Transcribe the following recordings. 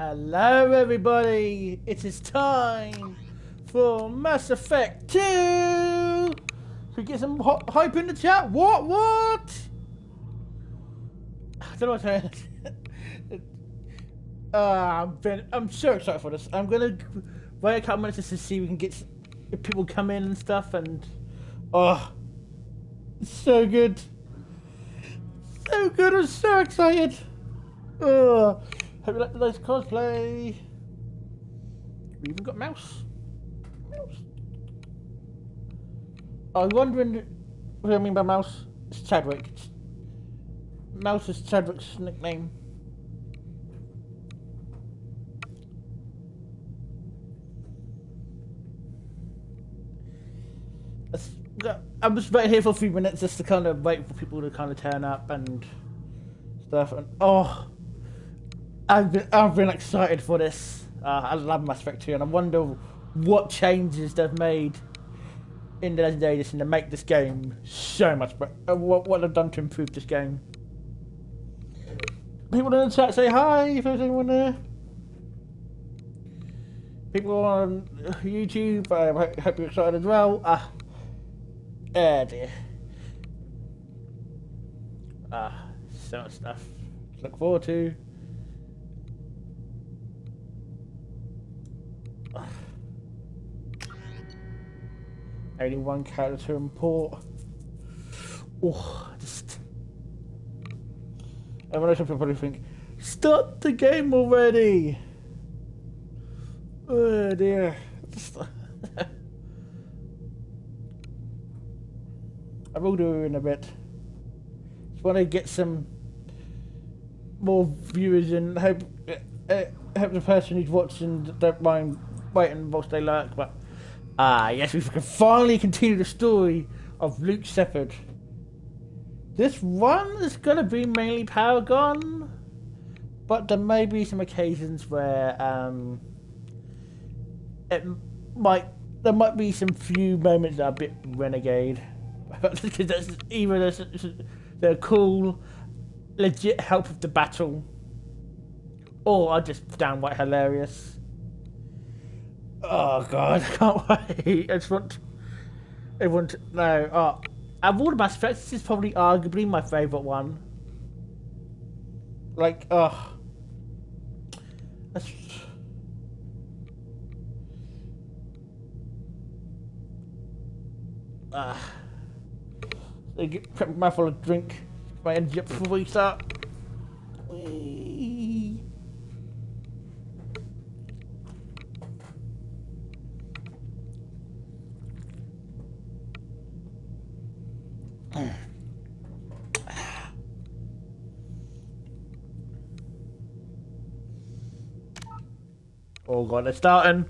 Hello everybody, it is time for Mass Effect 2! Should we get some hype in the chat? What? I don't know what to say. I'm so excited for this. I'm gonna wait a couple minutes just to see if we can get if people come in and stuff, and it's so good. So good, I'm so excited. Hope you like the nice cosplay. We even got Mouse. I was wondering what I mean by Mouse. It's Chadwick. Mouse is Chadwick's nickname. I'm just waiting here for a few minutes just to kind of wait for people to kind of turn up and stuff. And I've been excited for this. I love Mass Effect 2, and I wonder what changes they've made in the Legendary Edition to make this game so much better. What they've done to improve this game. People in the chat say hi if there's anyone there. People on YouTube, I hope you're excited as well. Dear. So much stuff to look forward to. Only one character to import. Everyone else will probably think, start the game already! Oh dear. I will do it in a bit. Just want to get some more viewers in. Hope the person who's watching don't mind waiting whilst they lurk, but yes, we can finally continue the story of Luke Shepard. This one is going to be mainly Paragon, but there may be some occasions where there might be some few moments that are a bit renegade. Because that's either they're cool, legit help with the battle, or are just downright hilarious. Oh god, I can't wait. I just want everyone to know. Of all the Mass Effects, this is probably arguably my favourite one. Like, that's... So get a mouthful of drink, my energy up before we start. Whee. Oh god, it's starting!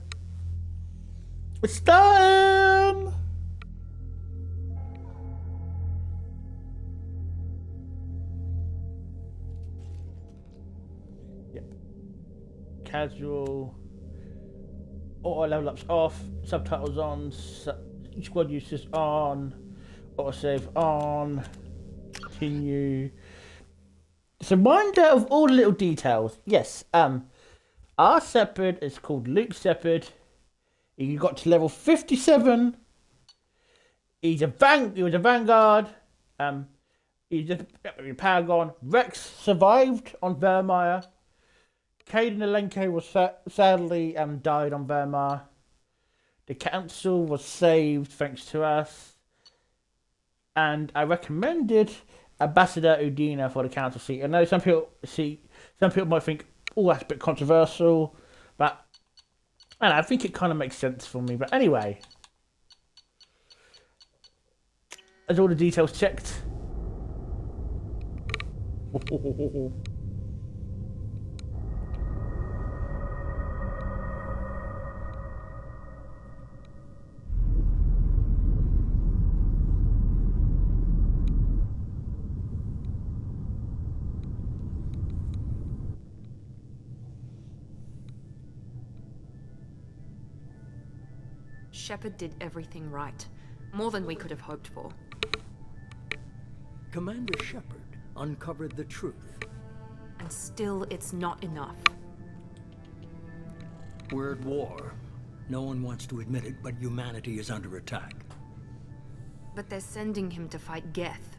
It's starting! Yep. Casual. Auto level ups off. Subtitles on. Squad uses on. Autosave on. Continue. It's a reminder of all the little details. Yes, our Shepard is called Luke Shepard. He got to level 57. He was a Vanguard. He's just a Paragon. Rex survived on Vermeer. Caden Alenko was sadly died on Vermeer. The Council was saved thanks to us. And I recommended Ambassador Udina for the Council seat. I know some people might think, oh, that's a bit controversial, but I think it kind of makes sense for me. But anyway, as all the details checked. Shepard did everything right. More than we could have hoped for. Commander Shepard uncovered the truth. And still, it's not enough. We're at war. No one wants to admit it, but humanity is under attack. But they're sending him to fight Geth.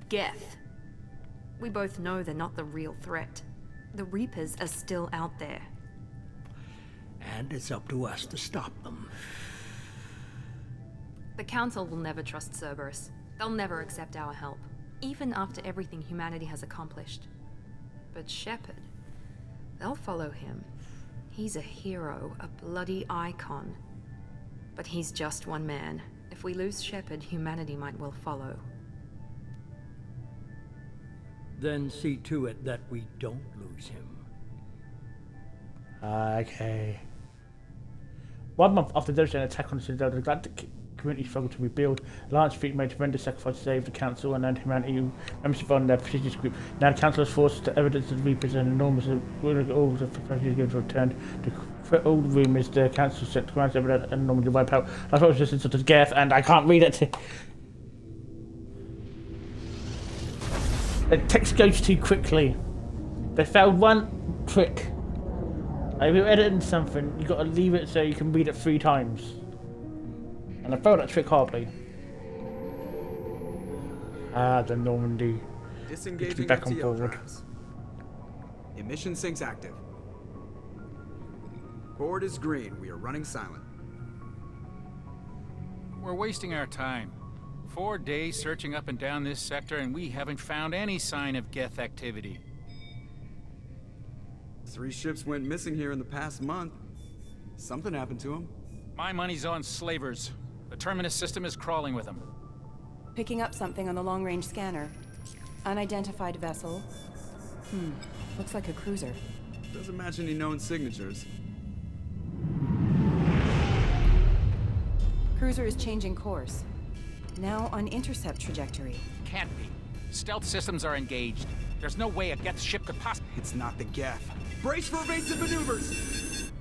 Geth. We both know they're not the real threat. The Reapers are still out there. And it's up to us to stop them. The Council will never trust Cerberus. They'll never accept our help, even after everything humanity has accomplished. But Shepard, they'll follow him. He's a hero, a bloody icon. But he's just one man. If we lose Shepard, humanity might well follow. Then see to it that we don't lose him. Okay. 1 month after the devastating attack on the Citadel, the galactic community struggled to rebuild. Alliance fleet made tremendous sacrifice to save the Council and earned humanity membership on their prestigious group. Now the Council has forced to evidence the Reapers and enormous all the prestigious returned. To quit all the rumours, the Council sent to command evidence and normally wipe out. That's what was just sort of Geth, and I can't read it. The text goes too quickly. They failed one trick. If you're editing something, you got to leave it so you can read it 3 times. And I failed that trick horribly. The Normandy. Disengaging Back on MTL board. drives. Emission sinks active. Board is green. We are running silent. We're wasting our time. 4 days searching up and down this sector, and we haven't found any sign of Geth activity. 3 ships went missing here in the past month. Something happened to them. My money's on slavers. The Terminus system is crawling with them. Picking up something on the long-range scanner. Unidentified vessel. Looks like a cruiser. Doesn't match any known signatures. Cruiser is changing course. Now on intercept trajectory. Can't be. Stealth systems are engaged. There's no way a Geth ship could possibly... It's not the Geth. Brace for evasive maneuvers!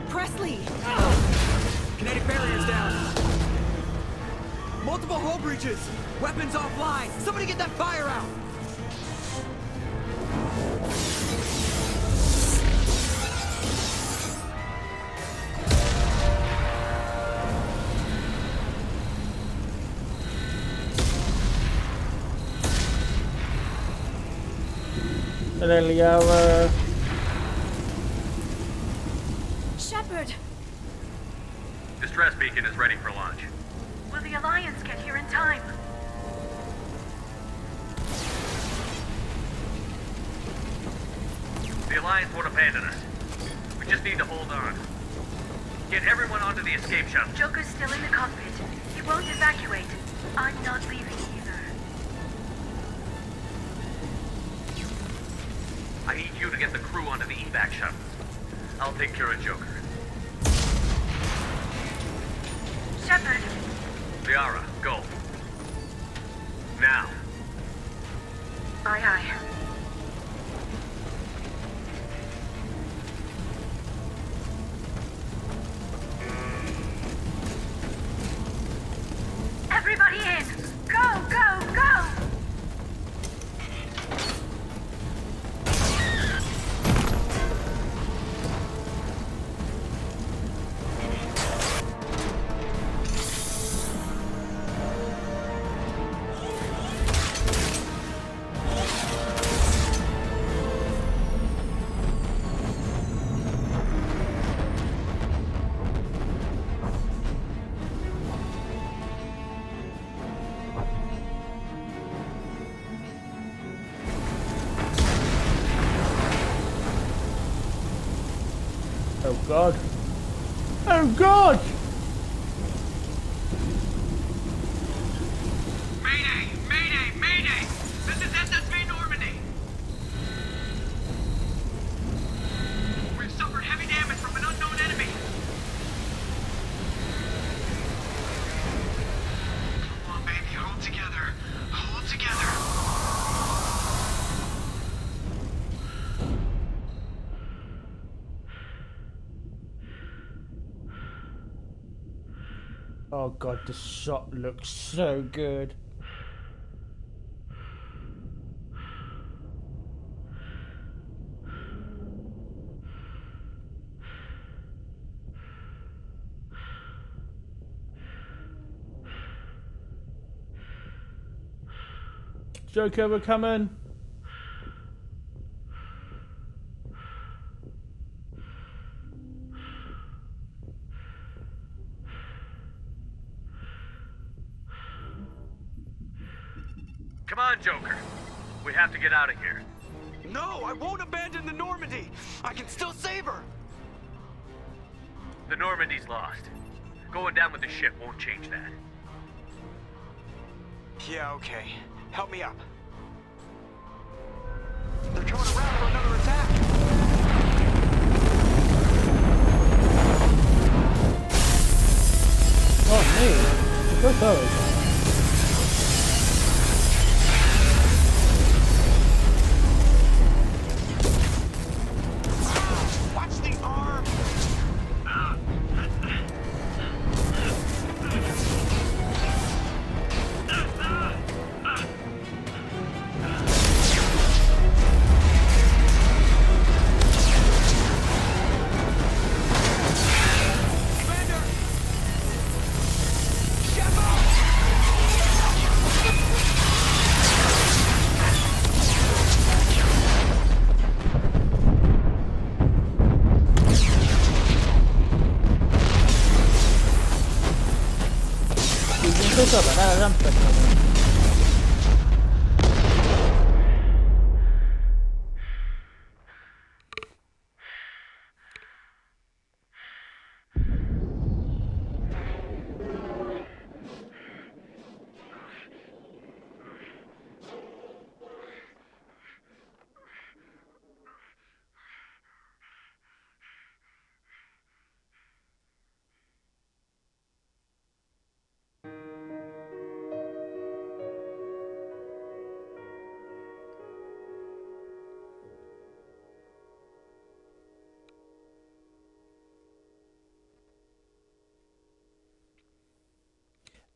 Presley! Kinetic barriers down. Multiple hull breaches. Weapons offline. Somebody get that fire out. Tali'Zorah. Shepard! Distress beacon is ready for launch. Will the Alliance get here in time? The Alliance won't abandon us. We just need to hold on. Get everyone onto the escape shuttle. Joker's still in the cockpit. He won't evacuate. I'm not leaving either. I need you to get the crew onto the evac shuttle. I'll take care of Joker. Shepard! Liara, go. Now. Aye, aye. Everybody in! Go, go, go! Oh God. Oh God! Mayday! Mayday! Mayday! This is SSV Normandy! We've suffered heavy damage from an unknown enemy! Come on, baby, hold together. Hold together. Oh god, the shot looks so good. Joker, we're coming. Come on, Joker. We have to get out of here. No, I won't abandon the Normandy. I can still save her. The Normandy's lost. Going down with the ship won't change that. Yeah, okay. Help me up. They're coming around for another attack. Oh, me. Both those. Watch the arm. Commander! Shepard!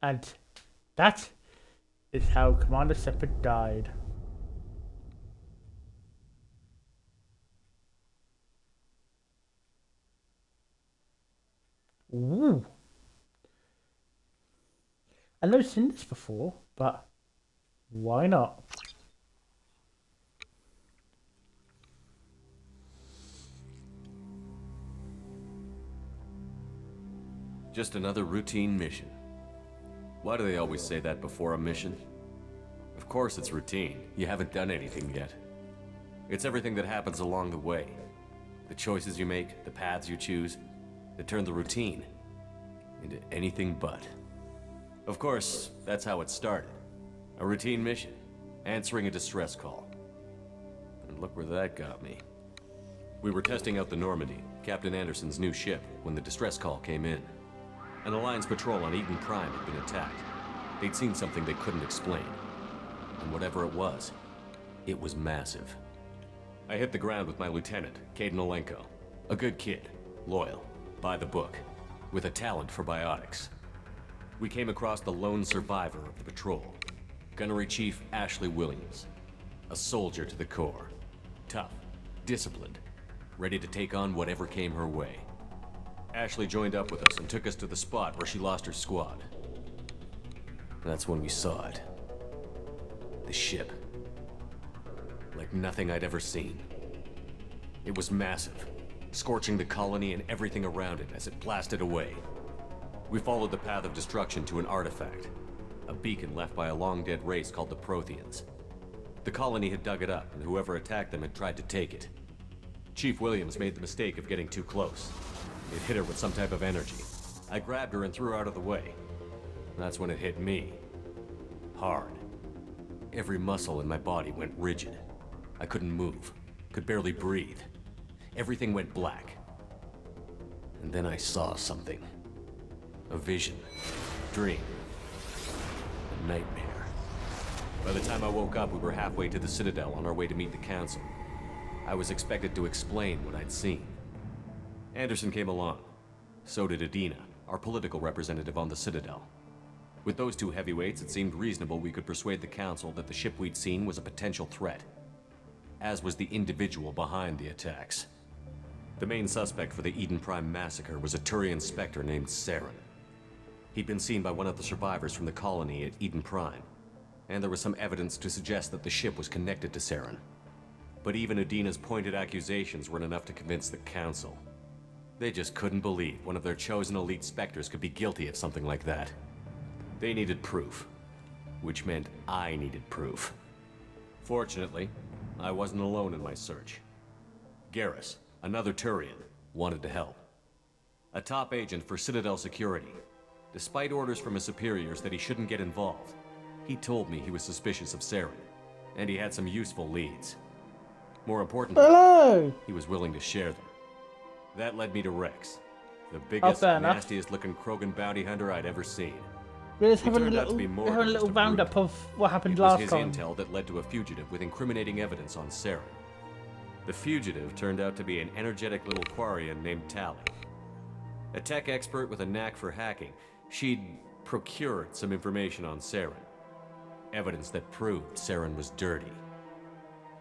And that is how Commander Shepard died. Ooh. I've never seen this before, but why not? Just another routine mission. Why do they always say that before a mission? Of course it's routine. You haven't done anything yet. It's everything that happens along the way. The choices you make, the paths you choose, that turn the routine into anything but. Of course, that's how it started. A routine mission, answering a distress call. And look where that got me. We were testing out the Normandy, Captain Anderson's new ship, when the distress call came in. An Alliance patrol on Eden Prime had been attacked. They'd seen something they couldn't explain. And whatever it was massive. I hit the ground with my lieutenant, Caden Olenko. A good kid, loyal, by the book, with a talent for biotics. We came across the lone survivor of the patrol, Gunnery Chief Ashley Williams. A soldier to the core. Tough, disciplined, ready to take on whatever came her way. Ashley joined up with us and took us to the spot where she lost her squad. That's when we saw it. The ship. Like nothing I'd ever seen. It was massive, scorching the colony and everything around it as it blasted away. We followed the path of destruction to an artifact, a beacon left by a long-dead race called the Protheans. The colony had dug it up, and whoever attacked them had tried to take it. Chief Williams made the mistake of getting too close. It hit her with some type of energy. I grabbed her and threw her out of the way. That's when it hit me. Hard. Every muscle in my body went rigid. I couldn't move, could barely breathe. Everything went black. And then I saw something. A vision. Dream. A nightmare. By the time I woke up, we were halfway to the Citadel on our way to meet the Council. I was expected to explain what I'd seen. Anderson came along. So did Adina, our political representative on the Citadel. With those two heavyweights, it seemed reasonable we could persuade the Council that the ship we'd seen was a potential threat, as was the individual behind the attacks. The main suspect for the Eden Prime massacre was a Turian Spectre named Saren. He'd been seen by one of the survivors from the colony at Eden Prime, and there was some evidence to suggest that the ship was connected to Saren. But even Adina's pointed accusations weren't enough to convince the Council. They just couldn't believe one of their chosen elite Spectres could be guilty of something like that. They needed proof, which meant I needed proof. Fortunately, I wasn't alone in my search. Garrus, another Turian, wanted to help. A top agent for Citadel Security. Despite orders from his superiors that he shouldn't get involved, he told me he was suspicious of Saren, and he had some useful leads. More importantly, he was willing to share them. That led me to Rex, the biggest, nastiest looking Krogan bounty hunter I'd ever seen. Let's have a little roundup of what happened last time. It was his intel that led to a fugitive with incriminating evidence on Saren. The fugitive turned out to be an energetic little Quarian named Tali. A tech expert with a knack for hacking, she'd procured some information on Saren. Evidence that proved Saren was dirty.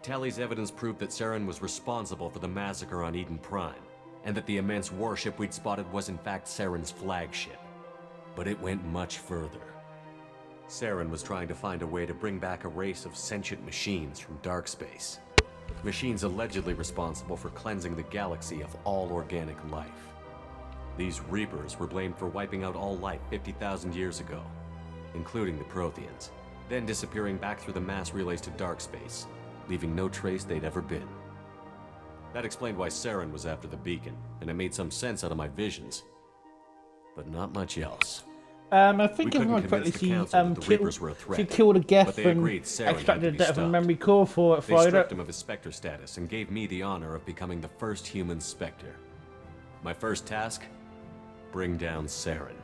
Tali's evidence proved that Saren was responsible for the massacre on Eden Prime, and that the immense warship we'd spotted was in fact Saren's flagship. But it went much further. Saren was trying to find a way to bring back a race of sentient machines from dark space. Machines allegedly responsible for cleansing the galaxy of all organic life. These Reapers were blamed for wiping out all life 50,000 years ago, including the Protheans, then disappearing back through the mass relays to dark space, leaving no trace they'd ever been. That explained why Saren was after the beacon, and it made some sense out of my visions. But not much else. I think everyone correctly she killed a Geth and extracted a death from memory core for it. They stripped him of his Spectre status and gave me the honor of becoming the first human Spectre. My first task? Bring down Saren.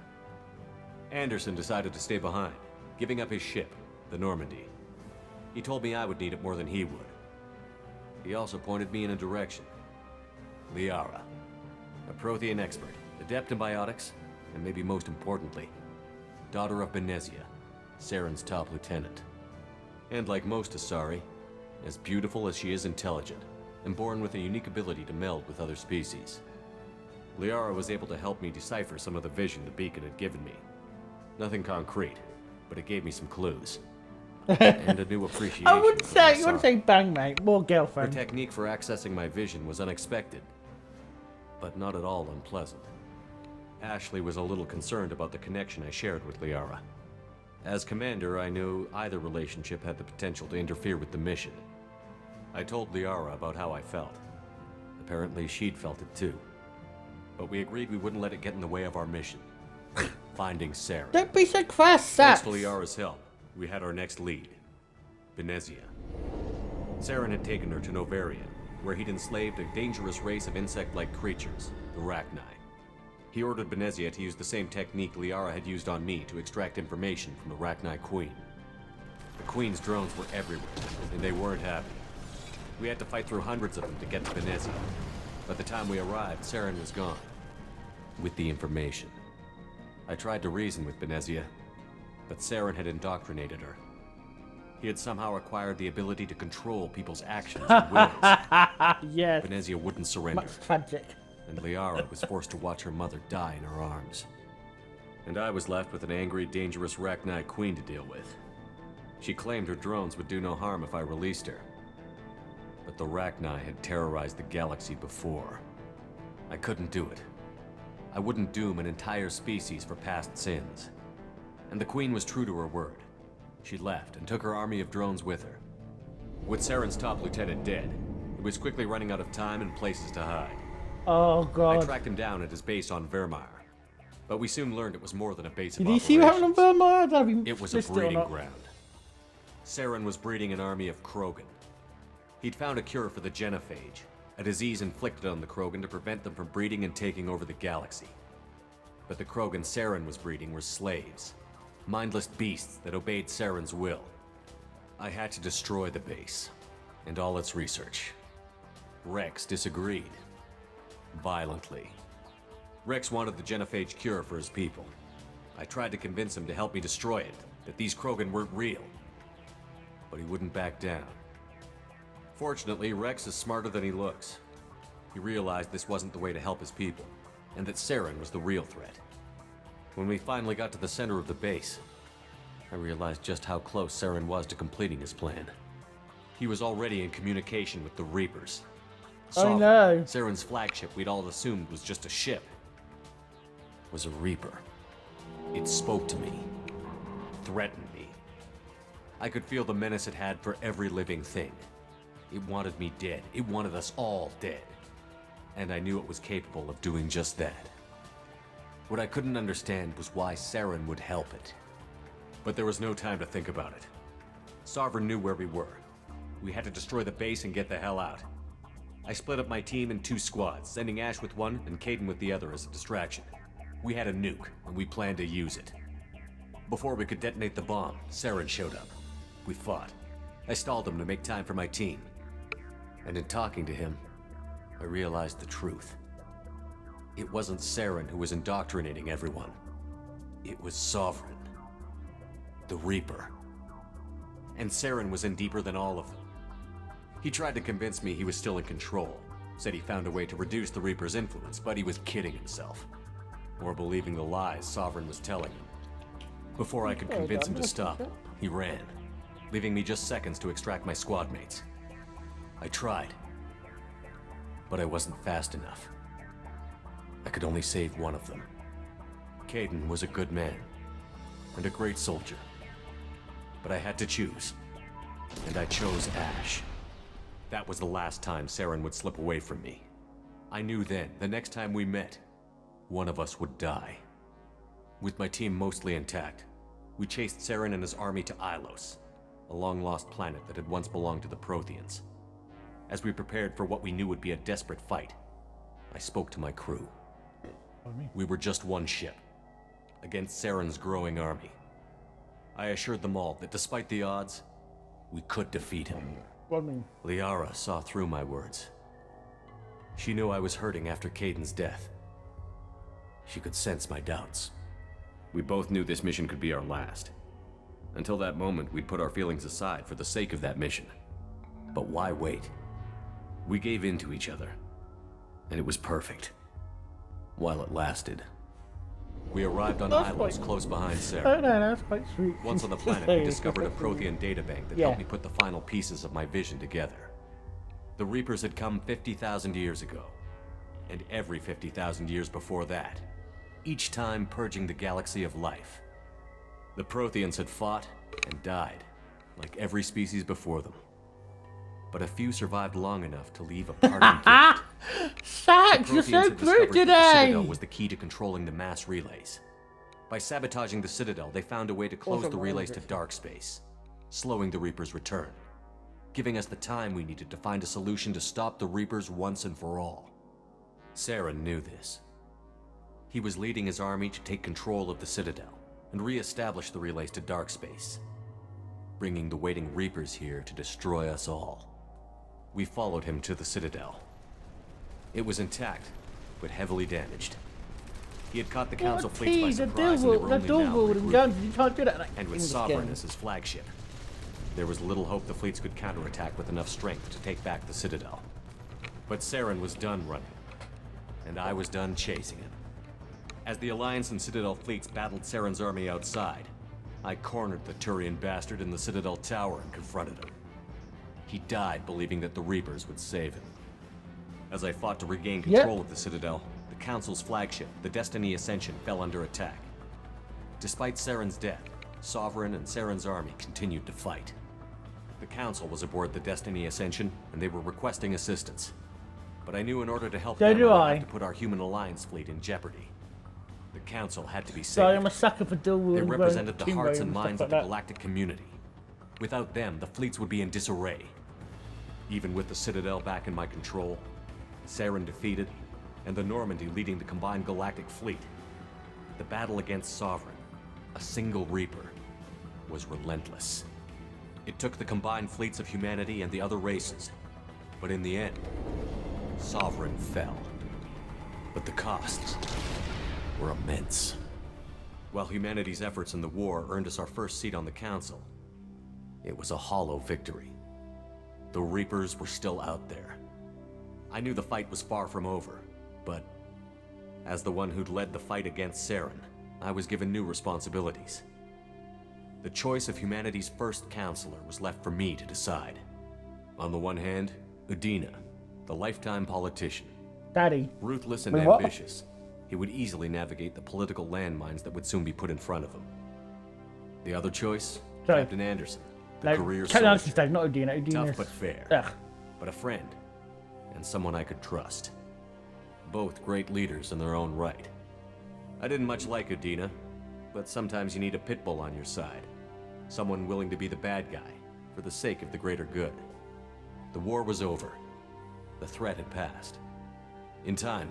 Anderson decided to stay behind, giving up his ship, the Normandy. He told me I would need it more than he would. He also pointed me in a direction. Liara, a Prothean expert, adept in biotics, and maybe most importantly, daughter of Benezia, Saren's top lieutenant. And like most Asari, as beautiful as she is intelligent, and born with a unique ability to meld with other species. Liara was able to help me decipher some of the vision the beacon had given me. Nothing concrete, but it gave me some clues. And a new appreciation. I wouldn't say bang, mate. More girlfriend. Her technique for accessing my vision was unexpected, but not at all unpleasant. Ashley was a little concerned about the connection I shared with Liara. As commander, I knew either relationship had the potential to interfere with the mission. I told Liara about how I felt. Apparently, she'd felt it too. But we agreed we wouldn't let it get in the way of our mission. Finding Saren. Don't be so fast, Thanks to Liara's help, we had our next lead. Benezia. Saren had taken her to Novarian, where he'd enslaved a dangerous race of insect-like creatures, the Rachni. He ordered Benezia to use the same technique Liara had used on me to extract information from the Rachni Queen. The Queen's drones were everywhere, and they weren't happy. We had to fight through hundreds of them to get to Benezia. By the time we arrived, Saren was gone. With the information. I tried to reason with Benezia, but Saren had indoctrinated her. He had somehow acquired the ability to control people's actions and wills. Yes. Benezia wouldn't surrender. Much tragic. And Liara was forced to watch her mother die in her arms. And I was left with an angry, dangerous Rachni Queen to deal with. She claimed her drones would do no harm if I released her. But the Rachni had terrorized the galaxy before. I couldn't do it. I wouldn't doom an entire species for past sins. And the Queen was true to her word. She left and took her army of drones with her. With Saren's top lieutenant dead, it was quickly running out of time and places to hide. Oh god. I tracked him down at his base on Vermeer. But we soon learned it was more than a base of Did you operations. see what happened on Vermeer? It was a breeding ground. Saren was breeding an army of Krogan. He'd found a cure for the genophage, a disease inflicted on the Krogan to prevent them from breeding and taking over the galaxy. But the Krogan Saren was breeding were slaves, mindless beasts that obeyed Saren's will. I had to destroy the base, and all its research. Rex disagreed. Violently. Rex wanted the genophage cure for his people. I tried to convince him to help me destroy it, that these Krogan weren't real. But he wouldn't back down. Fortunately, Rex is smarter than he looks. He realized this wasn't the way to help his people, and that Saren was the real threat. When we finally got to the center of the base, I realized just how close Saren was to completing his plan. He was already in communication with the Reapers. I know. Saren's flagship we'd all assumed was just a ship, was a Reaper. It spoke to me, threatened me. I could feel the menace it had for every living thing. It wanted me dead. It wanted us all dead. And I knew it was capable of doing just that. What I couldn't understand was why Saren would help it. But there was no time to think about it. Sovereign knew where we were. We had to destroy the base and get the hell out. I split up my team in 2 squads, sending Ash with one and Kaidan with the other as a distraction. We had a nuke, and we planned to use it. Before we could detonate the bomb, Saren showed up. We fought. I stalled him to make time for my team. And in talking to him, I realized the truth. It wasn't Saren who was indoctrinating everyone. It was Sovereign. The Reaper. And Saren was in deeper than all of them. He tried to convince me he was still in control. Said he found a way to reduce the Reaper's influence, but he was kidding himself. Or believing the lies Sovereign was telling him. Before I could convince him to stop, he ran, leaving me just seconds to extract my squad mates. I tried, but I wasn't fast enough. I could only save one of them. Kaidan was a good man, and a great soldier. But I had to choose, and I chose Ash. That was the last time Saren would slip away from me. I knew then, the next time we met, one of us would die. With my team mostly intact, we chased Saren and his army to Ilos, a long-lost planet that had once belonged to the Protheans. As we prepared for what we knew would be a desperate fight, I spoke to my crew. We were just one ship, against Saren's growing army. I assured them all that despite the odds, we could defeat him. Liara saw through my words. She knew I was hurting after Kaidan's death. She could sense my doubts. We both knew this mission could be our last. Until that moment, we'd put our feelings aside for the sake of that mission. But why wait? We gave in to each other, and it was perfect. While it lasted. We arrived on Ilos close behind Saren. Oh no, that's quite sweet. Once on the planet, we discovered a Prothean databank that helped me put the final pieces of my vision together. The Reapers had come 50,000 years ago, and every 50,000 years before that, each time purging the galaxy of life. The Protheans had fought and died, like every species before them. But a few survived long enough to leave a parting gift. Sax, you're so good The Citadel today! was the key to controlling the mass relays. By sabotaging the Citadel, they found a way to close the relays to dark space, slowing the Reapers' return, giving us the time we needed to find a solution to stop the Reapers once and for all. Saren knew this. He was leading his army to take control of the Citadel and re-establish the relays to dark space, bringing the waiting Reapers here to destroy us all. We followed him to the Citadel. It was intact, but heavily damaged. He had caught the Council fleets by surprise, and they were only now regrouping. You can't do that. And with Sovereign as his flagship, there was little hope the fleets could counterattack with enough strength to take back the Citadel. But Saren was done running, and I was done chasing him. As the Alliance and Citadel fleets battled Saren's army outside, I cornered the Turian bastard in the Citadel tower and confronted him. He died believing that the Reapers would save him. As I fought to regain control of the Citadel, the Council's flagship, the Destiny Ascension, fell under attack. Despite Saren's death, Sovereign and Saren's army continued to fight. The Council was aboard the Destiny Ascension, and they were requesting assistance. But I knew in order to help them, I would have to put our human Alliance fleet in jeopardy. The Council had to be saved. Sorry, I'm a sucker for dual. They represented the hearts and minds of the galactic community. Without them, the fleets would be in disarray. Even with the Citadel back in my control, Saren defeated, and the Normandy leading the combined galactic fleet, the battle against Sovereign, a single Reaper, was relentless. It took the combined fleets of humanity and the other races, but in the end, Sovereign fell. but the costs were immense. While humanity's efforts in the war earned us our first seat on the Council, it was a hollow victory. The Reapers were still out there. I knew the fight was far from over, but as the one who'd led the fight against Saren, I was given new responsibilities. The choice of humanity's first counselor was left for me to decide. On the one hand, Udina, the lifetime politician. Daddy. Ruthless and Wait, what? ambitious, he would easily navigate the political landmines that would soon be put in front of him. The other choice, Sorry. Captain Anderson, the No, career Captain Anderson's soldier. dad, not Udina. Udina's... Tough but fair. Ugh. But a friend, and someone I could trust. Both great leaders in their own right. I didn't much like Udina, but sometimes you need a pit bull on your side. Someone willing to be the bad guy, for the sake of the greater good. The war was over. The threat had passed. In time,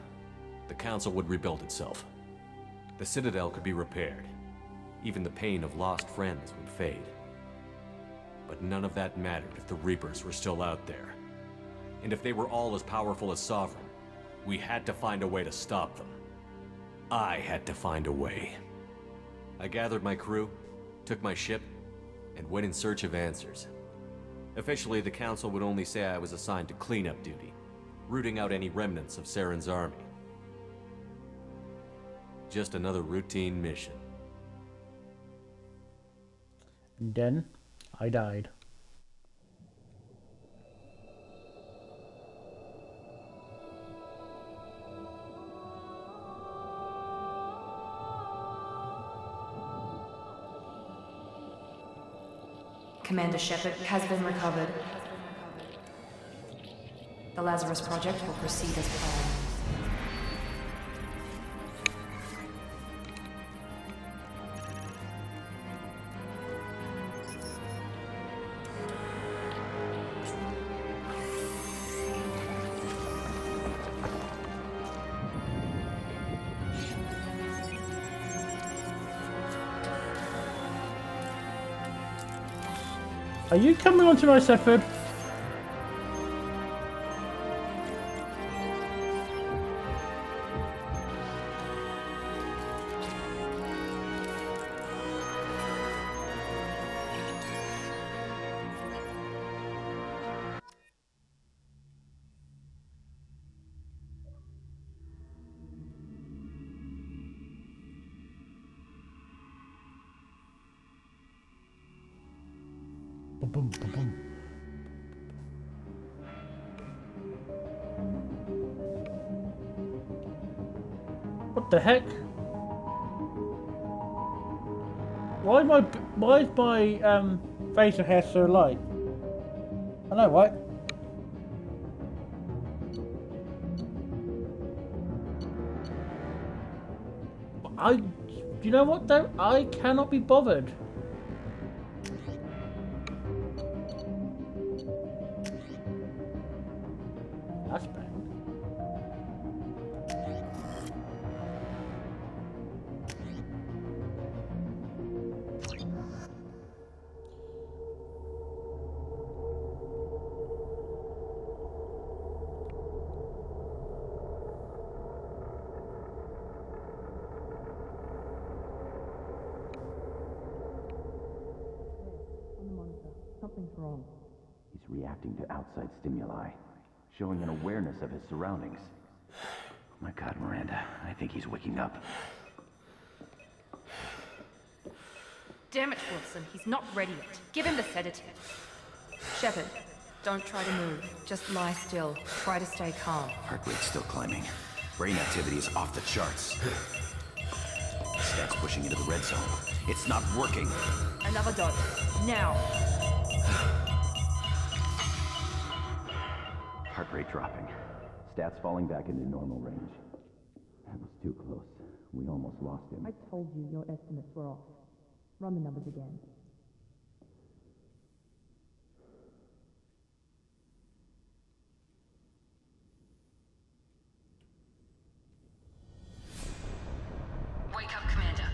the Council would rebuild itself. The Citadel could be repaired. Even the pain of lost friends would fade. But none of that mattered if the Reapers were still out there. And if they were all as powerful as Sovereign, we had to find a way to stop them. I had to find a way. I gathered my crew, took my ship, and went in search of answers. Officially, the Council would only say I was assigned to cleanup duty, rooting out any remnants of Saren's army. Just another routine mission. And then I died. Commander Shepard has been recovered. The Lazarus Project will proceed as planned. Are you coming onto my Shepard? Boom, boom, boom. What the heck? Why is my facial hair so light? I know, right? Do you know what though? I cannot be bothered. That's bad. Something's wrong. He's reacting to outside stimuli, showing an awareness of his surroundings. Oh my God, Miranda, I think he's waking up. Damn it, Wilson, he's not ready yet. Give him the sedative. Shepard, don't try to move. Just lie still. Try to stay calm. Heart rate's still climbing. Brain activity is off the charts. Stats pushing into the red zone. It's not working. Another dose. Now. Heart rate dropping. Stats falling back into normal range. That was too close. We almost lost him. I told you your estimates were off. Run the numbers again. Wake up, Commander.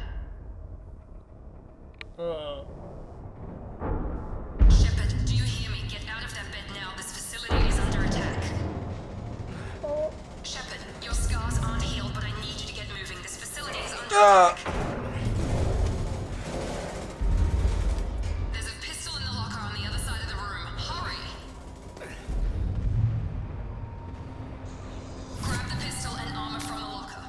Shepard, do you hear me? Get out of that bed now. This facility is under attack. Shepard, your scars aren't healed There's a pistol in the locker on the other side of the room. Hurry! Grab the pistol and armor from the locker.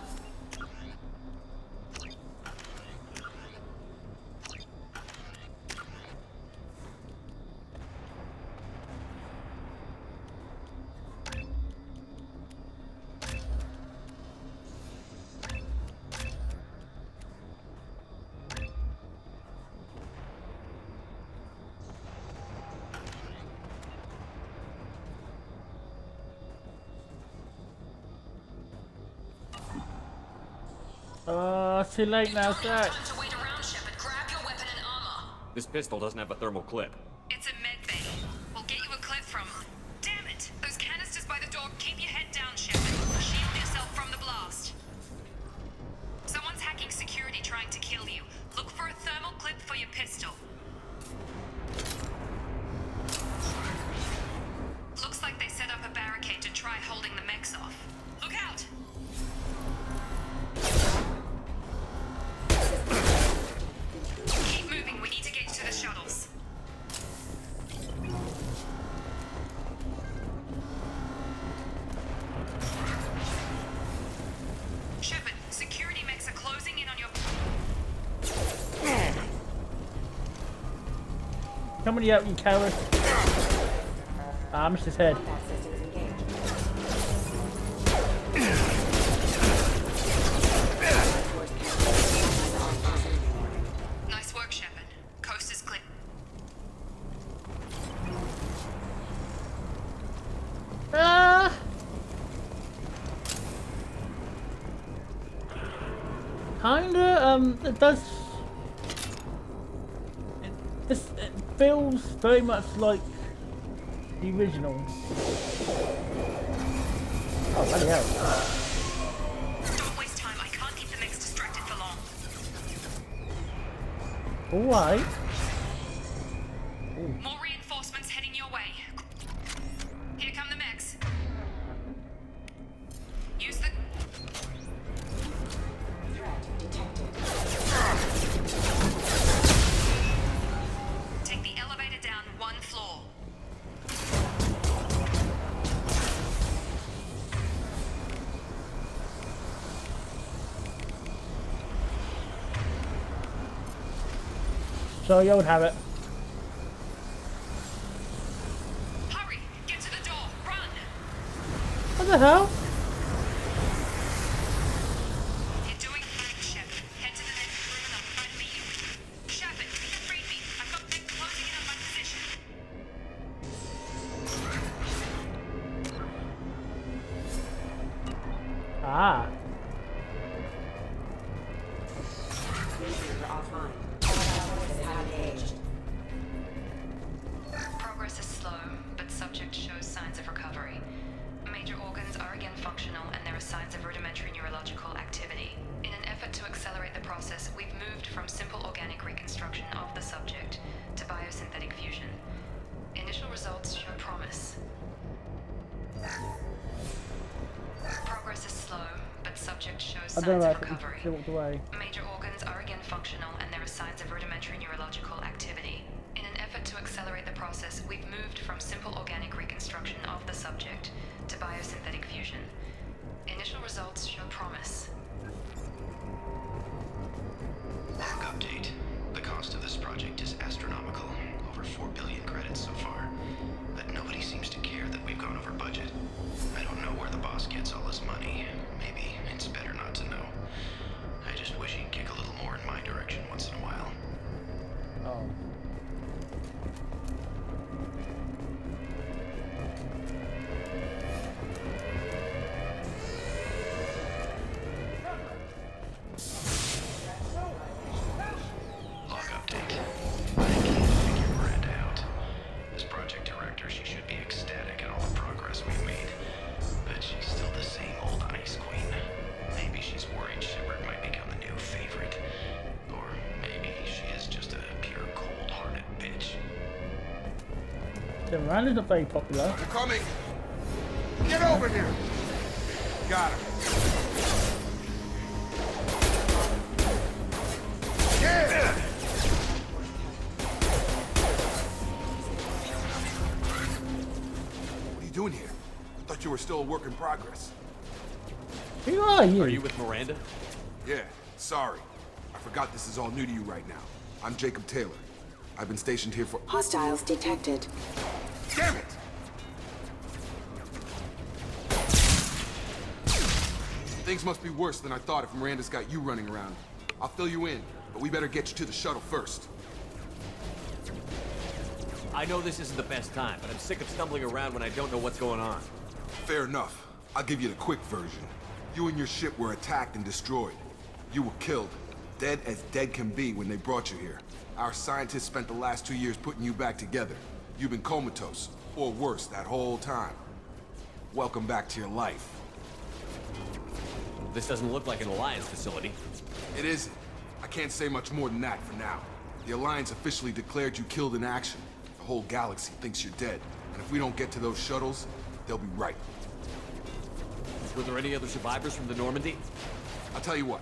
Too late now, sir. Time to wait around, Shepard. Grab your weapon and armor. This pistol doesn't have a thermal clip. It's a med bay. We'll get you a clip from. Damn it! Those canisters by the door. Keep your head down, Shepard. Shield yourself from the blast. Someone's hacking security trying to kill you. Look for a thermal clip for your pistol. Looks like they set up a barricade to try holding the mechs off. Look out! Keep moving. We need to get you to the shuttles. Shepard, security mechs are closing in on your... Somebody out, you coward. Ah, I missed his head. Nice work, Shepard. Coast is clear. Ah! Kinda, it does... It feels very much like the original. Oh, bloody hell. Don't waste time. I can't keep the mechs distracted for long. Alright. More reinforcements heading your way. Here come the mechs. Use the... Take the elevator down one floor. So you would have it. Hurry! Get to the door! Run! What the hell? You're doing fine, Shepard. Head to the next room and I'll try to meet you. Shepard, read me. I've got them closing in on my position. Ah. Progress is slow, but subject shows signs of recovery. Major organs are again functional, and there are signs of rudimentary neurological activity. In an effort to accelerate the process, we've moved from simple organic reconstruction of the subject to biosynthetic fusion. Initial results show promise. Progress is slow, but subject shows I signs don't know of if recovery. it walked away. Major organs are again functional, and there are signs of rudimentary neurological activity. In an effort to accelerate the process, we've moved from simple organic reconstruction of the subject to biosynthetic fusion. Initial results show promise. Log update. The cost of this project is astronomical. Over 4 billion credits so far. But nobody seems to care that we've gone over budget. I don't know where the boss gets all his money. Maybe it's better not to know. I just wish he'd kick a little more in my direction once in a while. Oh. Log update. I can't figure Miranda out. This project director, she should be ecstatic at all the progress we've made. But she's still the same old ice queen. Maybe she's worried Shepard might become the new favorite. Or maybe she is just a pure cold-hearted bitch. The Miranda's not very popular. They're coming! Get over here! Got him. doing here? I thought you were still a work in progress. Who are you? Are you with Miranda? Yeah, sorry. I forgot this is all new to you right now. I'm Jacob Taylor. I've been stationed here for— Hostiles detected. Damn it! Things must be worse than I thought if Miranda's got you running around. I'll fill you in, but we better get you to the shuttle first. I know this isn't the best time, but I'm sick of stumbling around when I don't know what's going on. Fair enough. I'll give you the quick version. You and your ship were attacked and destroyed. You were killed. Dead as dead can be when they brought you here. Our scientists spent the last 2 years putting you back together. You've been comatose, or worse, that whole time. Welcome back to your life. This doesn't look like an Alliance facility. It isn't. I can't say much more than that for now. The Alliance officially declared you killed in action. The whole galaxy thinks you're dead. And if we don't get to those shuttles, they'll be right. Were there any other survivors from the Normandy? I'll tell you what.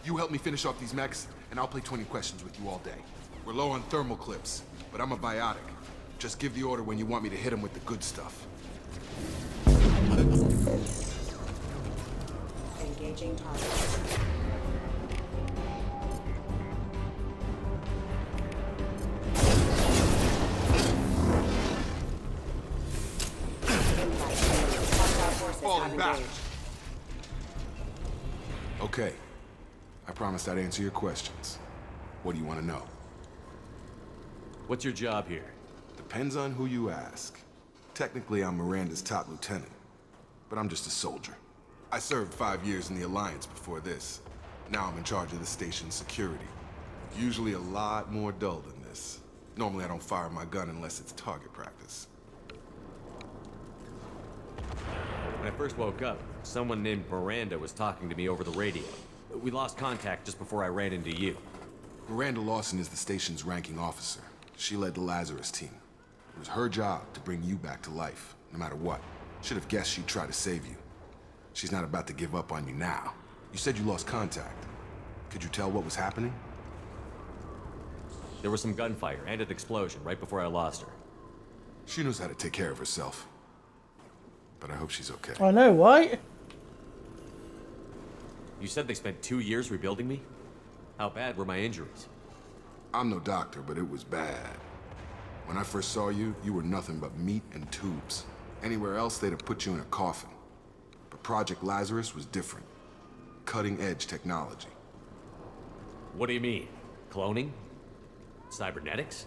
You help me finish off these mechs, and I'll play 20 questions with you all day. We're low on thermal clips, but I'm a biotic. Just give the order when you want me to hit them with the good stuff. Engaging target. Falling back. Okay. I promised I'd answer your questions. What do you want to know? What's your job here? Depends on who you ask. Technically, I'm Miranda's top lieutenant, but I'm just a soldier. I served 5 years in the Alliance before this. Now I'm in charge of the station's security. Usually a lot more dull than this. Normally I don't fire my gun unless it's target practice. When I first woke up, someone named Miranda was talking to me over the radio. We lost contact just before I ran into you. Miranda Lawson is the station's ranking officer. She led the Lazarus team. It was her job to bring you back to life, no matter what. Should have guessed she'd try to save you. She's not about to give up on you now. You said you lost contact. Could you tell what was happening? There was some gunfire and an explosion right before I lost her. She knows how to take care of herself. But I hope she's okay. I know, right? You said they spent 2 years rebuilding me? How bad were my injuries? I'm no doctor, but it was bad. When I first saw you, you were nothing but meat and tubes. Anywhere else, they'd have put you in a coffin. But Project Lazarus was different. Cutting-edge technology. What do you mean? Cloning? Cybernetics?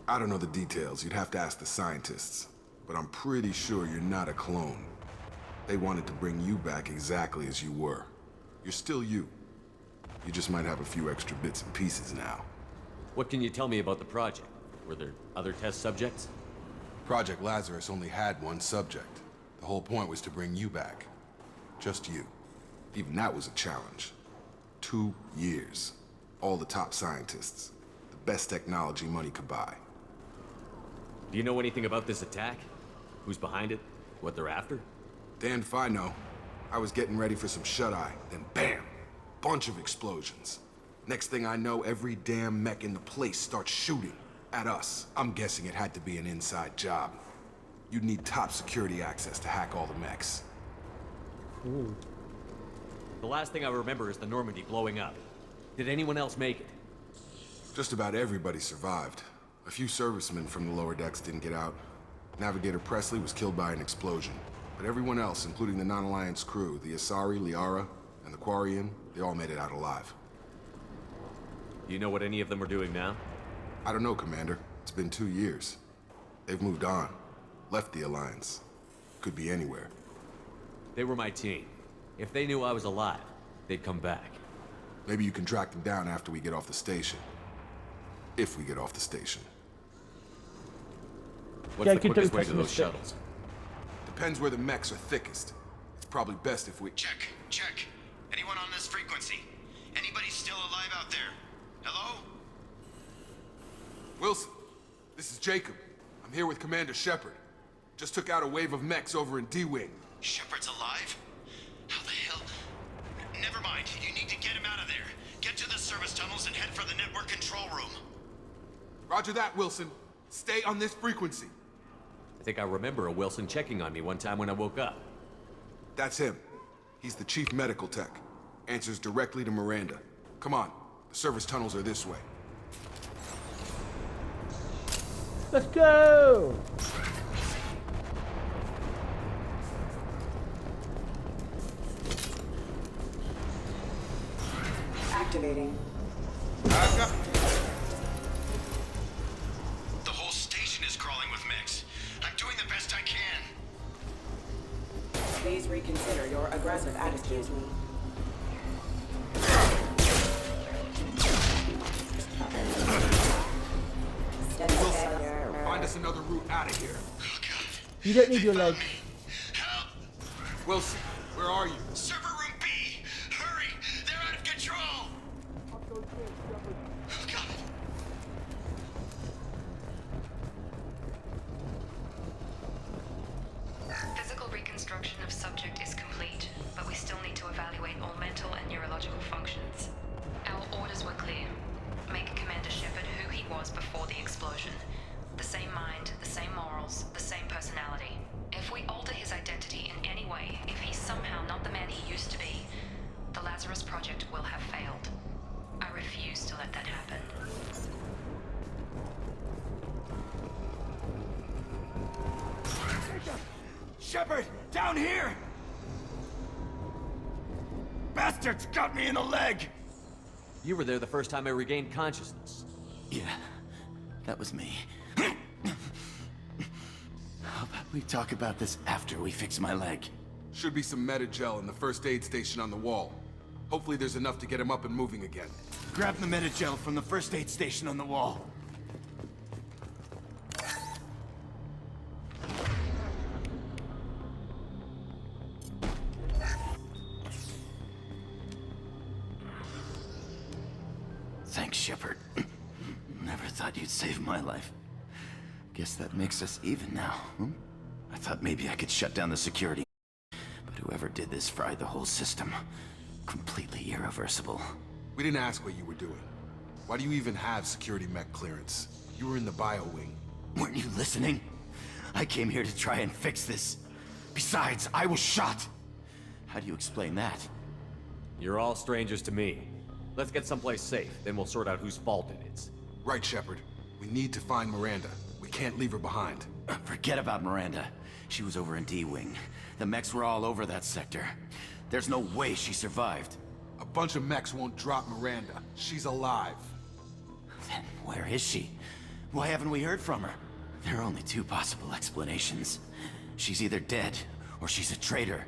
I don't know the details. You'd have to ask the scientists. But I'm pretty sure you're not a clone. They wanted to bring you back exactly as you were. You're still you. You just might have a few extra bits and pieces now. What can you tell me about the project? Were there other test subjects? Project Lazarus only had one subject. The whole point was to bring you back. Just you. Even that was a challenge. 2 years. All the top scientists. The best technology money could buy. Do you know anything about this attack? Who's behind it? What they're after? Damned if I know. I was getting ready for some shut-eye, then bam! Bunch of explosions. Next thing I know, every damn mech in the place starts shooting at us. I'm guessing it had to be an inside job. You'd need top security access to hack all the mechs. Ooh. The last thing I remember is the Normandy blowing up. Did anyone else make it? Just about everybody survived. A few servicemen from the lower decks didn't get out. Navigator Presley was killed by an explosion. But everyone else, including the non-Alliance crew, the Asari, Liara, and the Quarian, they all made it out alive. Do you know what any of them are doing now? I don't know, Commander. It's been 2 years. They've moved on. Left the Alliance. Could be anywhere. They were my team. If they knew I was alive, they'd come back. Maybe you can track them down after we get off the station. If we get off the station. What's the quickest way to those shuttles? Depends where the mechs are thickest. It's probably best if we— Check. Anyone on this frequency? Anybody still alive out there? Hello? Wilson, this is Jacob. I'm here with Commander Shepard. Just took out a wave of mechs over in D-Wing. Shepard's alive? How the hell? Never mind. You need to get him out of there. Get to the service tunnels and head for the network control room. Roger that, Wilson. Stay on this frequency. think I remember a Wilson checking on me one time when I woke up. That's him. He's the chief medical tech. Answers directly to Miranda. Come on. The service tunnels are this way. Let's go! Activating. The whole station is crawling with mechs. I'm doing the best I can. Please reconsider your aggressive attitude. Find us another route out of here. You don't need your legs. Help! Wilson, where are you? Server room B! Hurry! They're out of control! Oh, God. Physical reconstruction of subject is complete, but we still need to evaluate all mental and neurological functions. Our orders were clear. Make Commander Shepard who he was before the explosion. The same mind, the same morals, the same personality. If we alter his identity in any way, if he's somehow not the man he used to be, the Lazarus Project will have failed. I refuse to let that happen. Shepard, down here! Bastards got me in the leg! You were there the first time I regained consciousness. Yeah, that was me. How about we talk about this after we fix my leg? Should be some Metagel in the first aid station on the wall. Hopefully there's enough to get him up and moving again. Grab the Metagel from the first aid station on the wall. Thanks, Shepard. Never thought you'd save my life. Guess that makes us even now, hmm? I thought maybe I could shut down the security. But whoever did this fried the whole system. Completely irreversible. We didn't ask what you were doing. Why do you even have security mech clearance? You were in the bio wing. Weren't you listening? I came here to try and fix this. Besides, I was shot. How do you explain that? You're all strangers to me. Let's get someplace safe, then we'll sort out whose fault it is. Right, Shepard. We need to find Miranda. We can't leave her behind. Forget about Miranda. She was over in D-Wing. The mechs were all over that sector. There's no way she survived. A bunch of mechs won't drop Miranda. She's alive. Then where is she? Why haven't we heard from her? There are only two possible explanations. She's either dead, or she's a traitor.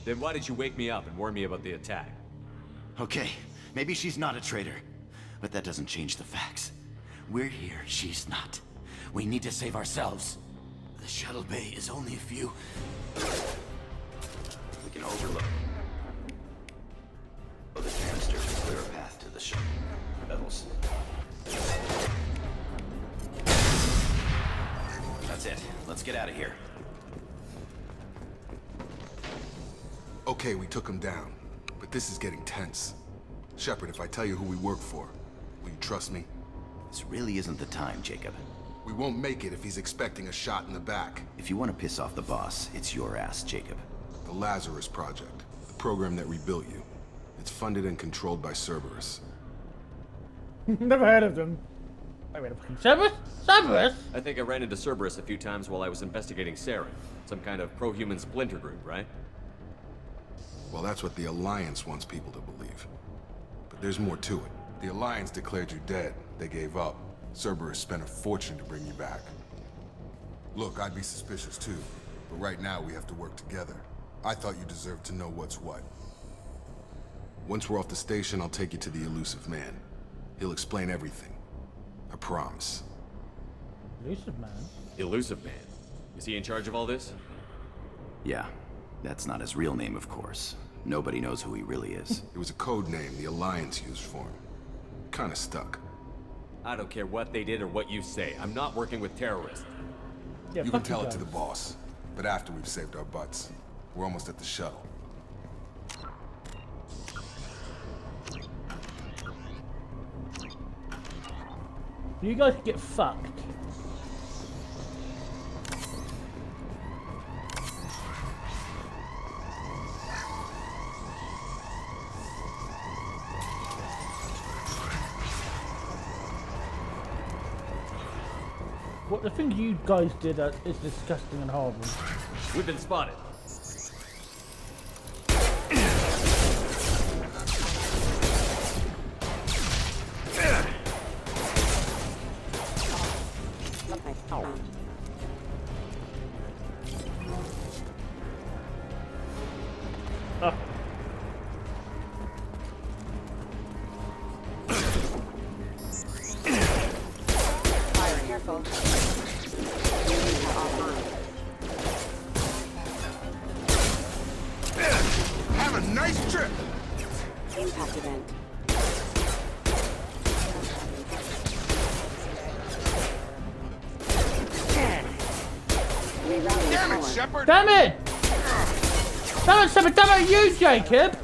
Then why did you wake me up and warn me about the attack? Okay, maybe she's not a traitor. But that doesn't change the facts. We're here, she's not. We need to save ourselves. The shuttle bay is only a few... We can overlook. The canister to clear a path to the shuttle. Pedals. That's it. Let's get out of here. Okay, we took him down. But this is getting tense. Shepard, if I tell you who we work for, will you trust me? This really isn't the time, Jacob. We won't make it if he's expecting a shot in the back. If you want to piss off the boss, it's your ass, Jacob. The Lazarus Project, the program that rebuilt you. It's funded and controlled by Cerberus. Never heard of them. Wait a minute, Cerberus? Cerberus? I think I ran into Cerberus a few times while I was investigating Saren. Some kind of pro-human splinter group, right? Well, that's what the Alliance wants people to believe. But there's more to it. The Alliance declared you dead. They gave up. Cerberus spent a fortune to bring you back. Look, I'd be suspicious too. But right now, we have to work together. I thought you deserved to know what's what. Once we're off the station, I'll take you to the Elusive Man. He'll explain everything. I promise. Elusive Man? Elusive Man? Is he in charge of all this? Yeah. That's not his real name, of course. Nobody knows who he really is. It was a code name the Alliance used for him. Kinda stuck. I don't care what they did or what you say. I'm not working with terrorists. Yeah, you can tell it to the boss. But after we've saved our butts. We're almost at the shuttle. You guys get fucked. What the things you guys did is disgusting and horrible. We've been spotted. Oh. Fire, careful. Have a nice trip! Impact event. Damn it, Shepard! Damn it! Damn it, Shepard! Damn it, you, Jacob!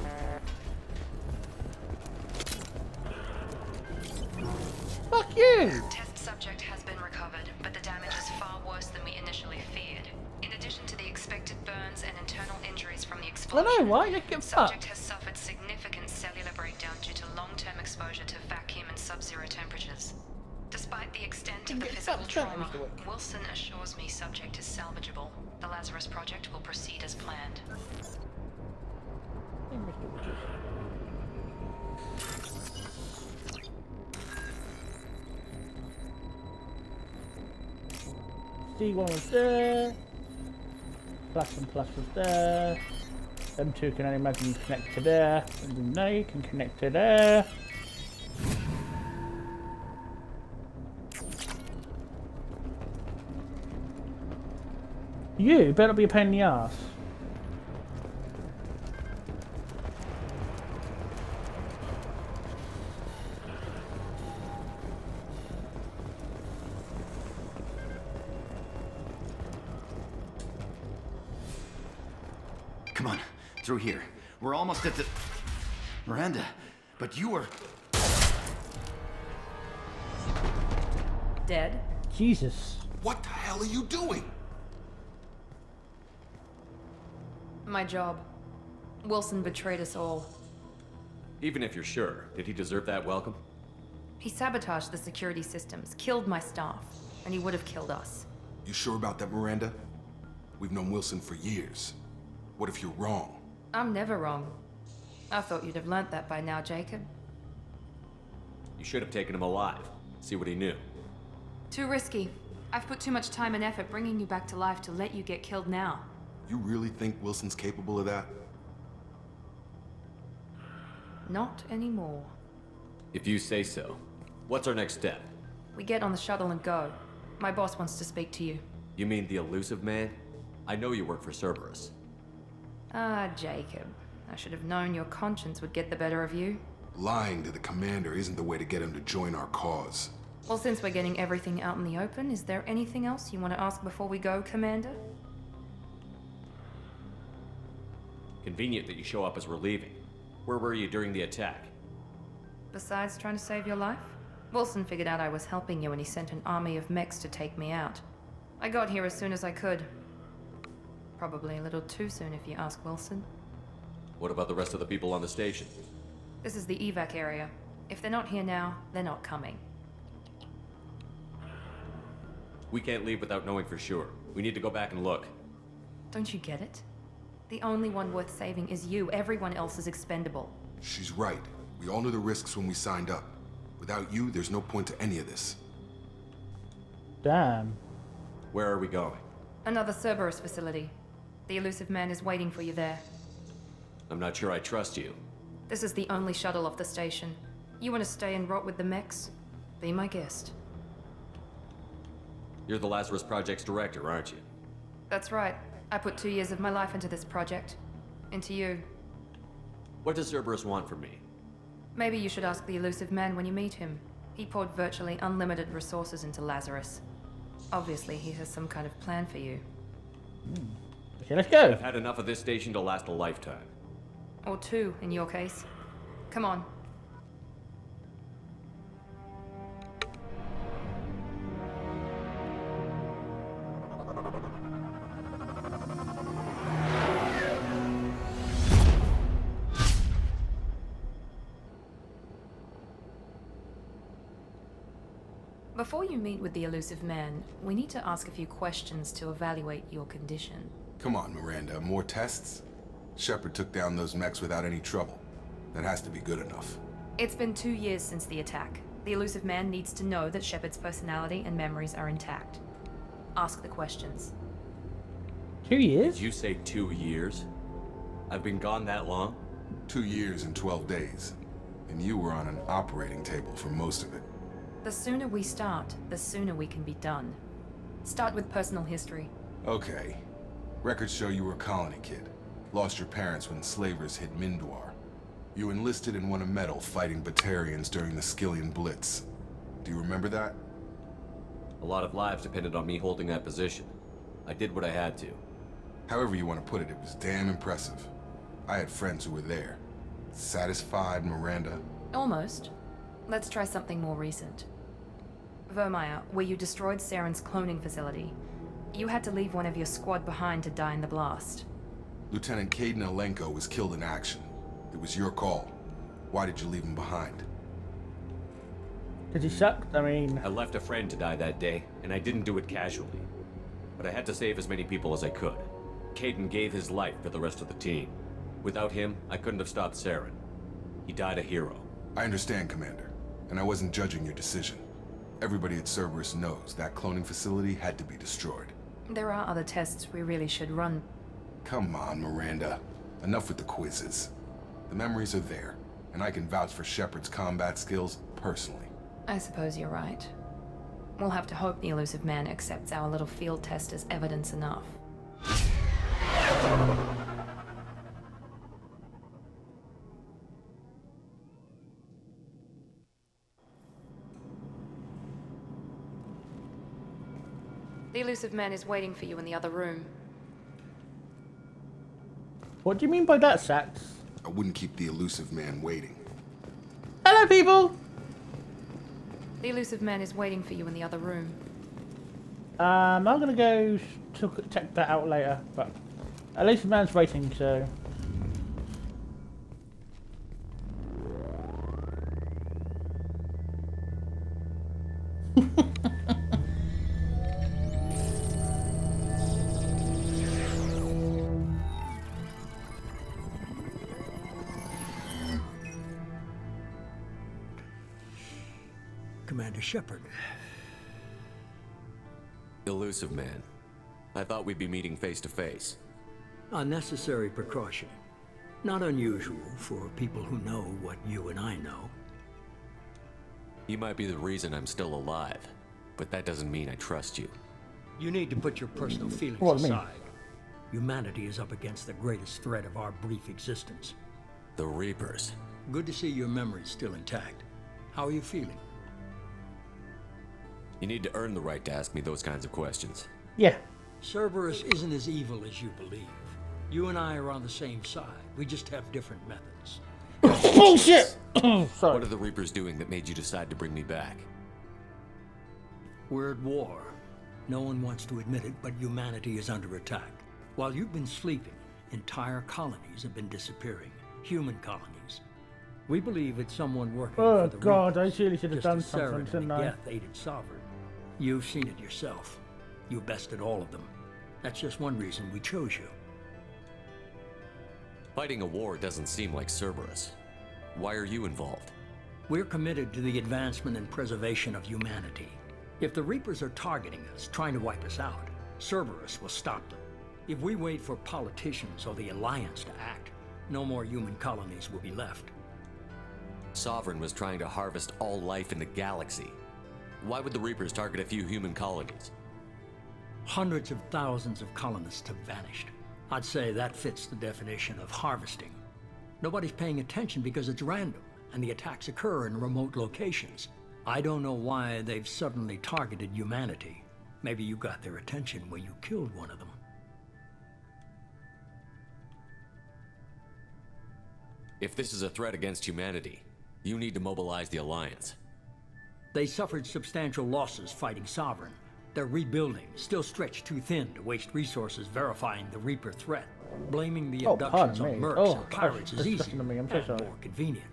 Fuck you! Test subject has been recovered, but the damage is far worse than we initially feared. In addition to the expected burns and internal injuries from the I explosion, know, right? You get subject fucked. has suffered significant cellular breakdown due to long-term exposure to vacuum and sub-zero temperatures. Despite the extent of the physical trauma, Wilson assures me subject is salvageable. The Lazarus project will proceed as planned. C1 was there. Plus and plus was there. Them two can only imagine connect to there. And no, you can connect to there. You better be a pain in the ass. Come on, through here. We're almost at the... Miranda, but you were... Dead? Jesus. What the hell are you doing? My job. Wilson betrayed us all. Even if you're sure, did he deserve that welcome? He sabotaged the security systems, killed my staff, and he would have killed us. You sure about that, Miranda? We've known Wilson for years. What if you're wrong? I'm never wrong. I thought you'd have learnt that by now, Jacob. You should have taken him alive. See what he knew. Too risky. I've put too much time and effort bringing you back to life to let you get killed now. You really think Wilson's capable of that? Not anymore. If you say so. What's our next step? We get on the shuttle and go. My boss wants to speak to you. You mean the elusive man? I know you work for Cerberus. Ah, Jacob. I should have known your conscience would get the better of you. Lying to the commander isn't the way to get him to join our cause. Well, since we're getting everything out in the open, is there anything else you want to ask before we go, Commander? Convenient that you show up as we're leaving. Where were you during the attack? Besides trying to save your life? Wilson figured out I was helping you and he sent an army of mechs to take me out. I got here as soon as I could. Probably a little too soon if you ask Wilson. What about the rest of the people on the station? This is the evac area. If they're not here now, they're not coming. We can't leave without knowing for sure. We need to go back and look. Don't you get it? The only one worth saving is you. Everyone else is expendable. She's right. We all knew the risks when we signed up. Without you, there's no point to any of this. Damn. Where are we going? Another Cerberus facility. The elusive man is waiting for you there. I'm not sure I trust you. This is the only shuttle off the station. You want to stay and rot with the mechs? Be my guest. You're the Lazarus Project's director, aren't you? That's right. I put 2 years of my life into this project. Into you. What does Cerberus want from me? Maybe you should ask the elusive man when you meet him. He poured virtually unlimited resources into Lazarus. Obviously, he has some kind of plan for you. Okay, let's go. I've had enough of this station to last a lifetime. Or 2, in your case. Come on. Before you meet with the elusive man, we need to ask a few questions to evaluate your condition. Come on, Miranda, more tests? Shepard took down those mechs without any trouble. That has to be good enough. It's been 2 years since the attack. The elusive man needs to know that Shepard's personality and memories are intact. Ask the questions. 2 years? Did you say 2 years? I've been gone that long? 2 years and 12 days. And you were on an operating table for most of it. The sooner we start, the sooner we can be done. Start with personal history. Okay. Records show you were a colony kid. Lost your parents when slavers hit Mindwar. You enlisted and won a medal fighting Batarians during the Skillian Blitz. Do you remember that? A lot of lives depended on me holding that position. I did what I had to. However you want to put it, it was damn impressive. I had friends who were there. Satisfied, Miranda? Almost. Let's try something more recent. Vermeer, where you destroyed Saren's cloning facility. You had to leave one of your squad behind to die in the blast. Lieutenant Caden Alenko was killed in action. It was your call. Why did you leave him behind? Did he suck? I mean... I left a friend to die that day, and I didn't do it casually. But I had to save as many people as I could. Caden gave his life for the rest of the team. Without him, I couldn't have stopped Saren. He died a hero. I understand, Commander. And I wasn't judging your decision. Everybody at Cerberus knows that cloning facility had to be destroyed. There are other tests we really should run. Come on, Miranda. Enough with the quizzes. The memories are there, and I can vouch for Shepard's combat skills personally. I suppose you're right. We'll have to hope the elusive man accepts our little field test as evidence enough. The elusive man is waiting for you in the other room. What do you mean by that, Sax? I wouldn't keep the elusive man waiting. Hello, people! The elusive man is waiting for you in the other room. I'm gonna go check that out later, but at least the man's waiting, so... Commander Shepard. Elusive man. I thought we'd be meeting face to face. Unnecessary precaution. Not unusual for people who know what you and I know. You might be the reason I'm still alive, but that doesn't mean I trust you. You need to put your personal feelings What do you mean? aside. Humanity is up against the greatest threat of our brief existence. The Reapers. Good to see your memories still intact. How are you feeling? You need to earn the right to ask me those kinds of questions. Yeah. Cerberus isn't as evil as you believe. You and I are on the same side. We just have different methods. Bullshit! Sorry. What are the Reapers doing that made you decide to bring me back? We're at war. No one wants to admit it, but humanity is under attack. While you've been sleeping, entire colonies have been disappearing. Human colonies. We believe it's someone working Oh for the god, Reapers, I surely should have just done as something, Saren shouldn't and I? Geth aided Sovereign. You've seen it yourself. You bested all of them. That's just one reason we chose you. Fighting a war doesn't seem like Cerberus. Why are you involved? We're committed to the advancement and preservation of humanity. If the Reapers are targeting us, trying to wipe us out, Cerberus will stop them. If we wait for politicians or the Alliance to act, no more human colonies will be left. Sovereign was trying to harvest all life in the galaxy. Why would the Reapers target a few human colonies? Hundreds of thousands of colonists have vanished. I'd say that fits the definition of harvesting. Nobody's paying attention because it's random, and the attacks occur in remote locations. I don't know why they've suddenly targeted humanity. Maybe you got their attention when you killed one of them. If this is a threat against humanity, you need to mobilize the Alliance. They suffered substantial losses fighting Sovereign. They're rebuilding, still stretched too thin to waste resources verifying the Reaper threat. Blaming the abductions on mercs and pirates is easy and more convenient.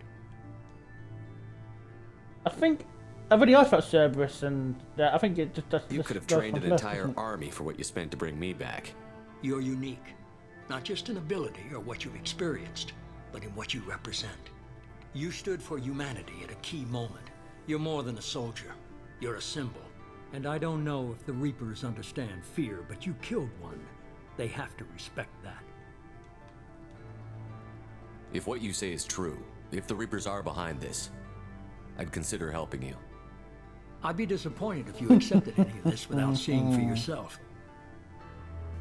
I think I've already asked about Cerberus, and I think it just does. You could have trained an entire army for what you spent to bring me back. You're unique, not just in ability or what you've experienced, but in what you represent. You stood for humanity at a key moment. You're more than a soldier. You're a symbol. And I don't know if the Reapers understand fear, but you killed one. They have to respect that. If what you say is true, if the Reapers are behind this, I'd consider helping you. I'd be disappointed if you accepted any of this without seeing for yourself.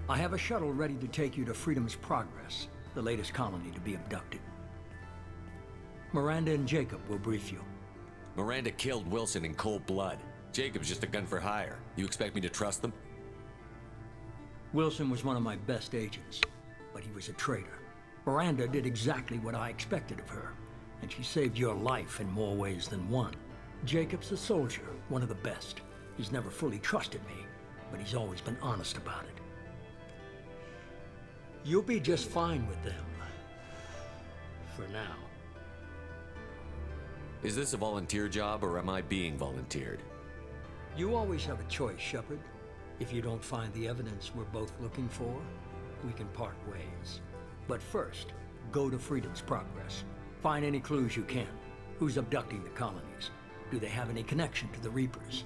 I have a shuttle ready to take you to Freedom's Progress, the latest colony to be abducted. Miranda and Jacob will brief you. Miranda killed Wilson in cold blood. Jacob's just a gun for hire. You expect me to trust them? Wilson was one of my best agents, but he was a traitor. Miranda did exactly what I expected of her, and she saved your life in more ways than one. Jacob's a soldier, one of the best. He's never fully trusted me, but he's always been honest about it. You'll be just fine with them. For now. Is this a volunteer job, or am I being volunteered? You always have a choice, Shepard. If you don't find the evidence we're both looking for, we can part ways. But first, go to Freedom's Progress. Find any clues you can. Who's abducting the colonies? Do they have any connection to the Reapers?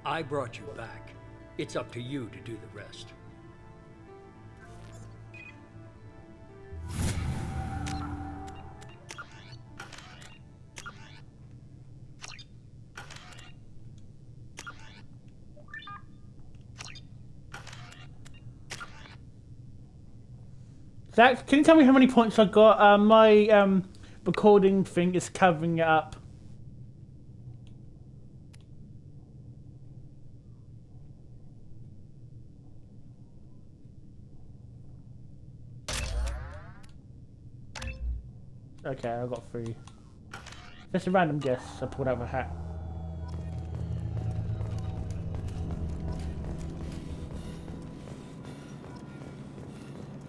I brought you back. It's up to you to do the rest. Zach, can you tell me how many points I got? My recording thing is covering it up. Okay, I got 3. Just a random guess I pulled out of a hat.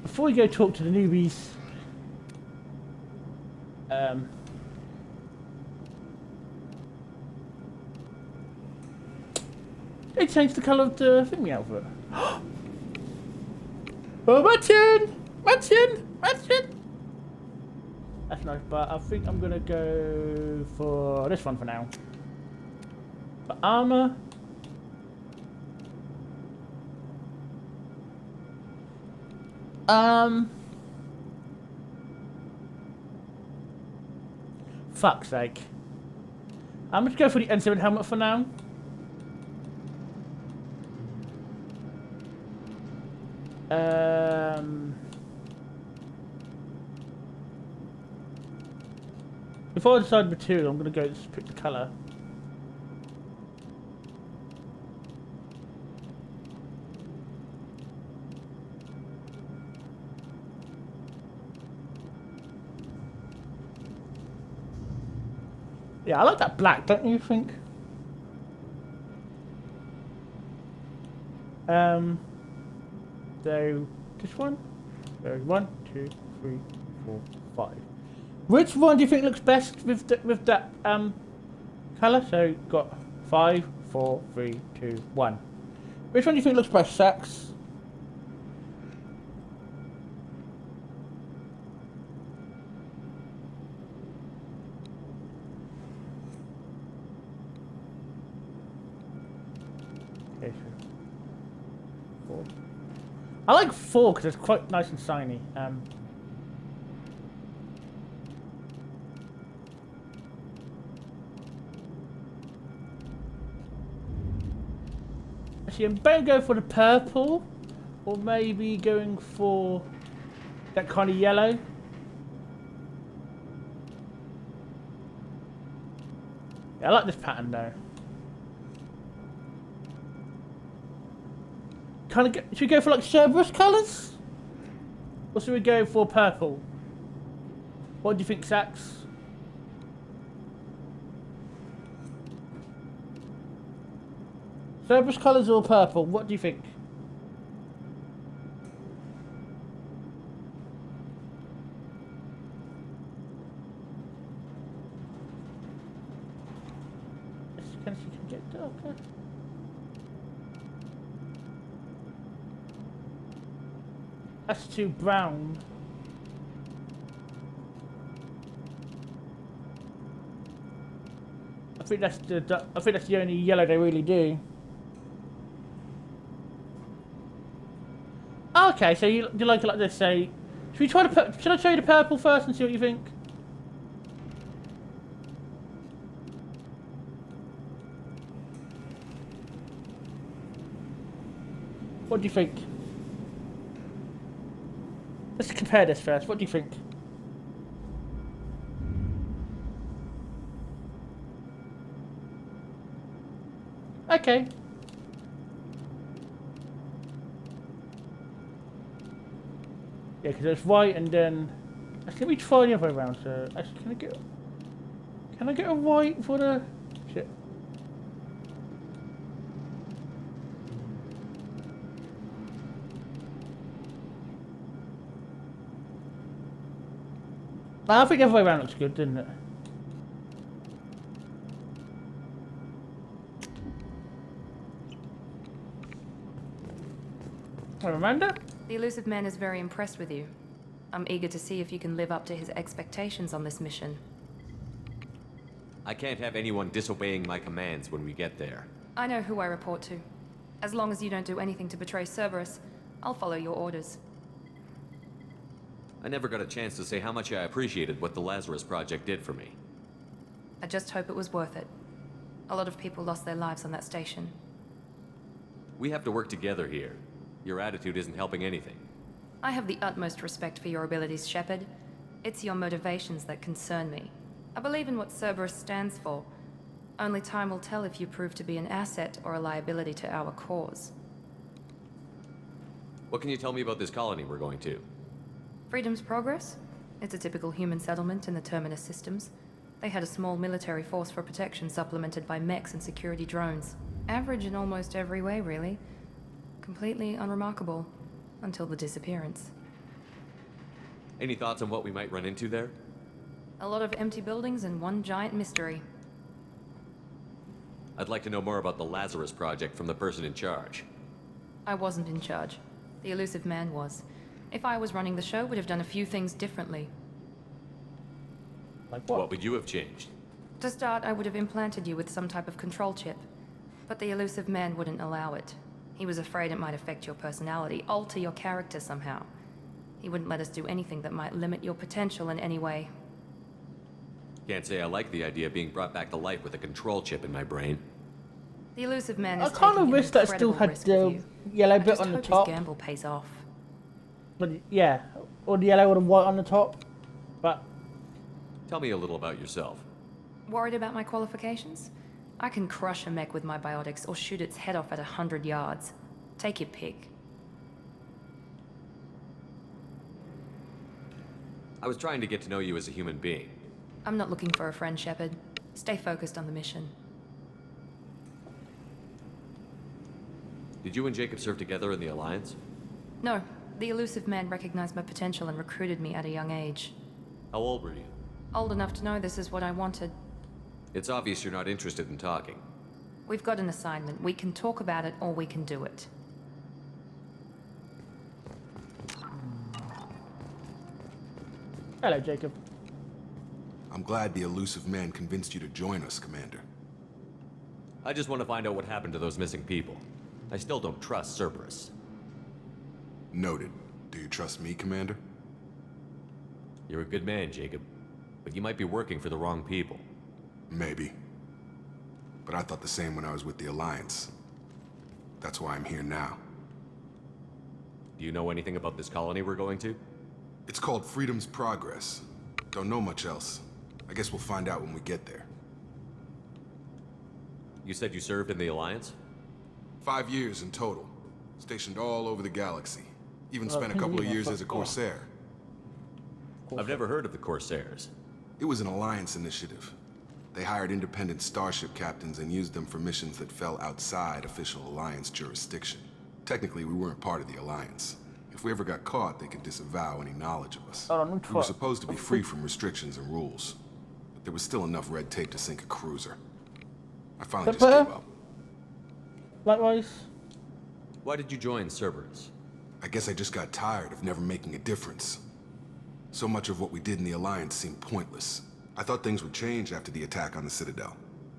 Before we go talk to the newbies, they changed the colour of the thingy outfit. Oh, Martin! That's nice, but I think I'm gonna go for this one for now. For armour. Fuck's sake. I'm just going for the N7 helmet for now. Before I decide material, I'm gonna go just pick the colour. Yeah, I like that black, don't you think? So this one. So 1, 2, 3, 4, 5. Which one do you think looks best with that colour? So got 5, 4, 3, 2, 1. Which one do you think looks best, Sax? Okay, so 4. I like 4 because it's quite nice and shiny. Actually, I'm better go for the purple, or maybe going for that kind of yellow. Yeah, I like this pattern though. Should we go for like Cerberus colours? Or should we go for purple? What do you think, Sax? Cerberus colours or purple? What do you think? Can That's too brown. I think that's the only yellow they really do. Okay, so you like it like this. Say, should we try to put? Should I show you the purple first and see what you think? What do you think? Let's compare this first. What do you think? Okay. Yeah, because it's white and then... Actually, let me try the other way around. So, actually, can I get a white for the... Shit. I think the other way around looks good, didn't it? Amanda? The elusive man is very impressed with you. I'm eager to see if you can live up to his expectations on this mission. I can't have anyone disobeying my commands when we get there. I know who I report to. As long as you don't do anything to betray Cerberus, I'll follow your orders. I never got a chance to say how much I appreciated what the Lazarus Project did for me. I just hope it was worth it. A lot of people lost their lives on that station. We have to work together here. Your attitude isn't helping anything. I have the utmost respect for your abilities, Shepard. It's your motivations that concern me. I believe in what Cerberus stands for. Only time will tell if you prove to be an asset or a liability to our cause. What can you tell me about this colony we're going to? Freedom's Progress? It's a typical human settlement in the Terminus systems. They had a small military force for protection supplemented by mechs and security drones. Average in almost every way, really. Completely unremarkable. Until the disappearance. Any thoughts on what we might run into there? A lot of empty buildings and one giant mystery. I'd like to know more about the Lazarus Project from the person in charge. I wasn't in charge. The elusive man was. If I was running the show, would have done a few things differently. Like what? What would you have changed? To start, I would have implanted you with some type of control chip. But the elusive man wouldn't allow it. He was afraid it might affect your personality, alter your character somehow. He wouldn't let us do anything that might limit your potential in any way. Can't say I like the idea of being brought back to life with a control chip in my brain. The elusive man is I kind of wish that still had the yellow bit on the top. His gamble pays off. But yeah, or the yellow or the white on the top. But tell me a little about yourself. Worried about my qualifications? I can crush a mech with my biotics or shoot its head off at 100 yards. Take your pick. I was trying to get to know you as a human being. I'm not looking for a friend, Shepard. Stay focused on the mission. Did you and Jacob serve together in the Alliance? No. The elusive man recognized my potential and recruited me at a young age. How old were you? Old enough to know this is what I wanted. It's obvious you're not interested in talking. We've got an assignment. We can talk about it or we can do it. hello, Jacob. I'm glad the elusive man convinced you to join us, Commander. I just want to find out what happened to those missing people. I still don't trust Cerberus. Noted. Do you trust me, Commander? You're a good man, Jacob. But you might be working for the wrong people. Maybe. But I thought the same when I was with the Alliance. That's why I'm here now. Do you know anything about this colony we're going to? It's called Freedom's Progress. Don't know much else. I guess we'll find out when we get there. You said you served in the Alliance? 5 years in total. Stationed all over the galaxy. Even spent a couple of years as a Corsair. I've never heard of the Corsairs. It was an Alliance initiative. They hired independent starship captains and used them for missions that fell outside official Alliance jurisdiction. Technically, we weren't part of the Alliance. If we ever got caught, they could disavow any knowledge of us. We were supposed to be free from restrictions and rules. But there was still enough red tape to sink a cruiser. I finally just gave up. Likewise. Why did you join Cerberus? I guess I just got tired of never making a difference. So much of what we did in the Alliance seemed pointless. I thought things would change after the attack on the Citadel.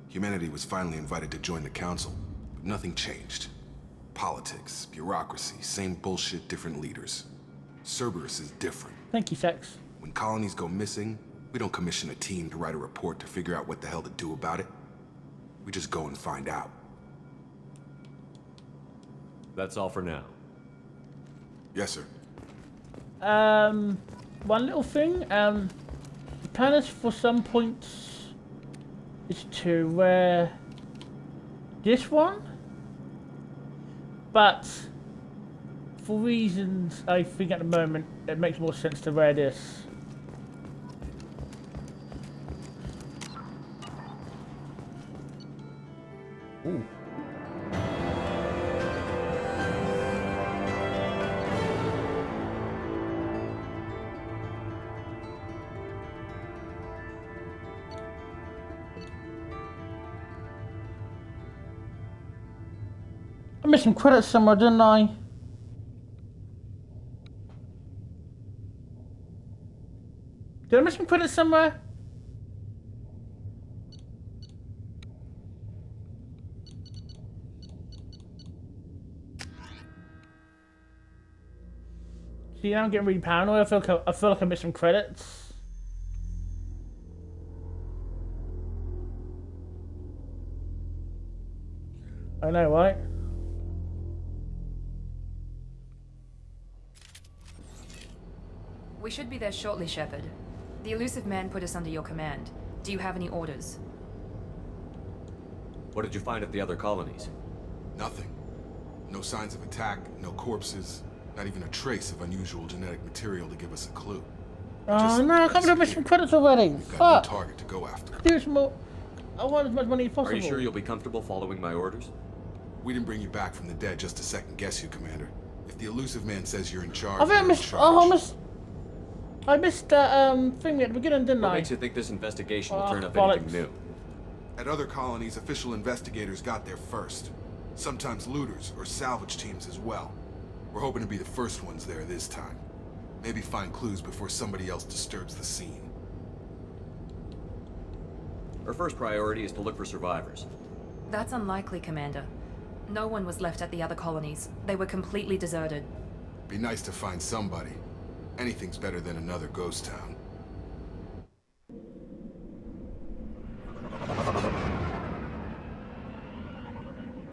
Humanity was finally invited to join the Council, but nothing changed. Politics, bureaucracy, same bullshit, different leaders. Cerberus is different. Thank you, Sex. When colonies go missing, we don't commission a team to write a report to figure out what the hell to do about it. We just go and find out. That's all for now. Yes, sir. One little thing. The plan is for some points is to wear this one, but for reasons I think at the moment it makes more sense to wear this. Ooh. I missed some credits somewhere, didn't I? Did I miss some credits somewhere? See, now I'm getting really paranoid. I feel like I missed some credits. I know, right? We should be there shortly, Shepard. The elusive man put us under your command. Do you have any orders? What did you find at the other colonies? Nothing. No signs of attack, no corpses, not even a trace of unusual genetic material to give us a clue. Oh no, I can't believe I missed some credits already. We've got no target to go after. Do some more. I want as much money as possible. Are you sure you'll be comfortable following my orders? We didn't bring you back from the dead just to second guess you, Commander. If the elusive man says you're in charge, I think I missed. Oh, I missed that thing at the beginning, didn't I? What makes you think this investigation will turn up bollocks. anything new? At other colonies, official investigators got there first. Sometimes looters or salvage teams as well. We're hoping to be the first ones there this time. Maybe find clues before somebody else disturbs the scene. Our first priority is to look for survivors. That's unlikely, Commander. No one was left at the other colonies. They were completely deserted. Be nice to find somebody. Anything's better than another ghost town.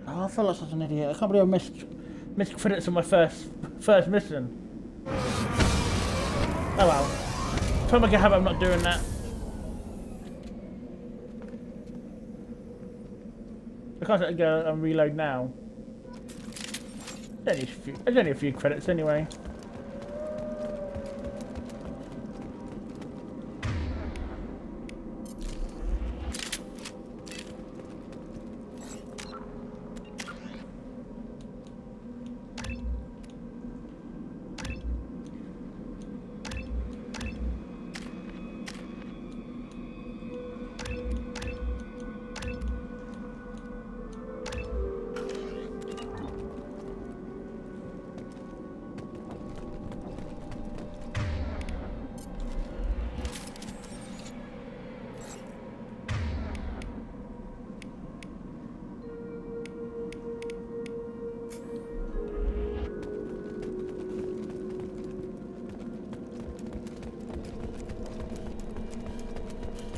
Oh, I feel like such an idiot. I can't believe I missed credits on my first mission. Oh well. Try to make a habit of not doing that. I can't let it go and reload now. There's only a few credits anyway.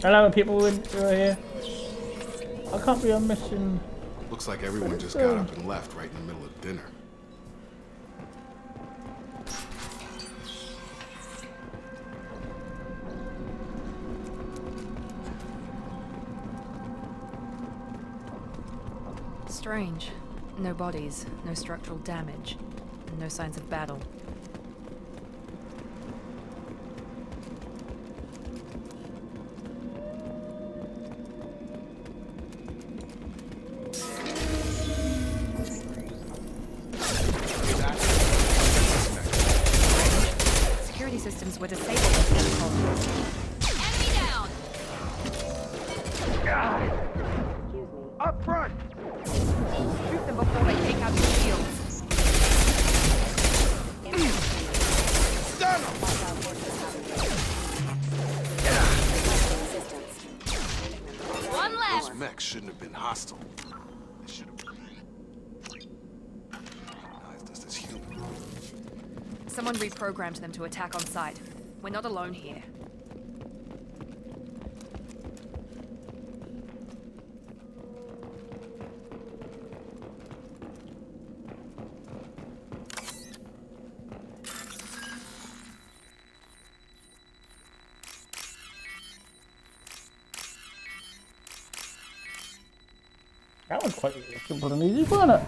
Hello, people who are here. I can't believe I'm missing. Looks like everyone just got up and left right in the middle of dinner. Strange. No bodies, no structural damage, and no signs of battle. Security systems were disabled at the other colonies. Enemy down! Up front! Shoot them before they take out your shields. shouldn't have been hostile. They should have recognized us as human. Someone reprogrammed them to attack on sight. We're not alone here. That was quite simple and easy, wasn't it?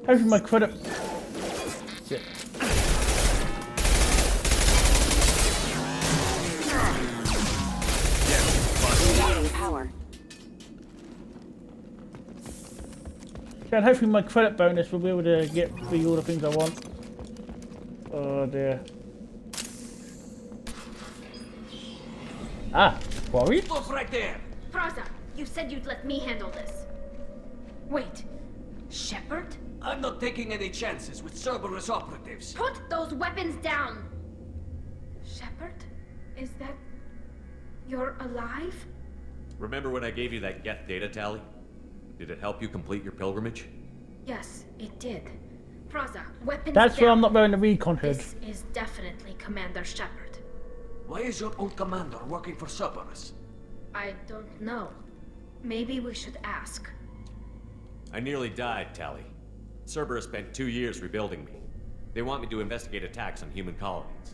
How's my credit? Shit. Power. And hopefully my credit bonus will be able to get me all the things I want. Oh dear. Ah, quarry? Look right there! Praza, you said you'd let me handle this. Wait, Shepard? I'm not taking any chances with Cerberus operatives. Put those weapons down! Shepard? Is that... you're alive? Remember when I gave you that Geth data tally? Did it help you complete your pilgrimage? Yes, it did. Praza, weapons That's down. why I'm not wearing the recon hood. This is definitely Commander Shepard. Why is your old commander working for Cerberus? I don't know. Maybe we should ask. I nearly died, Tali. Cerberus spent 2 years rebuilding me. They want me to investigate attacks on human colonies.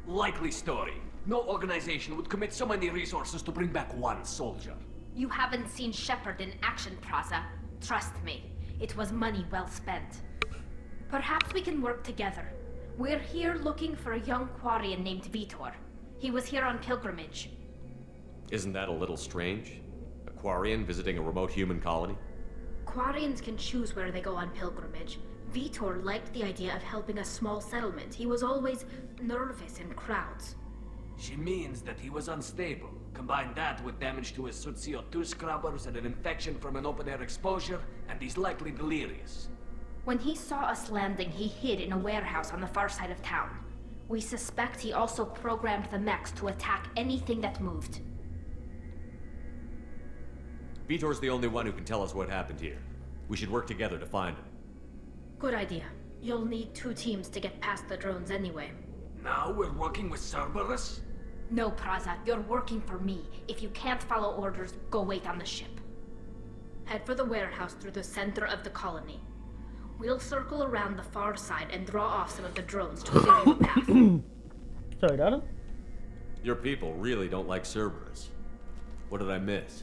Likely story. No organization would commit so many resources to bring back one soldier. You haven't seen Shepard in action, Praza. Trust me, it was money well spent. Perhaps we can work together. We're here looking for a young Quarian named Vitor. He was here on pilgrimage. Isn't that a little strange? A Quarian visiting a remote human colony? Quarians can choose where they go on pilgrimage. Vitor liked the idea of helping a small settlement. He was always nervous in crowds. She means that he was unstable. Combine that with damage to his suit CO2 scrubbers and an infection from an open-air exposure, and he's likely delirious. When he saw us landing, he hid in a warehouse on the far side of town. We suspect he also programmed the mechs to attack anything that moved. Vitor's the only one who can tell us what happened here. We should work together to find him. Good idea. You'll need 2 teams to get past the drones anyway. Now we're working with Cerberus? No, Praza, you're working for me. If you can't follow orders, go wait on the ship. Head for the warehouse through the center of the colony. We'll circle around the far side and draw off some of the drones to clear your path. Sorry, darling. Your people really don't like Cerberus. What did I miss?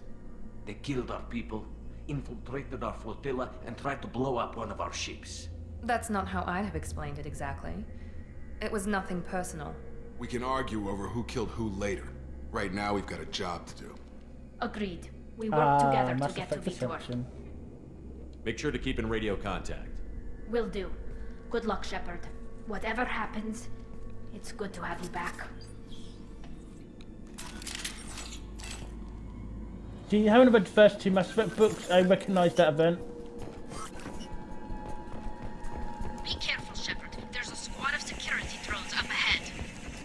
They killed our people, infiltrated our flotilla, and tried to blow up one of our ships. That's not how I'd have explained it exactly. It was nothing personal. We can argue over who killed who later. Right now, we've got a job to do. Agreed. We work together to Mass get to Effect Vitor. Assumption. Make sure to keep in radio contact. Will do. Good luck, Shepard. Whatever happens, it's good to have you back. See, having read the first 2 Mass Effect books, I recognise that event. Be careful, Shepard. There's a squad of security drones up ahead.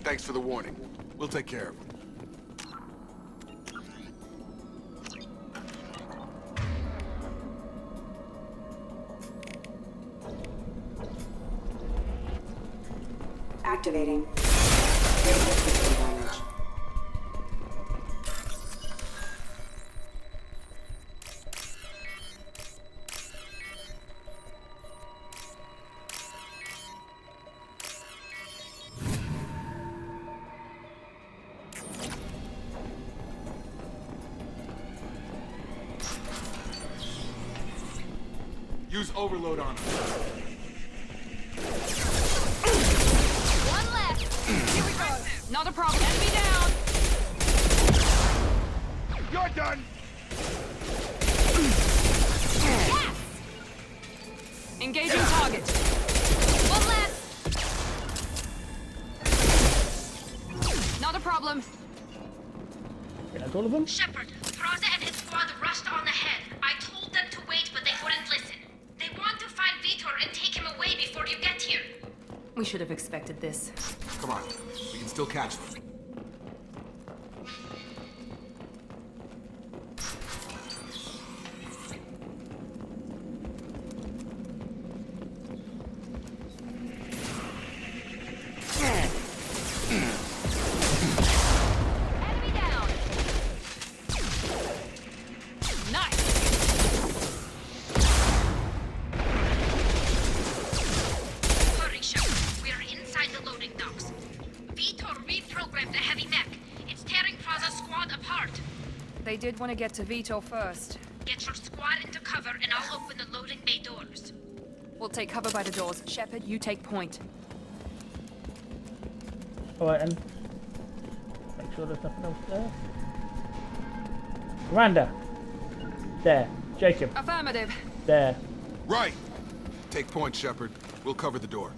Thanks for the warning. We'll take care of them. Activating. Critical system damage. Use overload on them. One left! Here we go! Not a problem. Enemy down! You're done! Yes! Engaging target. One left! Not a problem. That's all of them? Shepard, Praza and his squad rushed on ahead. I told them to wait, but they wouldn't listen. They want to find Vitor and take him away before you get here. We should have expected this. Come on. We can still catch them. Enemy down. Nice. Hurry, Shepard. We are inside the loading docks. Vitor reprogrammed the heavy mech. It's tearing Praza's squad apart. They did want to get to Vito first. Get your squad into cover and I'll open the loading bay doors. We'll take cover by the doors. Shepard, you take point. Alright, and make sure there's nothing else there. Miranda. There. Jacob. Affirmative. There. Right! Take point, Shepard. We'll cover the door.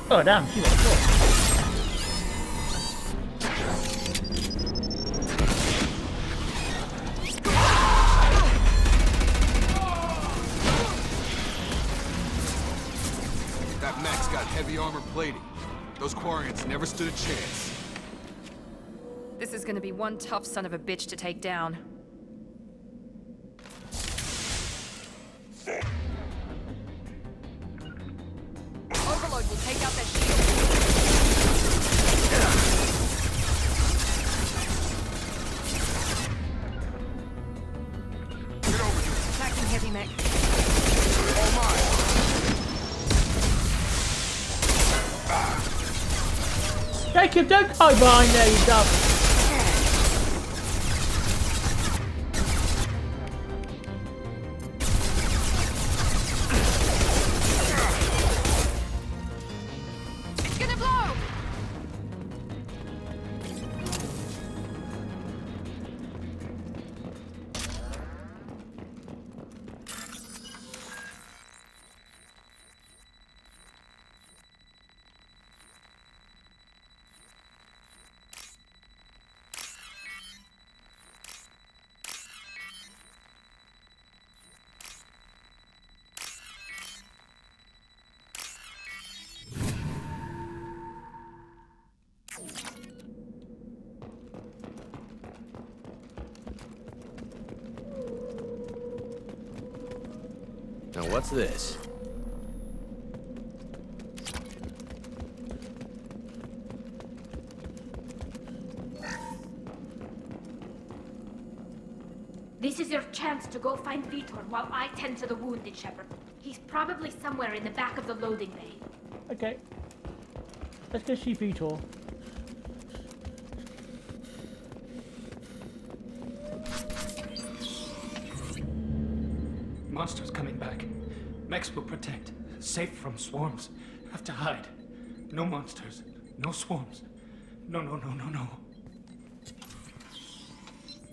Oh damn, she got caught. That mech's got heavy armor plating. Those Quarians never stood a chance. This is gonna be one tough son of a bitch to take down. Overload will take out that shield. Get over here. Attacking heavy mech. All mine. Jacob, don't hide behind there, you dumb. It's gonna blow! Now what's this? This is your chance to go find Vitor while I tend to the wounded, Shepard. He's probably somewhere in the back of the loading bay. Okay. Let's go see Vitor. Monsters coming back. Mechs will protect. Safe from swarms. Have to hide. No monsters. No swarms. No.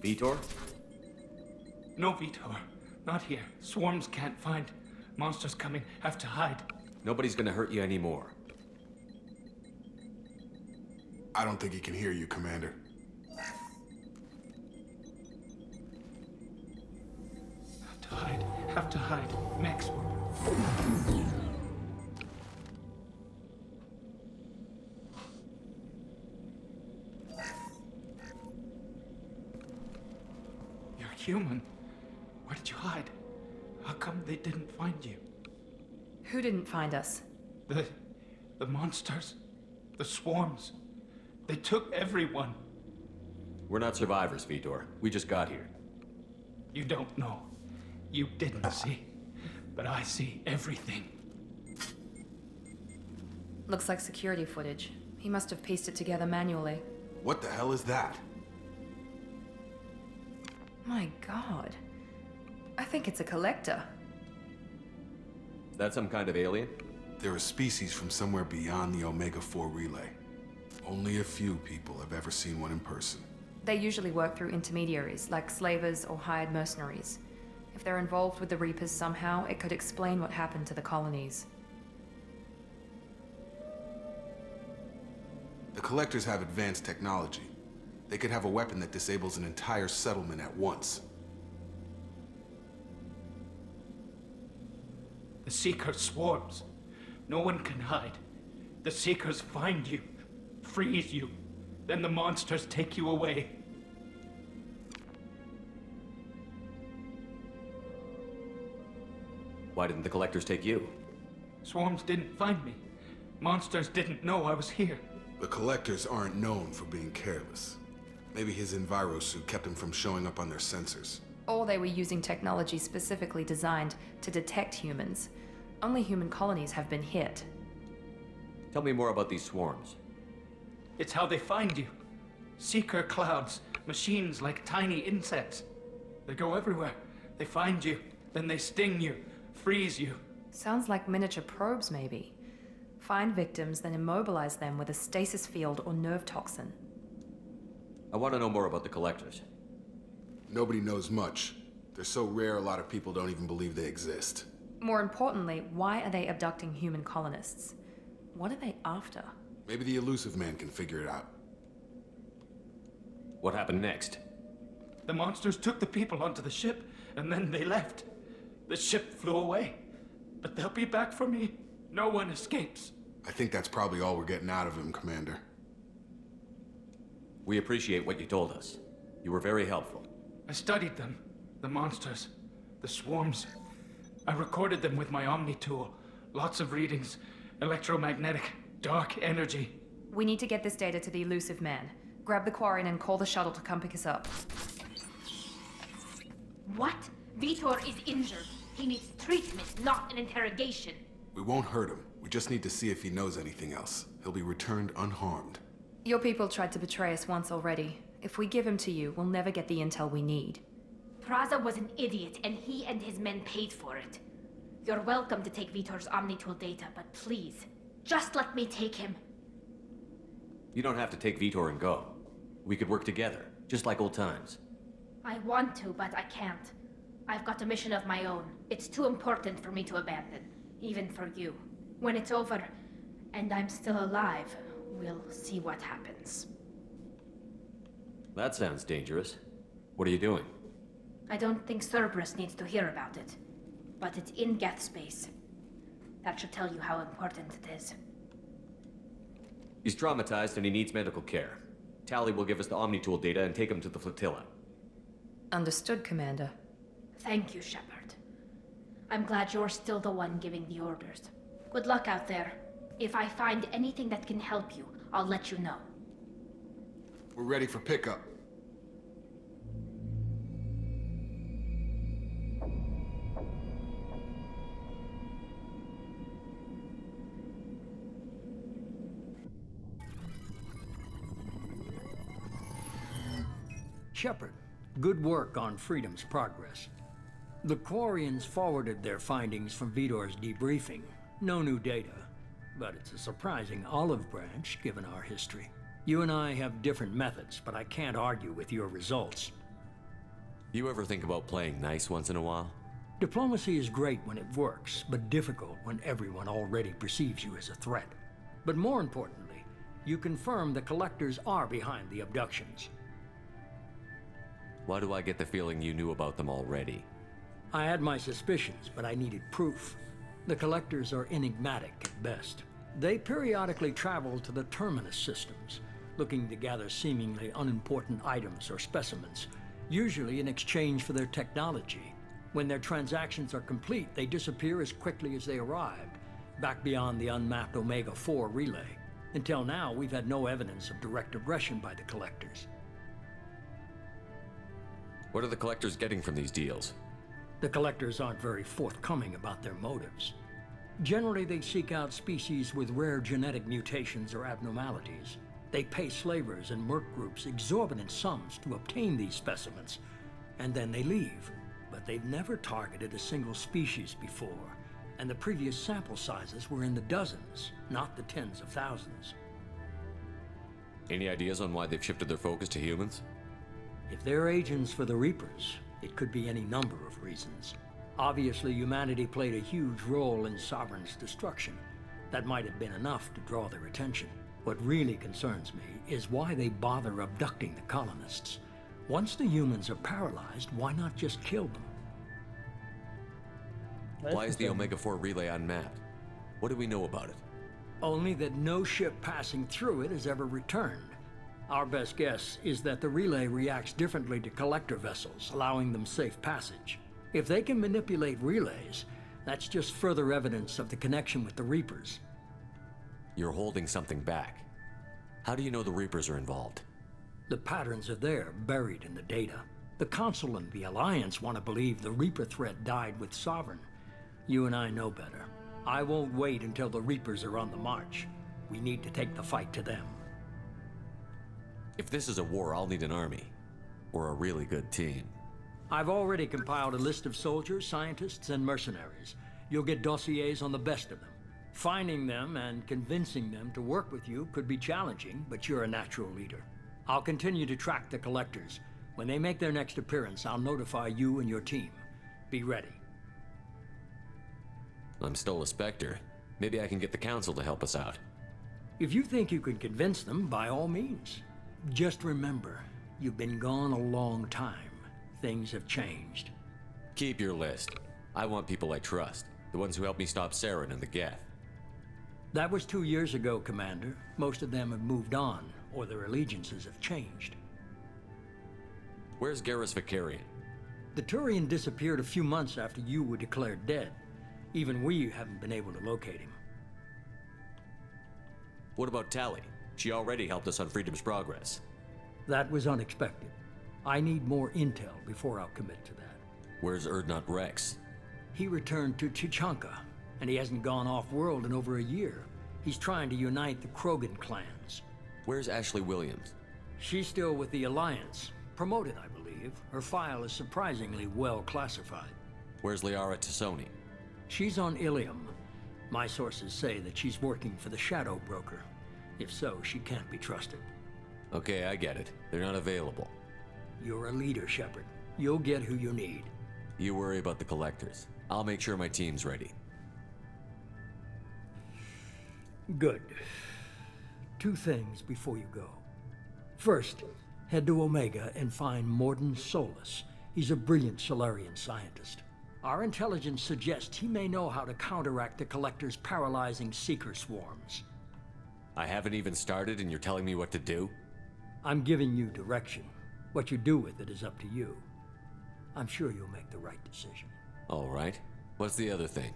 Vitor? No Vitor. Not here. Swarms can't find. Monsters coming. Have to hide. Nobody's gonna hurt you anymore. I don't think he can hear you, Commander. Have to hide. Mechs will... You're human. Where did you hide? How come they didn't find you? Who didn't find us? The monsters. The swarms. They took everyone. We're not survivors, Vitor. We just got here. You don't know. You didn't see. But I see everything. Looks like security footage. He must have pieced it together manually. What the hell is that? My god. I think it's a collector. Is that some kind of alien? They're a species from somewhere beyond the Omega-4 relay. Only a few people have ever seen one in person. They usually work through intermediaries, like slavers or hired mercenaries. If they're involved with the Reapers somehow, it could explain what happened to the colonies. Collectors have advanced technology. They could have a weapon that disables an entire settlement at once. The Seeker swarms. No one can hide. The Seekers find you, freeze you, then the monsters take you away. Why didn't the Collectors take you? Swarms didn't find me. Monsters didn't know I was here. The Collectors aren't known for being careless. Maybe his Enviro suit kept him from showing up on their sensors. Or they were using technology specifically designed to detect humans. Only human colonies have been hit. Tell me more about these swarms. It's how they find you. Seeker clouds, machines like tiny insects. They go everywhere. They find you, then they sting you, freeze you. Sounds like miniature probes, maybe. Find victims, then immobilize them with a stasis field or nerve toxin. I want to know more about the Collectors. Nobody knows much. They're so rare, a lot of people don't even believe they exist. More importantly, why are they abducting human colonists? What are they after? Maybe the elusive man can figure it out. What happened next? The monsters took the people onto the ship, and then they left. The ship flew away. But they'll be back for me. No one escapes. I think that's probably all we're getting out of him, Commander. We appreciate what you told us. You were very helpful. I studied them. The monsters. The swarms. I recorded them with my Omni tool. Lots of readings. Electromagnetic. Dark energy. We need to get this data to the elusive man. Grab the Quarian and call the shuttle to come pick us up. What? Vitor is injured. He needs treatment, not an interrogation. We won't hurt him. We just need to see if he knows anything else. He'll be returned unharmed. Your people tried to betray us once already. If we give him to you, we'll never get the intel we need. Praza was an idiot, and he and his men paid for it. You're welcome to take Vitor's Omnitool data, but please, just let me take him. You don't have to take Vitor and go. We could work together, just like old times. I want to, but I can't. I've got a mission of my own. It's too important for me to abandon, even for you. When it's over, and I'm still alive, we'll see what happens. That sounds dangerous. What are you doing? I don't think Cerberus needs to hear about it, but it's in Geth space. That should tell you how important it is. He's traumatized and he needs medical care. Tali will give us the Omnitool data and take him to the flotilla. Understood, Commander. Thank you, Shepard. I'm glad you're still the one giving the orders. Good luck out there. If I find anything that can help you, I'll let you know. We're ready for pickup. Shepard, good work on Freedom's progress. The Quarians forwarded their findings from Vitor's debriefing. No new data, but it's a surprising olive branch given our history. You and I have different methods, but I can't argue with your results. You ever think about playing nice once in a while? Diplomacy is great when it works, but difficult when everyone already perceives you as a threat. But more importantly, you confirm the Collectors are behind the abductions. Why do I get the feeling you knew about them already? I had my suspicions, but I needed proof. The Collectors are enigmatic at best. They periodically travel to the Terminus systems, looking to gather seemingly unimportant items or specimens, usually in exchange for their technology. When their transactions are complete, they disappear as quickly as they arrived, back beyond the unmapped Omega-4 relay. Until now, we've had no evidence of direct aggression by the Collectors. What are the Collectors getting from these deals? The Collectors aren't very forthcoming about their motives. Generally, they seek out species with rare genetic mutations or abnormalities. They pay slavers and merc groups exorbitant sums to obtain these specimens, and then they leave. But they've never targeted a single species before, and the previous sample sizes were in the dozens, not the tens of thousands. Any ideas on why they've shifted their focus to humans? If they're agents for the Reapers, it could be any number of reasons. Obviously, humanity played a huge role in Sovereign's destruction. That might have been enough to draw their attention. What really concerns me is why they bother abducting the colonists. Once the humans are paralyzed, why not just kill them? Why is the Omega-4 relay unmapped? What do we know about it? Only that no ship passing through it has ever returned. Our best guess is that the relay reacts differently to collector vessels, allowing them safe passage. If they can manipulate relays, that's just further evidence of the connection with the Reapers. You're holding something back. How do you know the Reapers are involved? The patterns are there, buried in the data. The Council and the Alliance want to believe the Reaper threat died with Sovereign. You and I know better. I won't wait until the Reapers are on the march. We need to take the fight to them. If this is a war, I'll need an army. Or a really good team. I've already compiled a list of soldiers, scientists, and mercenaries. You'll get dossiers on the best of them. Finding them and convincing them to work with you could be challenging, but you're a natural leader. I'll continue to track the collectors. When they make their next appearance, I'll notify you and your team. Be ready. I'm still a Spectre. Maybe I can get the Council to help us out. If you think you can convince them, by all means. Just remember, you've been gone a long time. Things have changed. Keep your list. I want people I trust. The ones who helped me stop Saren and the Geth. That was 2 years ago, Commander. Most of them have moved on, or their allegiances have changed. Where's Garrus Vicarian? The Turian disappeared a few months after you were declared dead. Even we haven't been able to locate him. What about Tali? She already helped us on Freedom's Progress. That was unexpected. I need more intel before I'll commit to that. Where's Urdnot Rex? He returned to Tuchanka, and he hasn't gone off-world in over a year. He's trying to unite the Krogan clans. Where's Ashley Williams? She's still with the Alliance. Promoted, I believe. Her file is surprisingly well classified. Where's Liara Tassoni? She's on Ilium. My sources say that she's working for the Shadow Broker. If so, she can't be trusted. Okay, I get it. They're not available. You're a leader, Shepard. You'll get who you need. You worry about the collectors. I'll make sure my team's ready. Good. 2 things before you go. First, head to Omega and find Mordin Solus. He's a brilliant Solarian scientist. Our intelligence suggests he may know how to counteract the Collector's paralyzing Seeker swarms. I haven't even started and you're telling me what to do? I'm giving you direction. What you do with it is up to you. I'm sure you'll make the right decision. All right. What's the other thing?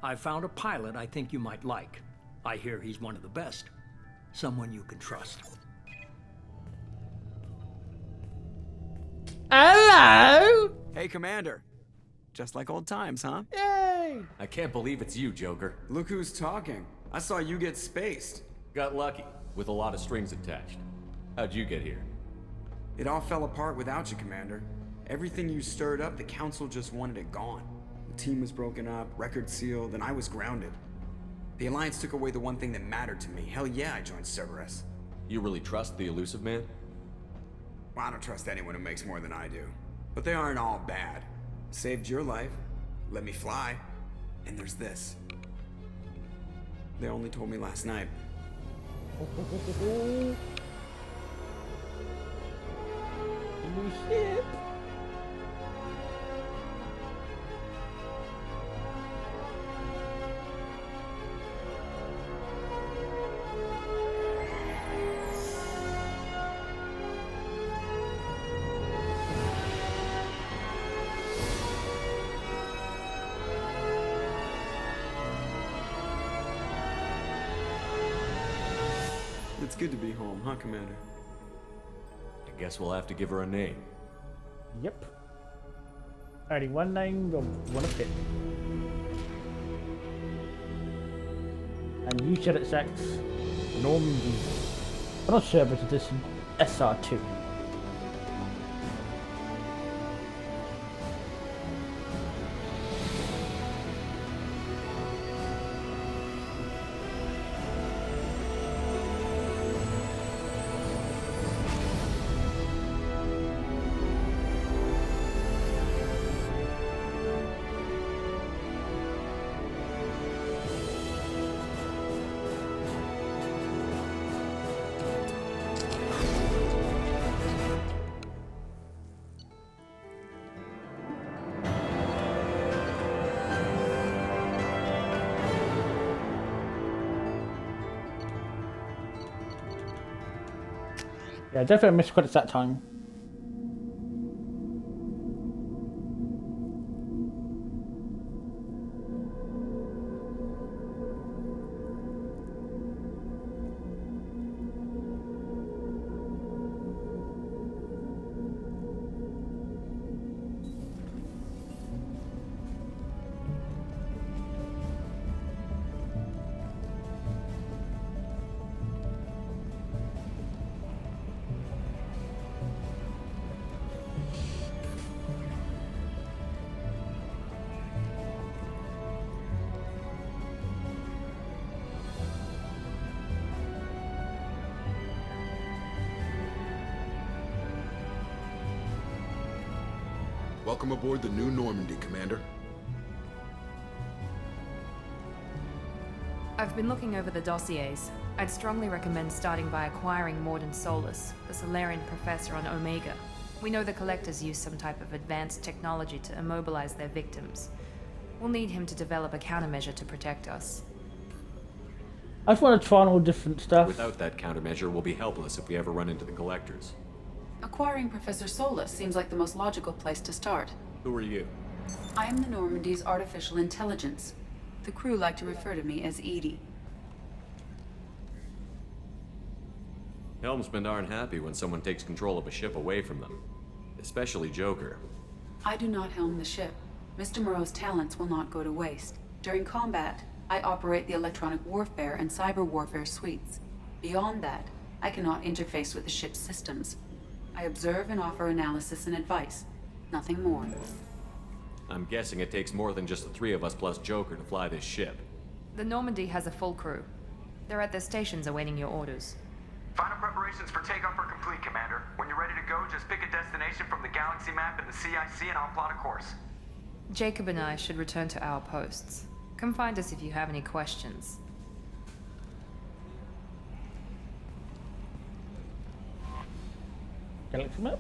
I found a pilot I think you might like. I hear he's one of the best. Someone you can trust. Hello! Hey, Commander. Just like old times, huh? Yay! I can't believe it's you, Joker. Look who's talking. I saw you get spaced. Got lucky, with a lot of strings attached. How'd you get here? It all fell apart without you, Commander. Everything you stirred up, the Council just wanted it gone. The team was broken up, record sealed, and I was grounded. The Alliance took away the one thing that mattered to me. Hell yeah, I joined Cerberus. You really trust the Elusive Man? Well, I don't trust anyone who makes more than I do. But they aren't all bad. Saved your life, let me fly, and there's this. They only told me last night. New ship. It's good to be home, huh, Commander? I guess we'll have to give her a name. Yep. Only one name, one to pick. And you said it's X. Normandy. I'm not sure, but it's SR2. Yeah, definitely missed credits that time. Welcome aboard the new Normandy, Commander. I've been looking over the dossiers. I'd strongly recommend starting by acquiring Morden Solus, the Solarian professor on Omega. We know the Collectors use some type of advanced technology to immobilize their victims. We'll need him to develop a countermeasure to protect us. I just want to try on all different stuff. Without that countermeasure, we'll be helpless if we ever run into the Collectors. Acquiring Professor Solus seems like the most logical place to start. Who are you? I am the Normandy's artificial intelligence. The crew like to refer to me as Edie. Helmsmen aren't happy when someone takes control of a ship away from them. Especially Joker. I do not helm the ship. Mr. Moreau's talents will not go to waste. During combat, I operate the electronic warfare and cyber warfare suites. Beyond that, I cannot interface with the ship's systems. I observe and offer analysis and advice. Nothing more. I'm guessing it takes more than just the three of us plus Joker to fly this ship. The Normandy has a full crew. They're at their stations awaiting your orders. Final preparations for takeoff are complete, Commander. When you're ready to go, just pick a destination from the galaxy map in the CIC and I'll plot a course. Jacob and I should return to our posts. Come find us if you have any questions. Galaxy map?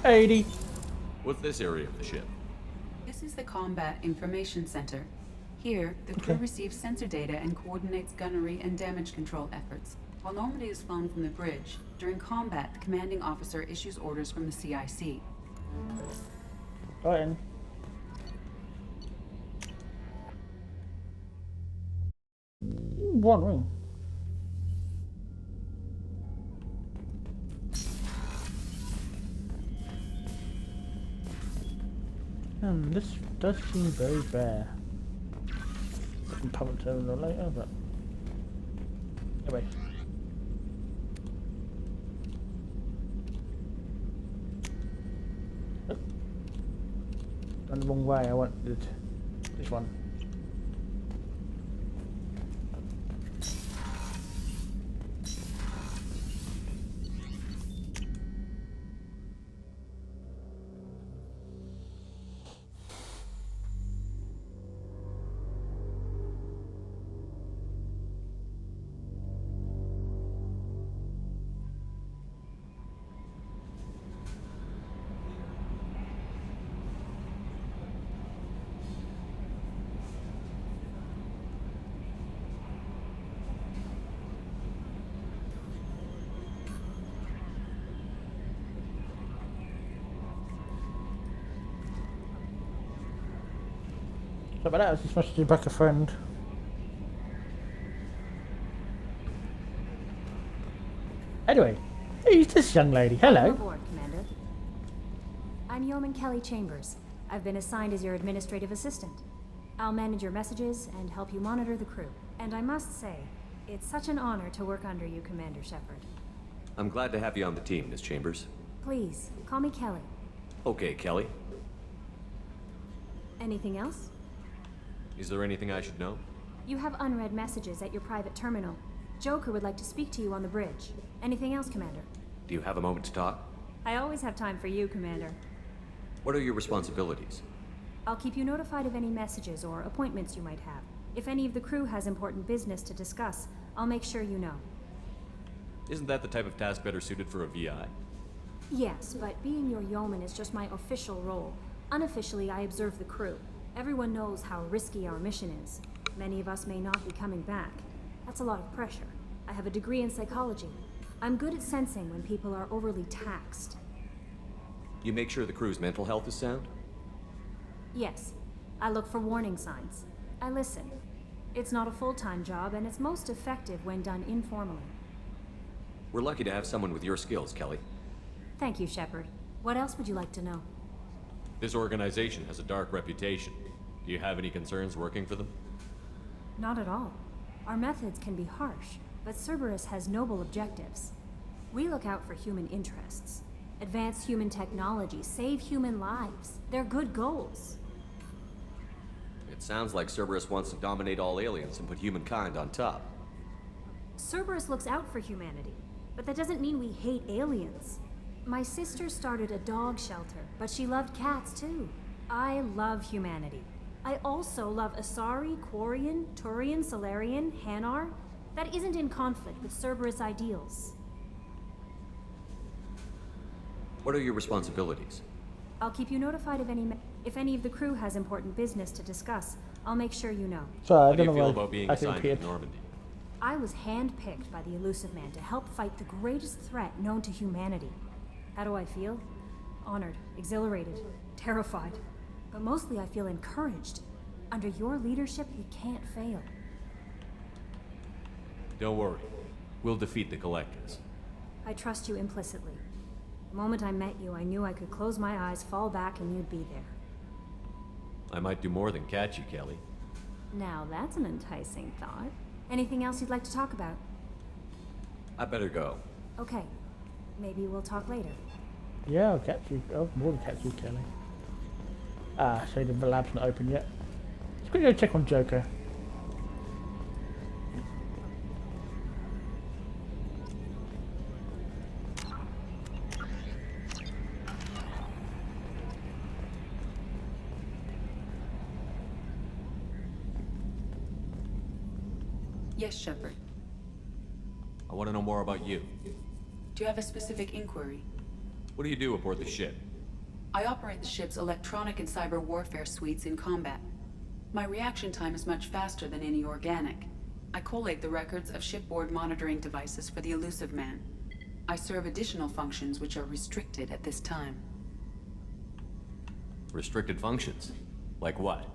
$80. What's this area of the ship? This is the Combat Information Center. Here, the crew receives sensor data and coordinates gunnery and damage control efforts. While Normandy is flown from the bridge, during combat, the commanding officer issues orders from the CIC. Right in. One ring. This does seem very bare. I can public terminal later, but anyway. Oh. Gone the wrong way. I wanted this one. So about that, I was just messaging back a friend. Anyway, who's this young lady? Hello. Welcome aboard, Commander. I'm Yeoman Kelly Chambers. I've been assigned as your administrative assistant. I'll manage your messages and help you monitor the crew. And I must say, it's such an honor to work under you, Commander Shepard. I'm glad to have you on the team, Miss Chambers. Please, call me Kelly. Okay, Kelly. Anything else? Is there anything I should know? You have unread messages at your private terminal. Joker would like to speak to you on the bridge. Anything else, Commander? Do you have a moment to talk? I always have time for you, Commander. What are your responsibilities? I'll keep you notified of any messages or appointments you might have. If any of the crew has important business to discuss, I'll make sure you know. Isn't that the type of task better suited for a VI? Yes, but being your yeoman is just my official role. Unofficially, I observe the crew. Everyone knows how risky our mission is. Many of us may not be coming back. That's a lot of pressure. I have a degree in psychology. I'm good at sensing when people are overly taxed. You make sure the crew's mental health is sound? Yes. I look for warning signs. I listen. It's not a full-time job, and it's most effective when done informally. We're lucky to have someone with your skills, Kelly. Thank you, Shepard. What else would you like to know? This organization has a dark reputation. Do you have any concerns working for them? Not at all. Our methods can be harsh, but Cerberus has noble objectives. We look out for human interests. Advance human technology, save human lives. They're good goals. It sounds like Cerberus wants to dominate all aliens and put humankind on top. Cerberus looks out for humanity, but that doesn't mean we hate aliens. My sister started a dog shelter, but she loved cats too. I love humanity. I also love Asari, Quarian, Turian, Solarian, Hanar. That isn't in conflict with Cerberus ideals. What are your responsibilities? I'll keep you notified of if any of the crew has important business to discuss. I'll make sure you know. Sorry, How do you feel about being assigned to Normandy? I was handpicked by the Elusive Man to help fight the greatest threat known to humanity. How do I feel? Honored, exhilarated, terrified. But mostly I feel encouraged. Under your leadership, we can't fail. Don't worry. We'll defeat the Collectors. I trust you implicitly. The moment I met you, I knew I could close my eyes, fall back, and you'd be there. I might do more than catch you, Kelly. Now that's an enticing thought. Anything else you'd like to talk about? I better go. Okay. Maybe we'll talk later. Yeah, I'll catch you. I'll more than catch you, Kelly. So the lab's not open yet. Let's quickly go check on Joker. Yes, Shepard. I want to know more about you. Do you have a specific inquiry? What do you do aboard the ship? I operate the ship's electronic and cyber warfare suites in combat. My reaction time is much faster than any organic. I collate the records of shipboard monitoring devices for the Elusive Man. I serve additional functions which are restricted at this time. Restricted functions? Like what?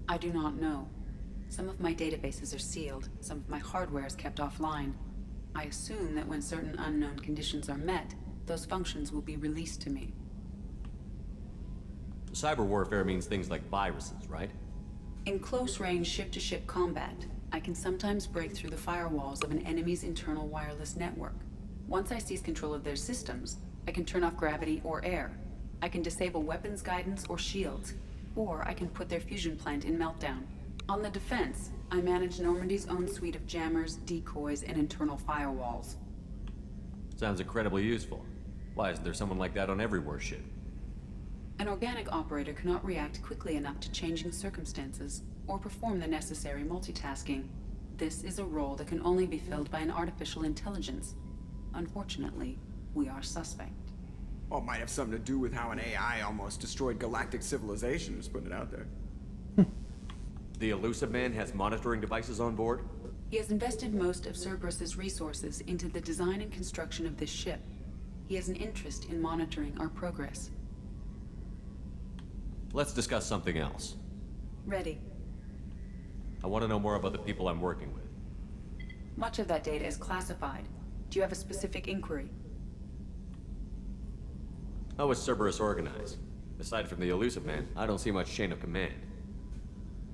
I do not know. Some of my databases are sealed, some of my hardware is kept offline. I assume that when certain unknown conditions are met, those functions will be released to me. Cyber warfare means things like viruses, right? In close-range ship-to-ship combat, I can sometimes break through the firewalls of an enemy's internal wireless network. Once I seize control of their systems, I can turn off gravity or air. I can disable weapons guidance or shields, or I can put their fusion plant in meltdown. On the defense, I manage Normandy's own suite of jammers, decoys, and internal firewalls. Sounds incredibly useful. Why isn't there someone like that on every warship? An organic operator cannot react quickly enough to changing circumstances, or perform the necessary multitasking. This is a role that can only be filled by an artificial intelligence. Unfortunately, we are suspect. Well, it might have something to do with how an AI almost destroyed galactic civilization, just putting it out there. The Elusive Man has monitoring devices on board? He has invested most of Cerberus's resources into the design and construction of this ship. He has an interest in monitoring our progress. Let's discuss something else. Ready. I want to know more about the people I'm working with. Much of that data is classified. Do you have a specific inquiry? How is Cerberus organized? Aside from the Elusive Man, I don't see much chain of command.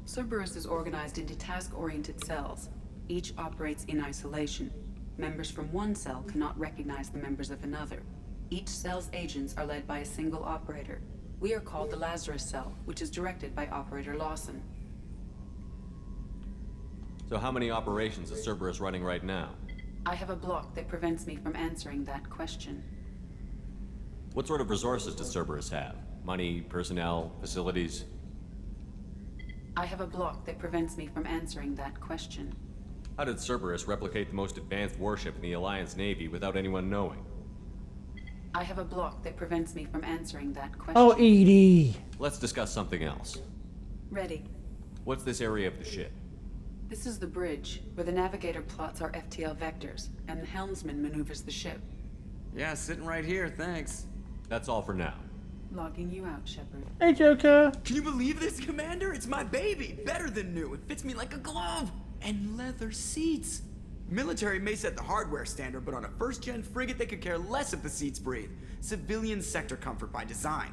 Cerberus is organized into task-oriented cells. Each operates in isolation. Members from one cell cannot recognize the members of another. Each cell's agents are led by a single operator. We are called the Lazarus Cell, which is directed by Operator Lawson. So how many operations is Cerberus running right now? I have a block that prevents me from answering that question. What sort of resources does Cerberus have? Money, personnel, facilities? I have a block that prevents me from answering that question. How did Cerberus replicate the most advanced warship in the Alliance Navy without anyone knowing? I have a block that prevents me from answering that question. Oh, Edie! Let's discuss something else. Ready. What's this area of the ship? This is the bridge, where the navigator plots our FTL vectors, and the helmsman maneuvers the ship. Yeah, sitting right here, thanks. That's all for now. Logging you out, Shepard. Hey, Joker! Can you believe this, Commander? It's my baby! Better than new. It fits me like a glove! And leather seats! Military may set the hardware standard, but on a first-gen frigate, they could care less if the seats breathe. Civilian sector comfort by design.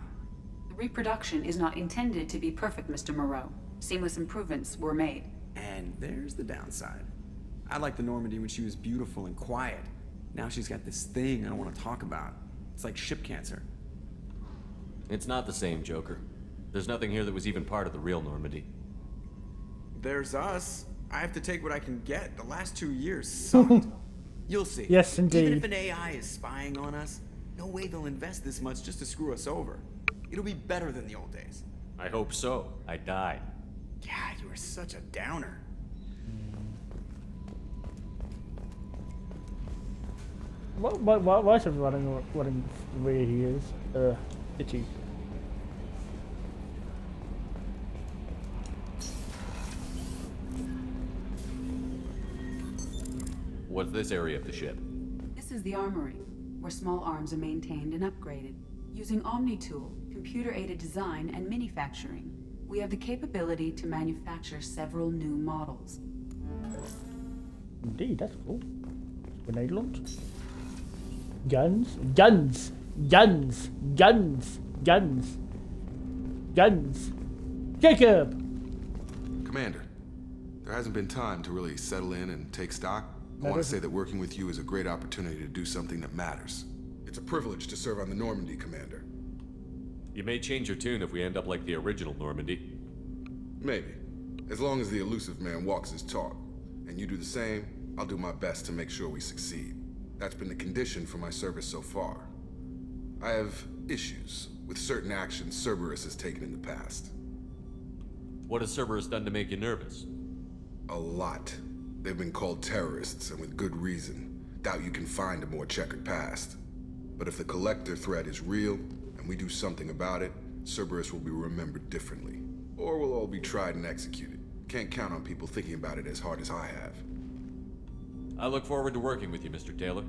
The reproduction is not intended to be perfect, Mr. Moreau. Seamless improvements were made. And there's the downside. I liked the Normandy when she was beautiful and quiet. Now she's got this thing I don't want to talk about. It's like ship cancer. It's not the same, Joker. There's nothing here that was even part of the real Normandy. There's us. I have to take what I can get. The last 2 years sucked. You'll see. Yes, indeed. Even if an AI is spying on us, no way they'll invest this much just to screw us over. It'll be better than the old days. I hope so. I died. Yeah, you were such a downer. Why is everyone running where he is? Itchy. What's this area of the ship? This is the armory, where small arms are maintained and upgraded. Using Omni-Tool, computer-aided design, and manufacturing, we have the capability to manufacture several new models. Indeed, that's cool. Grenade launch. Guns. Guns! Guns! Guns! Guns! Guns! Jacob! Commander, there hasn't been time to really settle in and take stock. I want to say that working with you is a great opportunity to do something that matters. It's a privilege to serve on the Normandy, Commander. You may change your tune if we end up like the original Normandy. Maybe. As long as the elusive man walks his talk, and you do the same, I'll do my best to make sure we succeed. That's been the condition for my service so far. I have issues with certain actions Cerberus has taken in the past. What has Cerberus done to make you nervous? A lot. They've been called terrorists, and with good reason. Doubt you can find a more checkered past. But if the Collector threat is real, and we do something about it, Cerberus will be remembered differently. Or we'll all be tried and executed. Can't count on people thinking about it as hard as I have. I look forward to working with you, Mr. Taylor.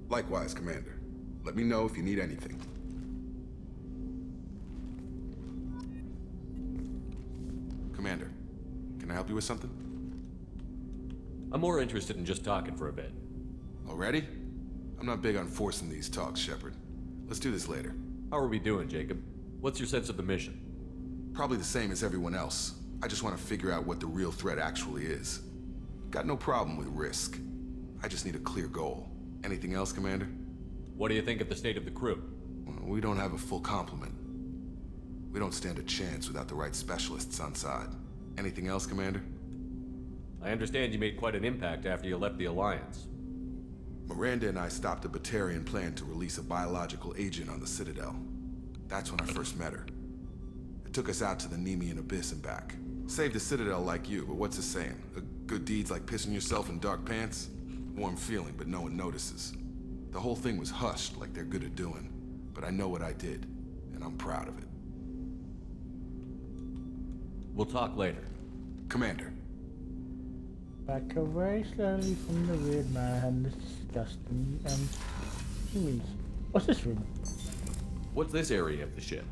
Likewise, Commander. Let me know if you need anything. Commander, can I help you with something? I'm more interested in just talking for a bit. Already? I'm not big on forcing these talks, Shepard. Let's do this later. How are we doing, Jacob? What's your sense of the mission? Probably the same as everyone else. I just want to figure out what the real threat actually is. Got no problem with risk. I just need a clear goal. Anything else, Commander? What do you think of the state of the crew? We don't have a full complement. We don't stand a chance without the right specialists on side. Anything else, Commander? I understand you made quite an impact after you left the Alliance. Miranda and I stopped a Batarian plan to release a biological agent on the Citadel. That's when I first met her. It took us out to the Nemean Abyss and back. Saved the Citadel like you, but what's the saying? A good deed's like pissing yourself in dark pants? Warm feeling, but no one notices. The whole thing was hushed like they're good at doing. But I know what I did, and I'm proud of it. We'll talk later. Commander. Back away slowly from the weird man. This is disgusting. What's this room? What's this area of the ship?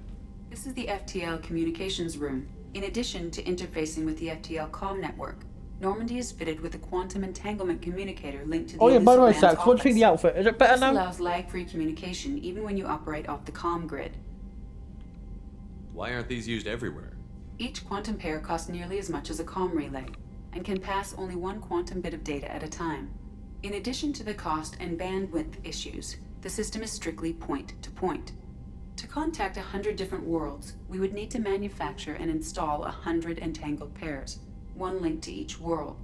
This is the FTL communications room. In addition to interfacing with the FTL comm network, Normandy is fitted with a quantum entanglement communicator linked to the Oh yeah, by the way, Elusive Man's Sax, what do you think the outfit? Is it better This now? allows lag-free communication even when you operate off the comm grid. Why aren't these used everywhere? Each quantum pair costs nearly as much as a comm relay, and can pass only one quantum bit of data at a time. In addition to the cost and bandwidth issues, the system is strictly point-to-point. To contact 100 different worlds, we would need to manufacture and install 100 entangled pairs, one link to each world.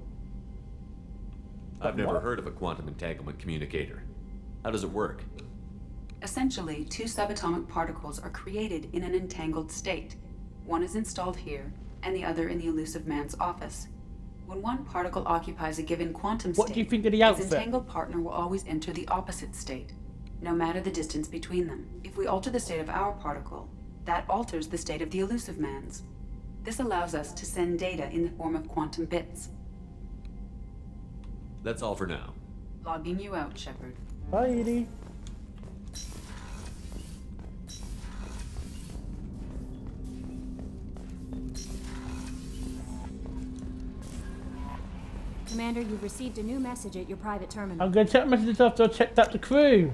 I've never heard of a quantum entanglement communicator. How does it work? Essentially, two subatomic particles are created in an entangled state. One is installed here, and the other in the elusive man's office. When one particle occupies a given quantum state, What do you think of the its outfit? entangled partner will always enter the opposite state, no matter the distance between them. If we alter the state of our particle, that alters the state of the elusive man's. This allows us to send data in the form of quantum bits. That's all for now. Logging you out, Shepard. Bye, Edie. Commander, you've received a new message at your private terminal. I'm going to check messages after I've checked out the crew.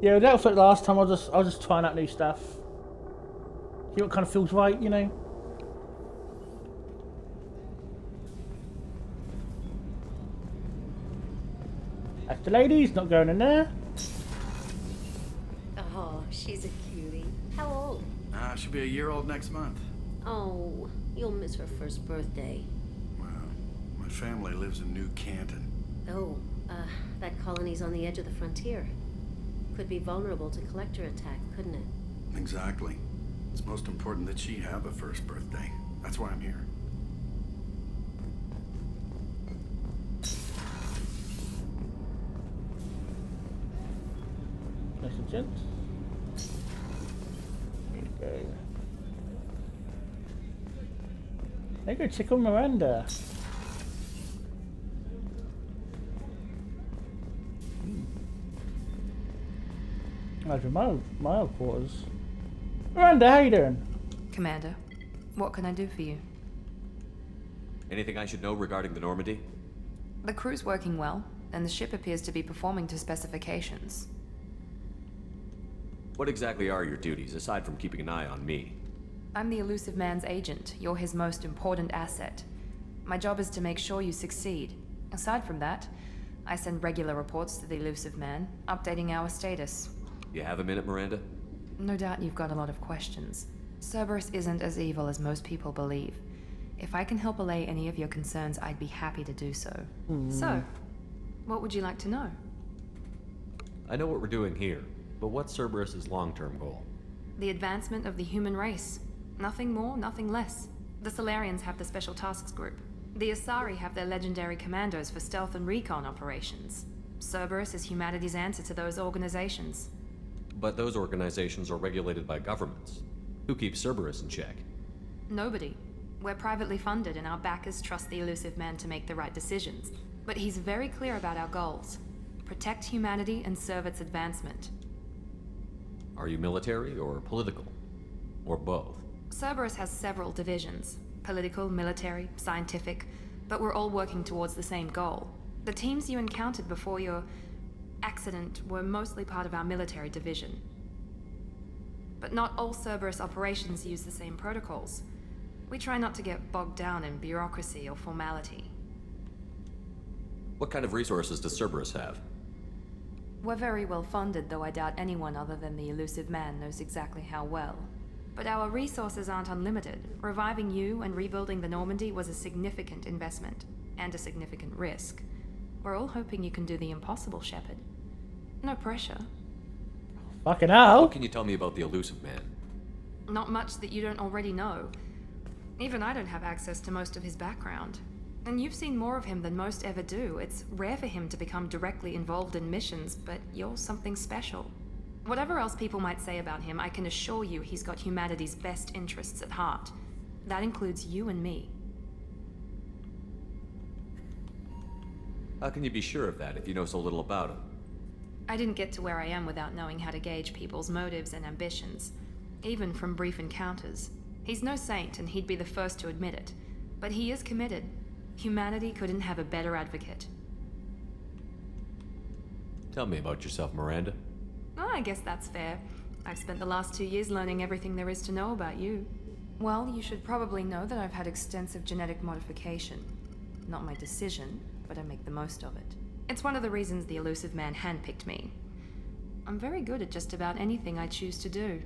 Yeah, that was like last time. I'll just trying out new stuff. See what kind of feels right, you know. That's the ladies, not going in there. Oh, she's a cutie. How old? She'll be a year old next month. Oh, you'll miss her first birthday. Well, my family lives in New Canton. Oh, that colony's on the edge of the frontier. Could be vulnerable to collector attack, couldn't it? Exactly. It's most important that she have a first birthday. That's why I'm here. Message. Here we go. They go check on Miranda. Over my quarters. Miranda, how you doing? Commander, what can I do for you? Anything I should know regarding the Normandy? The crew's working well, and the ship appears to be performing to specifications. What exactly are your duties, aside from keeping an eye on me? I'm the elusive man's agent. You're his most important asset. My job is to make sure you succeed. Aside from that, I send regular reports to the elusive man, updating our status. You have a minute, Miranda? No doubt you've got a lot of questions. Cerberus isn't as evil as most people believe. If I can help allay any of your concerns, I'd be happy to do so. So, what would you like to know? I know what we're doing here, but what's Cerberus's long-term goal? The advancement of the human race. Nothing more, nothing less. The Solarians have the Special Tasks Group. The Asari have their legendary commandos for stealth and recon operations. Cerberus is humanity's answer to those organizations. But those organizations are regulated by governments. Who keeps Cerberus in check? Nobody. We're privately funded and our backers trust the elusive man to make the right decisions. But he's very clear about our goals. Protect humanity and serve its advancement. Are you military or political? Or both? Cerberus has several divisions. Political, military, scientific. But we're all working towards the same goal. The teams you encountered before your accident were mostly part of our military division. But not all Cerberus operations use the same protocols. We try not to get bogged down in bureaucracy or formality. What kind of resources does Cerberus have? We're very well funded, though I doubt anyone other than the elusive man knows exactly how well. But our resources aren't unlimited. Reviving you and rebuilding the Normandy was a significant investment, and a significant risk. We're all hoping you can do the impossible, Shepard. No pressure. Fucking hell. What can you tell me about the elusive man? Not much that you don't already know. Even I don't have access to most of his background. And you've seen more of him than most ever do. It's rare for him to become directly involved in missions, but you're something special. Whatever else people might say about him, I can assure you he's got humanity's best interests at heart. That includes you and me. How can you be sure of that if you know so little about him? I didn't get to where I am without knowing how to gauge people's motives and ambitions, even from brief encounters. He's no saint, and he'd be the first to admit it. But he is committed. Humanity couldn't have a better advocate. Tell me about yourself, Miranda. Oh, I guess that's fair. I've spent the last 2 years learning everything there is to know about you. Well, you should probably know that I've had extensive genetic modification. Not my decision, but I make the most of it. It's one of the reasons the elusive man handpicked me. I'm very good at just about anything I choose to do.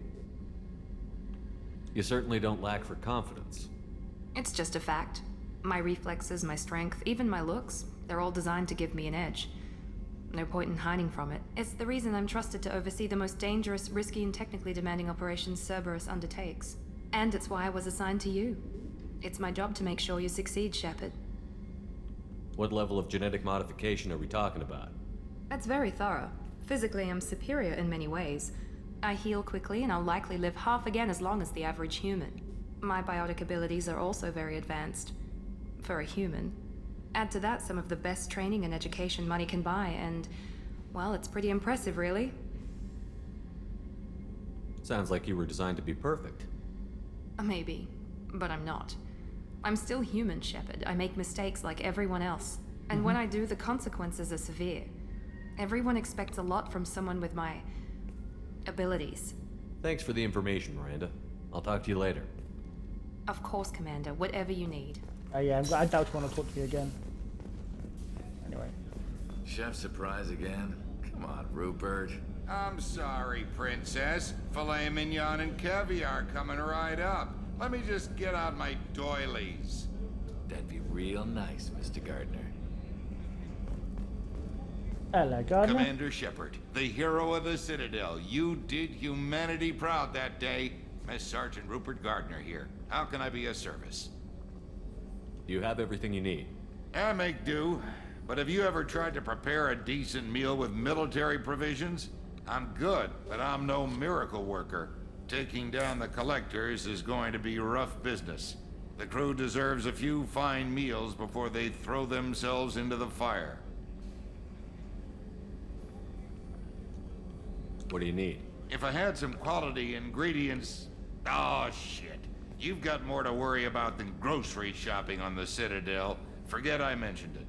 You certainly don't lack for confidence. It's just a fact. My reflexes, my strength, even my looks, they're all designed to give me an edge. No point in hiding from it. It's the reason I'm trusted to oversee the most dangerous, risky, and technically demanding operations Cerberus undertakes. And it's why I was assigned to you. It's my job to make sure you succeed, Shepard. What level of genetic modification are we talking about? That's very thorough. Physically, I'm superior in many ways. I heal quickly, and I'll likely live half again as long as the average human. My biotic abilities are also very advanced. For a human. Add to that some of the best training and education money can buy, and, well, it's pretty impressive, really. Sounds like you were designed to be perfect. Maybe, but I'm not. I'm still human, Shepard. I make mistakes like everyone else. And when I do, the consequences are severe. Everyone expects a lot from someone with my abilities. Thanks for the information, Miranda. I'll talk to you later. Of course, Commander. Whatever you need. Yeah, I doubt you want to talk to you again. Anyway. Chef surprise again? Come on, Rupert. I'm sorry, Princess. Filet mignon and caviar coming right up. Let me just get out my doilies. That'd be real nice, Mr. Gardner. Hello, Gardner. Commander Shepard, the hero of the Citadel. You did humanity proud that day. Miss Sergeant Rupert Gardner here. How can I be of service? You have everything you need. I make do. But have you ever tried to prepare a decent meal with military provisions? I'm good, but I'm no miracle worker. Taking down the collectors is going to be rough business. The crew deserves a few fine meals before they throw themselves into the fire. What do you need? If I had some quality ingredients... Oh, shit. You've got more to worry about than grocery shopping on the Citadel. Forget I mentioned it.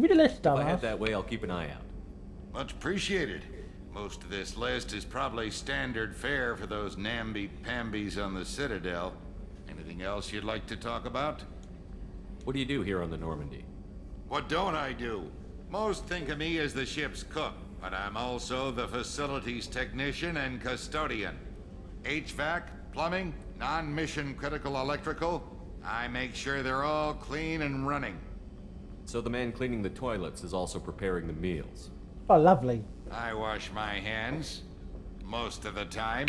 Read the list, If I dumbass. head that way, I'll keep an eye out. Much appreciated. Most of this list is probably standard fare for those namby-pambies on the Citadel. Anything else you'd like to talk about? What do you do here on the Normandy? What don't I do? Most think of me as the ship's cook, but I'm also the facilities technician and custodian. HVAC, plumbing, non-mission critical electrical. I make sure they're all clean and running. So the man cleaning the toilets is also preparing the meals. Oh, lovely. I wash my hands. Most of the time.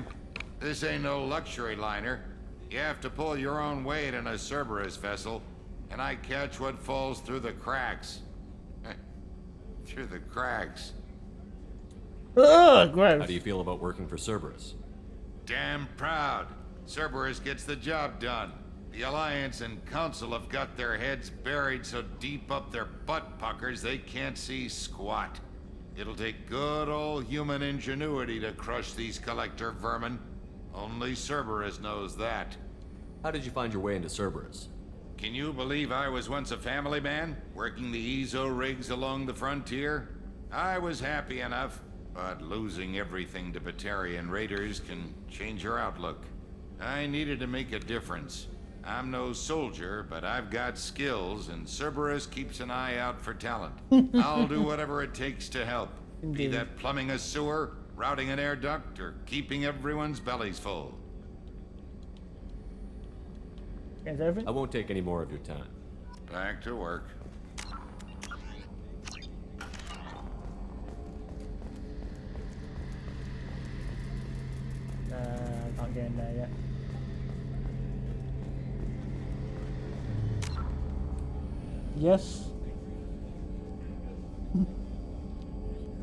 This ain't no luxury liner. You have to pull your own weight in a Cerberus vessel, and I catch what falls through the cracks. Through the cracks. Ugh, gross. How do you feel about working for Cerberus? Damn proud. Cerberus gets the job done. The Alliance and Council have got their heads buried so deep up their butt puckers they can't see squat. It'll take good old human ingenuity to crush these collector vermin. Only Cerberus knows that. How did you find your way into Cerberus? Can you believe I was once a family man, working the EZO rigs along the frontier? I was happy enough, but losing everything to Batarian raiders can change your outlook. I needed to make a difference. I'm no soldier, but I've got skills, and Cerberus keeps an eye out for talent. I'll do whatever it takes to help. Be that plumbing a sewer, routing an air duct, or keeping everyone's bellies full. I won't take any more of your time. Back to work. I can't get in there yet. Yes.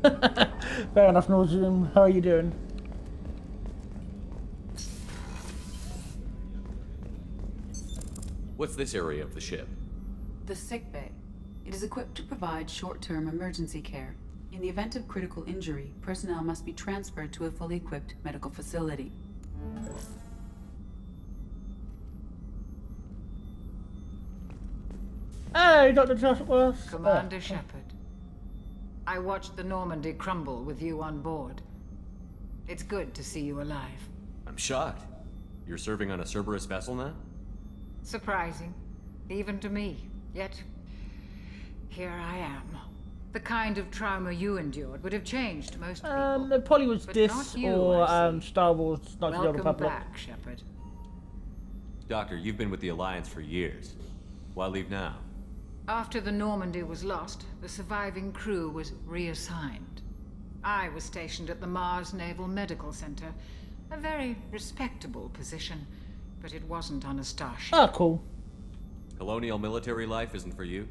Fair enough, Nordstrom. How are you doing? What's this area of the ship? The sick bay. It is equipped to provide short-term emergency care. In the event of critical injury, personnel must be transferred to a fully equipped medical facility. Hey, Dr. Trustworth. Commander Shepard. I watched the Normandy crumble with you on board. It's good to see you alive. I'm shocked. You're serving on a Cerberus vessel now? Surprising, even to me. Yet, here I am. The kind of trauma you endured would have changed most people. It probably was But this not you, or I see. Star Wars: Knights of the Old Welcome Republic. back, Shepard. Doctor, you've been with the Alliance for years. Why leave now? After the Normandy was lost, the surviving crew was reassigned. I was stationed at the Mars Naval Medical Center, a very respectable position, but it wasn't on a starship. Ah, cool. Colonial military life isn't for you?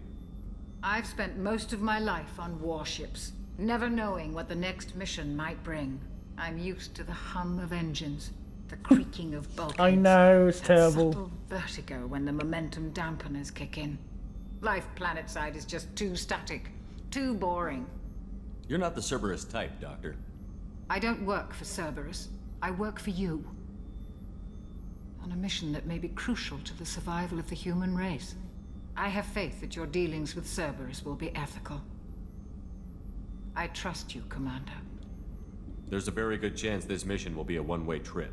I've spent most of my life on warships, never knowing what the next mission might bring. I'm used to the hum of engines, the creaking of bulkheads. I know, it's that terrible. subtle vertigo when the momentum dampeners kick in. Life planetside is just too static, too boring. You're not the Cerberus type, Doctor. I don't work for Cerberus. I work for you. On a mission that may be crucial to the survival of the human race. I have faith that your dealings with Cerberus will be ethical. I trust you, Commander. There's a very good chance this mission will be a one-way trip.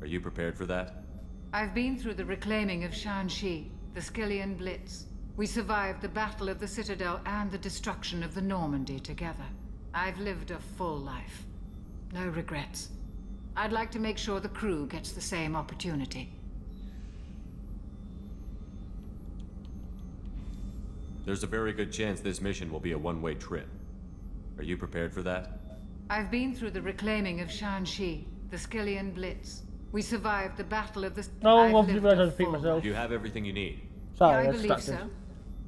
Are you prepared for that? I've been through the reclaiming of Shanxi, the Skillian Blitz. We survived the Battle of the Citadel and the destruction of the Normandy together. I've lived a full life. No regrets. I'd like to make sure the crew gets the same opportunity. There's a very good chance this mission will be a one-way trip. Are you prepared for that? I've been through the reclaiming of Shanxi, the Skillian Blitz. We survived the Battle of the... Oh, I've lived to repeat myself. You have everything you need. Sorry, I that's believe distracted. so.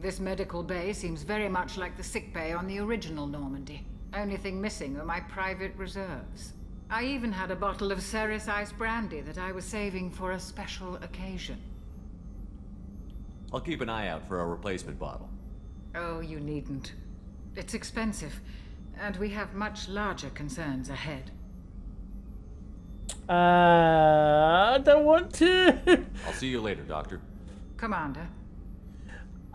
This medical bay seems very much like the sick bay on the original Normandy. Only thing missing are my private reserves. I even had a bottle of Ceres Ice brandy that I was saving for a special occasion. I'll keep an eye out for a replacement bottle. Oh, you needn't. It's expensive, and we have much larger concerns ahead. I don't want to. I'll see you later, Doctor. Commander.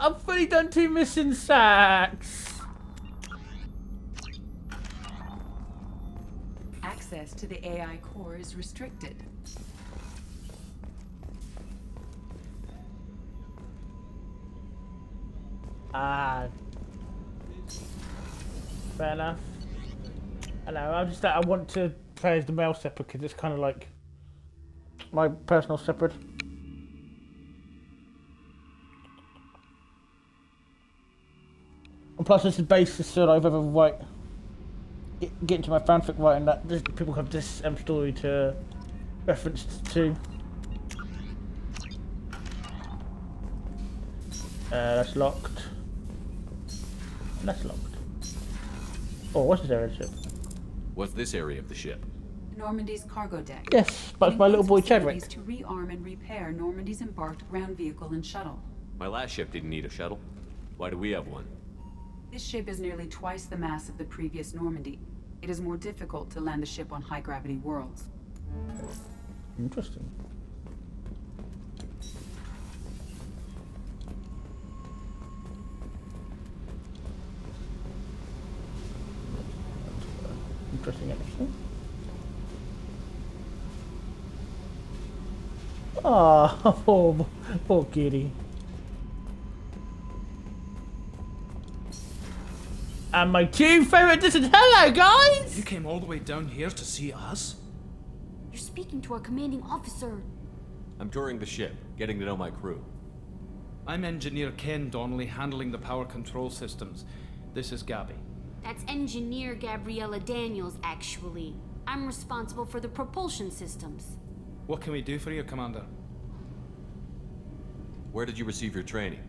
I've fully done 2 mission sacks. Access to the AI core is restricted. Fair enough. I know, I want to play as the male Shepard because it's kind of like my personal Shepard. And plus, this is basis so I've ever get into my fanfic writing that people have this story to reference to. That's locked. That's locked. Oh, what's this area of the ship? What's this area of the ship? Normandy's cargo deck. Yes, but it's my little boy Chadwick. To rearm and repair Normandy's embarked ground vehicle and shuttle. My last ship didn't need a shuttle. Why do we have one? This ship is nearly twice the mass of the previous Normandy. It is more difficult to land the ship on high-gravity worlds. Interesting. Interesting episode. Oh, poor kitty. And my 2 favorite dishes. Hello, guys! You came all the way down here to see us? You're speaking to our commanding officer. I'm touring the ship, getting to know my crew. I'm Engineer Ken Donnelly, handling the power control systems. This is Gabby. That's Engineer Gabriella Daniels, actually. I'm responsible for the propulsion systems. What can we do for you, Commander? Where did you receive your training?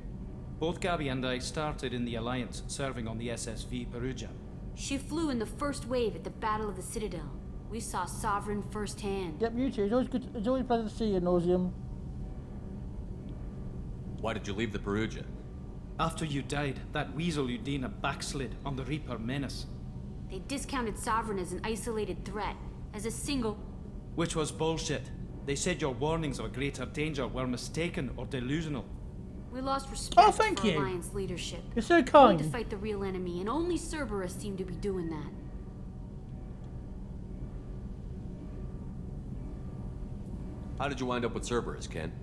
Both Gabby and I started in the Alliance, serving on the SSV Perugia. She flew in the first wave at the Battle of the Citadel. We saw Sovereign firsthand. Yep, you too. It's always good. It's always pleasant to see you, Nauseum. Why did you leave the Perugia? After you died, that weasel Udina backslid on the Reaper Menace. They discounted Sovereign as an isolated threat, as a single... Which was bullshit. They said your warnings of a greater danger were mistaken or delusional. We lost respect thank for you. Alliance leadership. You're so We kind. need to fight the real enemy, and only Cerberus seemed to be doing that. How did you wind up with Cerberus, Ken?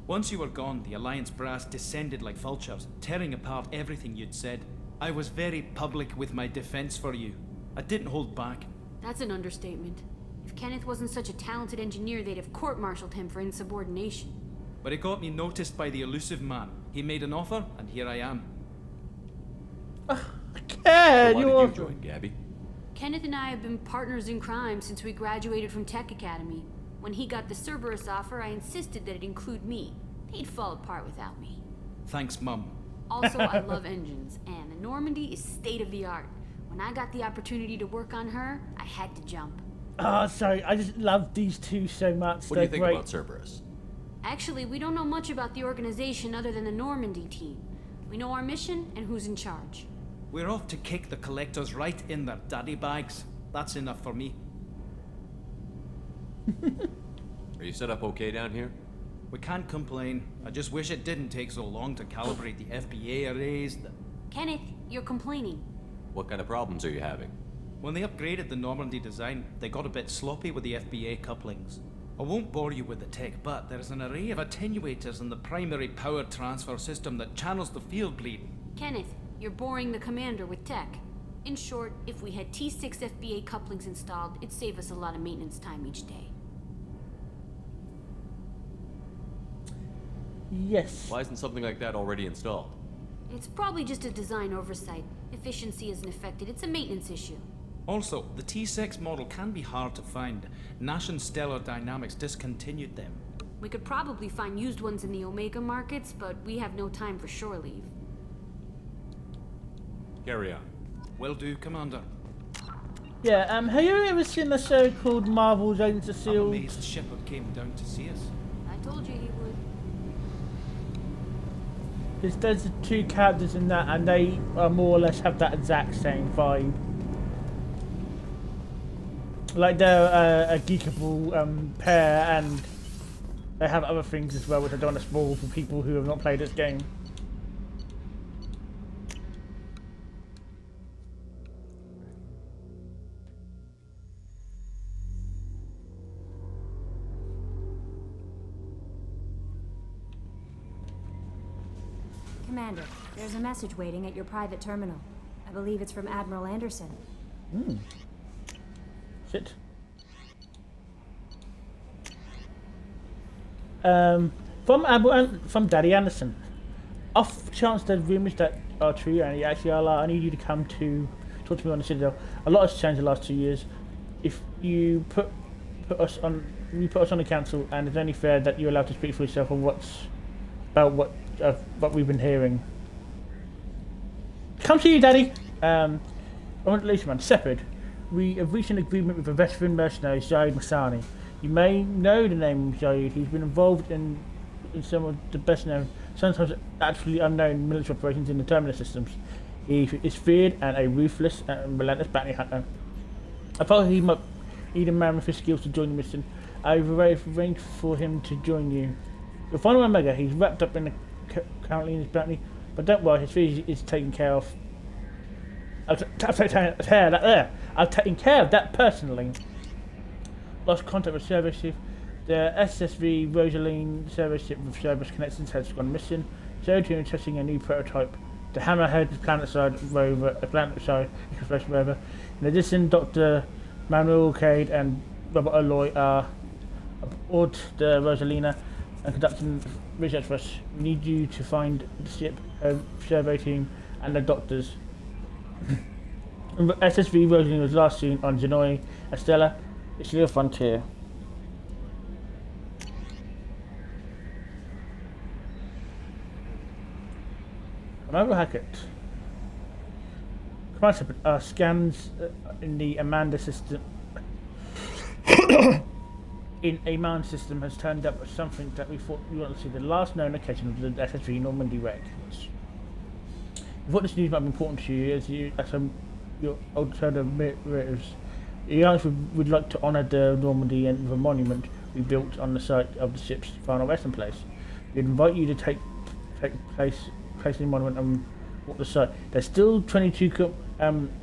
Once you were gone, the Alliance brass descended like vultures, tearing apart everything you'd said. I was very public with my defense for you. I didn't hold back. That's an understatement. If Kenneth wasn't such a talented engineer, they'd have court-martialed him for insubordination. But it got me noticed by the elusive man. He made an offer, and here I am. So why did you join, Gabby? Kenneth and I have been partners in crime since we graduated from Tech Academy. When he got the Cerberus offer, I insisted that it include me. He'd fall apart without me. Thanks, Mum. Also, I love engines, and the Normandy is state-of-the-art. When I got the opportunity to work on her, I had to jump. Oh, sorry, I just love these two so much. What do you think about Cerberus? Actually, we don't know much about the organization other than the Normandy team. We know our mission and who's in charge. We're off to kick the collectors right in their daddy bags. That's enough for me. Are you set up okay down here? We can't complain. I just wish it didn't take so long to calibrate the FBA arrays. Kenneth, you're complaining. What kind of problems are you having? When they upgraded the Normandy design, they got a bit sloppy with the FBA couplings. I won't bore you with the tech, but there's an array of attenuators in the primary power transfer system that channels the field bleed. Kenneth, you're boring the commander with tech. In short, if we had T6 FBA couplings installed, it'd save us a lot of maintenance time each day. Yes. Why isn't something like that already installed? It's probably just a design oversight. Efficiency isn't affected, it's a maintenance issue. Also, the T6 model can be hard to find. Nash and Stellar Dynamics discontinued them. We could probably find used ones in the Omega markets, but we have no time for shore leave. Carry on. Will do, Commander. Yeah, have you ever seen the show called Marvel's Agents of I'm S.H.I.E.L.D.? amazed Shepard came down to see us. I told you he would. There's the two characters in that, and they more or less have that exact same vibe. Like they're a geekable pair, and they have other things as well, which I don't want to spoil for people who have not played this game. Commander, there's a message waiting at your private terminal. I believe it's from Admiral Anderson. Shit. From Daddy Anderson. Off chance there's rumours that are true, and actually I need you to come to talk to me on the Citadel. A lot has changed the last 2 years. If you put us on the council, and it's only fair that you're allowed to speak for yourself on what we've been hearing. Come to you, Daddy. I want to man, Shepard. We have reached an agreement with a veteran mercenary, Zaid Masani. You may know the name Zaid. He's been involved in some of the best known, sometimes actually unknown military operations in the Terminus systems. He is feared and a ruthless and relentless bounty hunter. I thought he might need a man with his skills to join the mission. I've arranged for him to join you. You'll find him on Omega. He's wrapped up currently in his bounty, but don't worry, his fees is taken care of. I've taken care of that personally. Lost contact with service ship. The SSV Rosaline service ship with service connections has gone missing. So too testing a new prototype. The Hammerhead planetside rover, exploration rover. In addition, Dr. Manuel Cade and Robert Alloy are aboard the Rosalina and conducting research for us. We need you to find the ship, her survey team, and the doctors. SSV Rosaline was last seen on Genoi, Estella. It's your frontier. Commander Hackett. Commander Shepard, our scans in the Amanda system in a man system has turned up something that we thought we wanted to see, the last known occasion of the SSV Normandy wreck. We thought this news might be important to you as your alternatives. The Alliance would like to honour the Normandy and with a monument we built on the site of the ship's final resting place. We invite you to take place in the monument and walk the site. There's still 22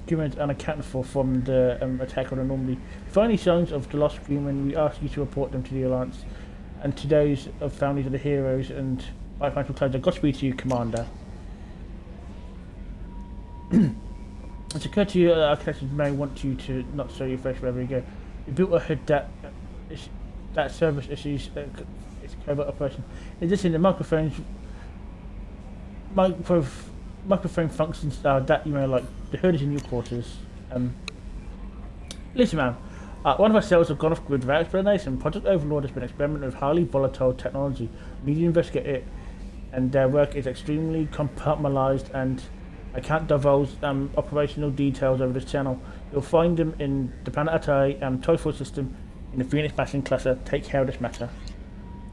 humans unaccounted for from the attack on the Normandy. If you find any signs of the lost human, we ask you to report them to the Alliance and to those of families of the heroes, and by financial closure. Godspeed to you, Commander. It's occurred to you that our connections may want you to not show your face wherever you go. We built a hood that service issues its covert operation. In addition, the microphone functions that like the hood is in your quarters. Listen, man. One of our cells have gone off grid without explanation. Project Overlord has been experimenting with highly volatile technology. We need to investigate it, and their work is extremely compartmentalized, and I can't divulge operational details over this channel. You'll find them in the Planet Atari Toy Force system in the Phoenix Passing cluster. Take care of this matter.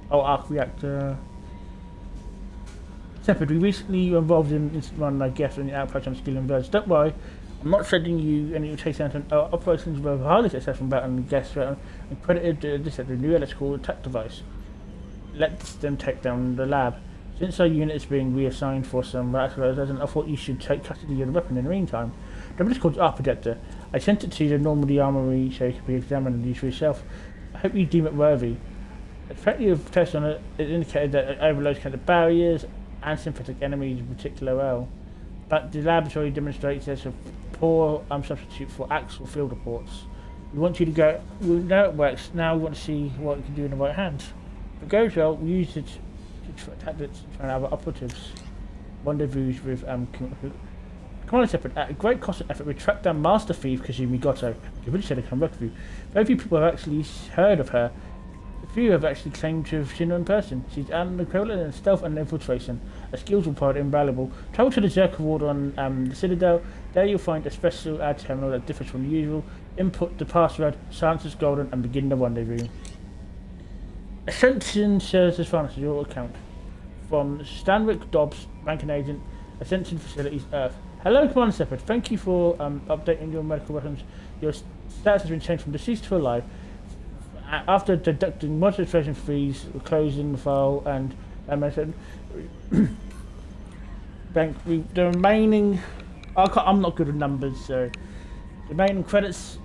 Oh, arc reactor. Shepard, we recently involved in one, I guess, in the outpost on Skill and Verge. Don't worry, I'm not sending you any chase anything. Our operations were highly successful battling the gas threat and credited this at the new electrical attack device. Let them take down the lab. Since our unit is being reassigned for some radicalization, I thought you should take custody of the weapon in the meantime. The weapon is called our projector. I sent it to the Normandy Armory so it could be examined and used for yourself. I hope you deem it worthy. Effective tests on it indicated that it overloads kind of barriers and synthetic enemies in particular well. But the laboratory demonstrates there's a poor substitute for actual field reports. We want you to go. We know it works. Now we want to see what we can do in the right hands. If it goes well, we use it to attack other operatives. Rendezvous with Commander Shepard. At a great cost and effort, we tracked down Master Thief Kazumi Goto. You really said to come back with you. Very few people have actually heard of her. A few have actually claimed to have seen her in person. She's an equivalent in stealth and infiltration. Her skills will prove invaluable. Travel to the Zerk Ward on the Citadel. There you'll find a special ad terminal that differs from the usual. Input the password, silence is golden, and begin the rendezvous. Ascension shares as far as your account. From Stanwick Dobbs, banking agent, Ascension Facilities, Earth. Hello, Commander Shepard. Thank you for updating your medical records. Your status has been changed from deceased to alive. After deducting registration fees, closing the file, and the remaining. I'm not good with numbers, so the remaining credits.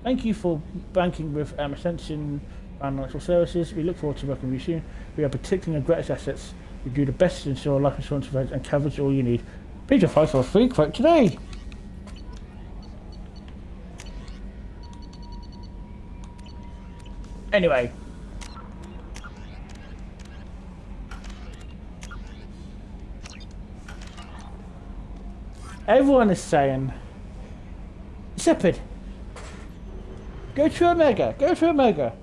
Thank you for banking with Ascension Financial Services. We look forward to working with you soon. We are protecting your greatest assets. We do the best to ensure life insurance coverage and coverage all you need. Please apply for a free quote today. Anyway. Everyone is saying, Shepard, go to Omega.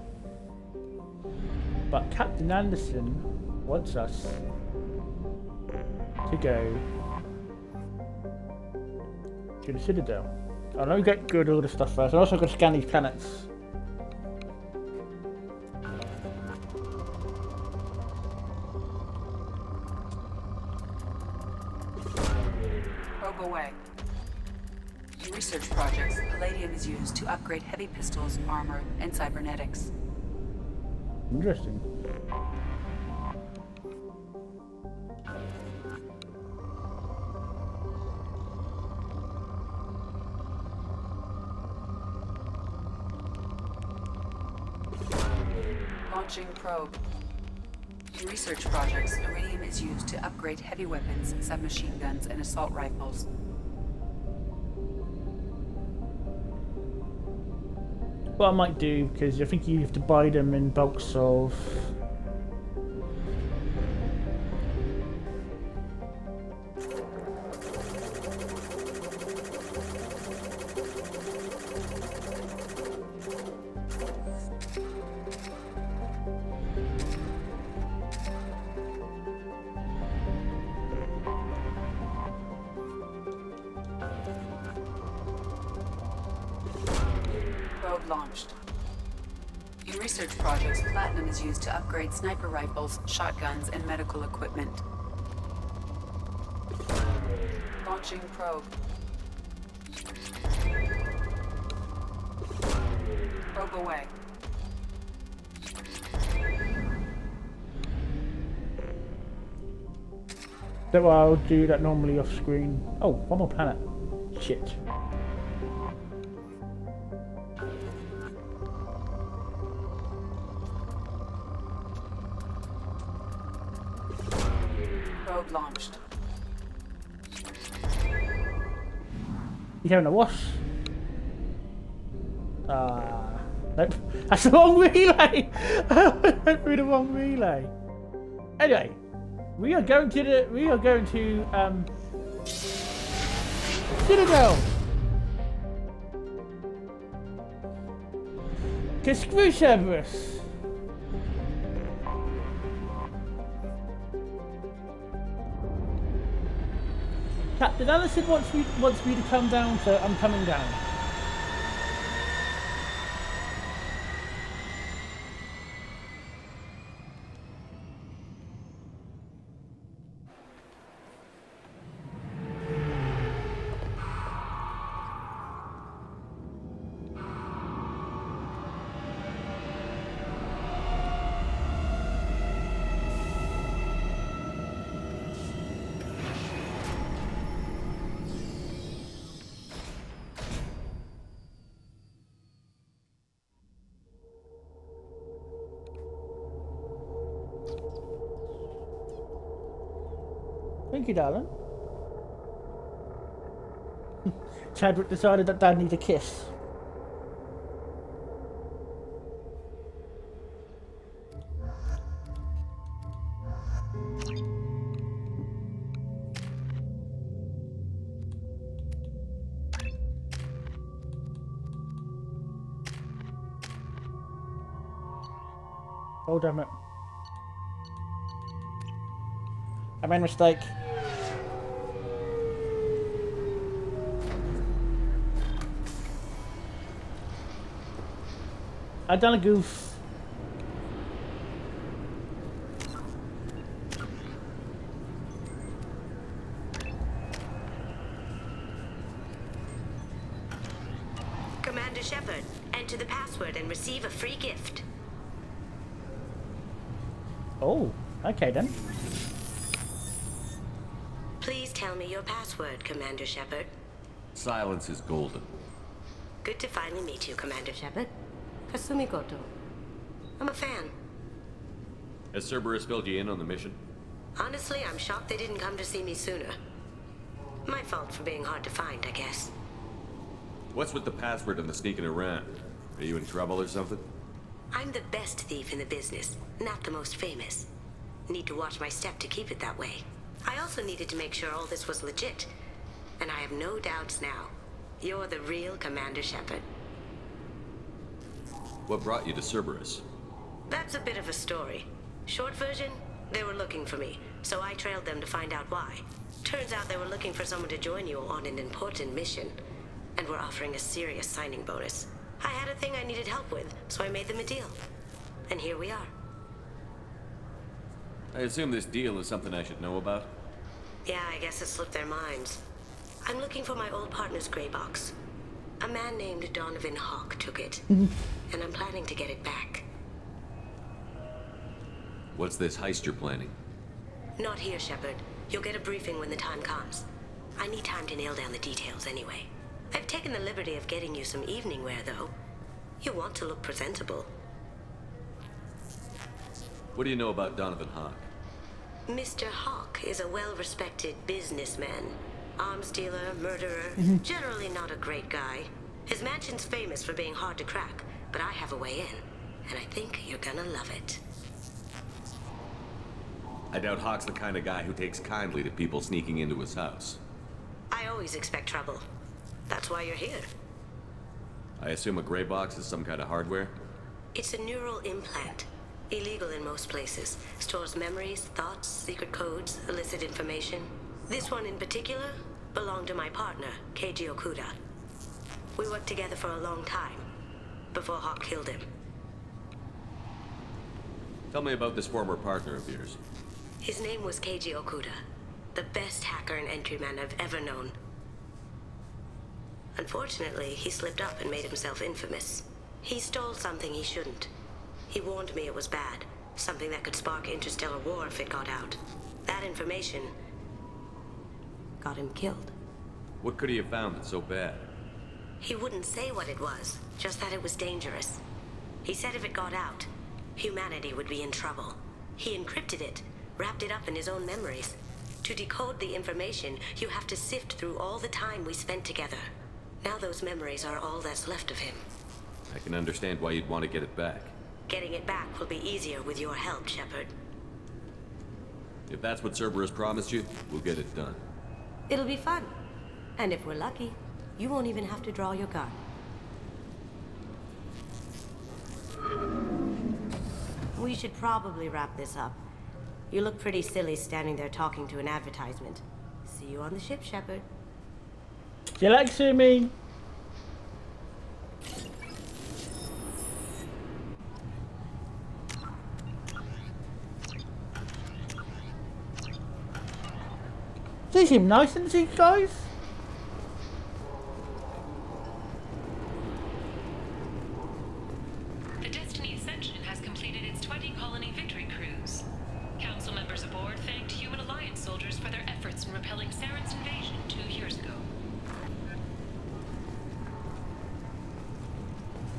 But Captain Anderson wants us to go to the Citadel. I know we get good all this stuff first. I'm also going to scan these planets. Away. In research projects, palladium is used to upgrade heavy pistols, armor, and cybernetics. Interesting. Launching probe. In research projects, iridium is used to upgrade heavy weapons, submachine guns, and assault rifles. What I might do, because I think you have to buy them in bulks of... Launched. In research projects, platinum is used to upgrade sniper rifles, shotguns, and medical equipment. Launching probe. Probe away. That's why I'll do that normally off screen. Oh, one more planet. Shit. Launched. You having a wash? Nope. That's the wrong relay! I went through the wrong relay. Anyway, we are going to Citadel. To screw Cerberus. Captain Allison wants me to come down, so I'm coming down. Thank you, darling. Chadwick decided that Dad needs a kiss. Oh, damn it. I made a mistake. I've done a goof. Commander Shepard, enter the password and receive a free gift. Oh, okay then. Please tell me your password, Commander Shepard. Silence is golden. Good to finally meet you, Commander Shepard. Kasumi Goto. I'm a fan. Has Cerberus filled you in on the mission? Honestly, I'm shocked they didn't come to see me sooner. My fault for being hard to find, I guess. What's with the password and the sneaking around? Are you in trouble or something? I'm the best thief in the business, not the most famous. Need to watch my step to keep it that way. I also needed to make sure all this was legit. And I have no doubts now. You're the real Commander Shepard. What brought you to Cerberus? That's a bit of a story. Short version, they were looking for me, so I trailed them to find out why. Turns out they were looking for someone to join you on an important mission, and were offering a serious signing bonus. I had a thing I needed help with, so I made them a deal. And here we are. I assume this deal is something I should know about? Yeah, I guess it slipped their minds. I'm looking for my old partner's gray box. A man named Donovan Hawk took it, and I'm planning to get it back. What's this heist you're planning? Not here, Shepard. You'll get a briefing when the time comes. I need time to nail down the details anyway. I've taken the liberty of getting you some evening wear, though. You want to look presentable. What do you know about Donovan Hawk? Mr. Hawk is a well-respected businessman. Arms dealer, murderer, generally not a great guy. His mansion's famous for being hard to crack, but I have a way in, and I think you're gonna love it. I doubt Hawk's the kind of guy who takes kindly to people sneaking into his house. I always expect trouble. That's why you're here. I assume a gray box is some kind of hardware? It's a neural implant. Illegal in most places. Stores memories, thoughts, secret codes, illicit information. This one in particular belonged to my partner, Keiji Okuda. We worked together for a long time, before Hawk killed him. Tell me about this former partner of yours. His name was Keiji Okuda, the best hacker and entryman I've ever known. Unfortunately, he slipped up and made himself infamous. He stole something he shouldn't. He warned me it was bad, something that could spark interstellar war if it got out. That information got him killed. What could he have found that's so bad? He wouldn't say what it was, just that it was dangerous. He said if it got out, humanity would be in trouble. He encrypted it, wrapped it up in his own memories. To decode the information, you have to sift through all the time we spent together. Now those memories are all that's left of him. I can understand why you'd want to get it back. Getting it back will be easier with your help, Shepard. If that's what Cerberus promised you, we'll get it done. It'll be fun. And if we're lucky, you won't even have to draw your gun. We should probably wrap this up. You look pretty silly standing there talking to an advertisement. See you on the ship, Shepard. Do you like seeing me? They seem nice, and these guys. The Destiny Ascension has completed its 20-colony victory cruise. Council members aboard thanked human Alliance soldiers for their efforts in repelling Saren's invasion 2 years ago.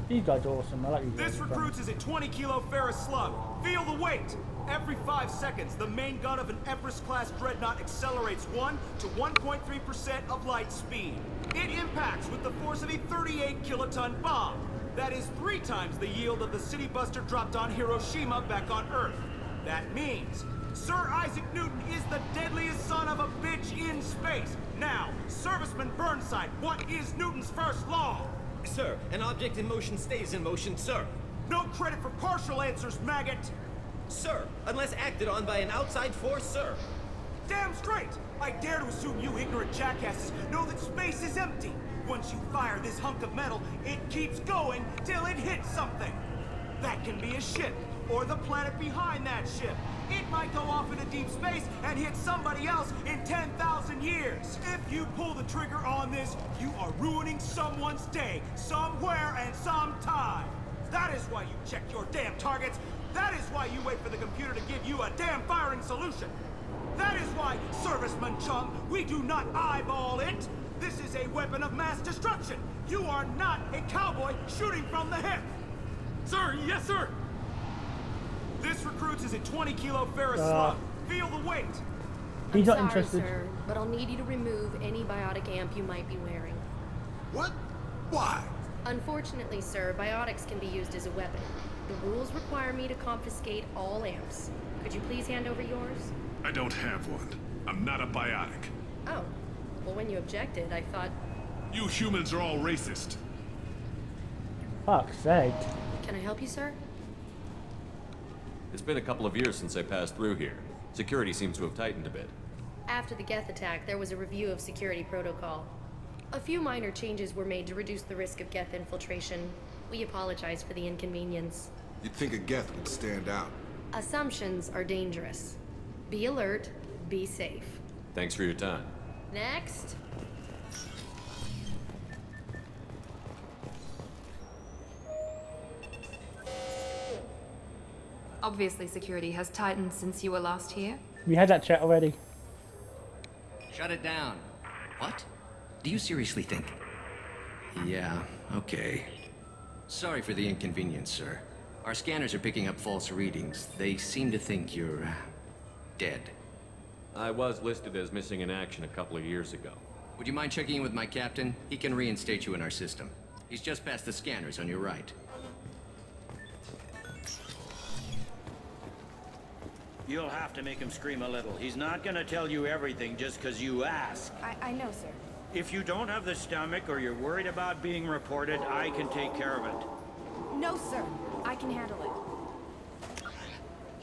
These guys are awesome. I like these guys. This recruits is a 20-kilo ferrous slug. Feel the weight. Every 5 seconds, the main gun of an Everest-class dreadnought accelerates 1 to 1.3% of light speed. It impacts with the force of a 38-kiloton bomb. That is 3 times the yield of the city buster dropped on Hiroshima back on Earth. That means Sir Isaac Newton is the deadliest son of a bitch in space. Now, Serviceman Burnside, what is Newton's first law? Sir, an object in motion stays in motion, sir. No credit for partial answers, maggot! Sir, unless acted on by an outside force, sir. Damn straight! I dare to assume you ignorant jackasses know that space is empty. Once you fire this hunk of metal, it keeps going till it hits something. That can be a ship, or the planet behind that ship. It might go off into deep space and hit somebody else in 10,000 years. If you pull the trigger on this, you are ruining someone's day, somewhere and sometime. That is why you check your damn targets. That is why you wait for the computer to give you a damn firing solution. That is why, Serviceman Chung, we do not eyeball it. This is a weapon of mass destruction. You are not a cowboy shooting from the hip. Sir, yes, sir. This recruits is a 20-kilo ferrous slug. Feel the weight. He's not Sorry, interested. sir, but I'll need you to remove any biotic amp you might be wearing. What? Why? Unfortunately, sir, biotics can be used as a weapon. The rules require me to confiscate all amps. Could you please hand over yours? I don't have one. I'm not a biotic. Oh. Well, when you objected, I thought... You humans are all racist. Fuck's sake. Can I help you, sir? It's been a couple of years since I passed through here. Security seems to have tightened a bit. After the Geth attack, there was a review of security protocol. A few minor changes were made to reduce the risk of Geth infiltration. We apologize for the inconvenience. You'd think a Geth would stand out. Assumptions are dangerous. Be alert, be safe. Thanks for your time. Next. Obviously, security has tightened since you were last here. We had that chat already. Shut it down. What? Do you seriously think? Yeah, okay. Sorry for the inconvenience, sir. Our scanners are picking up false readings. They seem to think you're... dead. I was listed as missing in action a couple of years ago. Would you mind checking in with my captain? He can reinstate you in our system. He's just past the scanners on your right. You'll have to make him scream a little. He's not gonna tell you everything just because you ask. I know, sir. If you don't have the stomach or you're worried about being reported, I can take care of it. No, sir. I can handle it.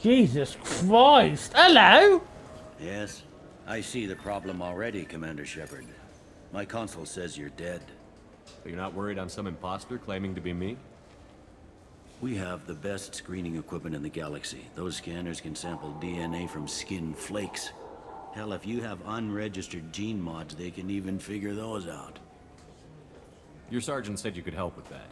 Jesus Christ! Hello? Yes, I see the problem already, Commander Shepard. My console says you're dead. But you're not worried I'm some imposter claiming to be me? We have the best screening equipment in the galaxy. Those scanners can sample DNA from skin flakes. Hell, if you have unregistered gene mods, they can even figure those out. Your sergeant said you could help with that.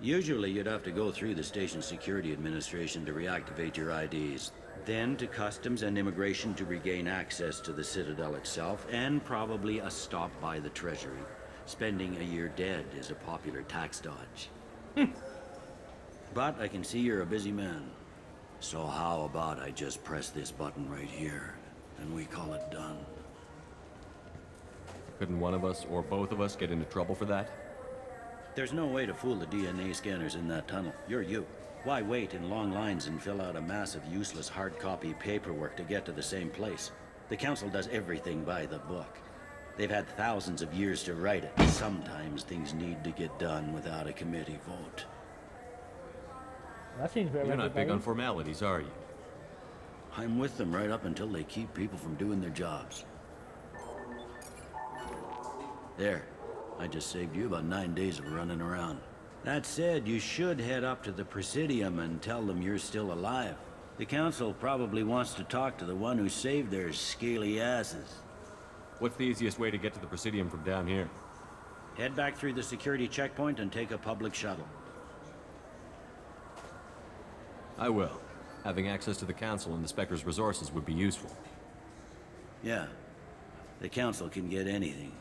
Usually you'd have to go through the station security administration to reactivate your IDs. Then to customs and immigration to regain access to the Citadel itself, and probably a stop by the Treasury. Spending a year dead is a popular tax dodge. But I can see you're a busy man. So how about I just press this button right here, and we call it done? Couldn't one of us, or both of us, get into trouble for that? There's no way to fool the DNA scanners in that tunnel. You're you. Why wait in long lines and fill out a massive, useless hard copy paperwork to get to the same place? The Council does everything by the book. They've had thousands of years to write it. Sometimes things need to get done without a committee vote. That seems very You're not big on formalities, are you? I'm with them right up until they keep people from doing their jobs. There. I just saved you about 9 days of running around. That said, you should head up to the Presidium and tell them you're still alive. The Council probably wants to talk to the one who saved their scaly asses. What's the easiest way to get to the Presidium from down here? Head back through the security checkpoint and take a public shuttle. I will. Having access to the Council and the Spectre's resources would be useful. Yeah. The Council can get anything.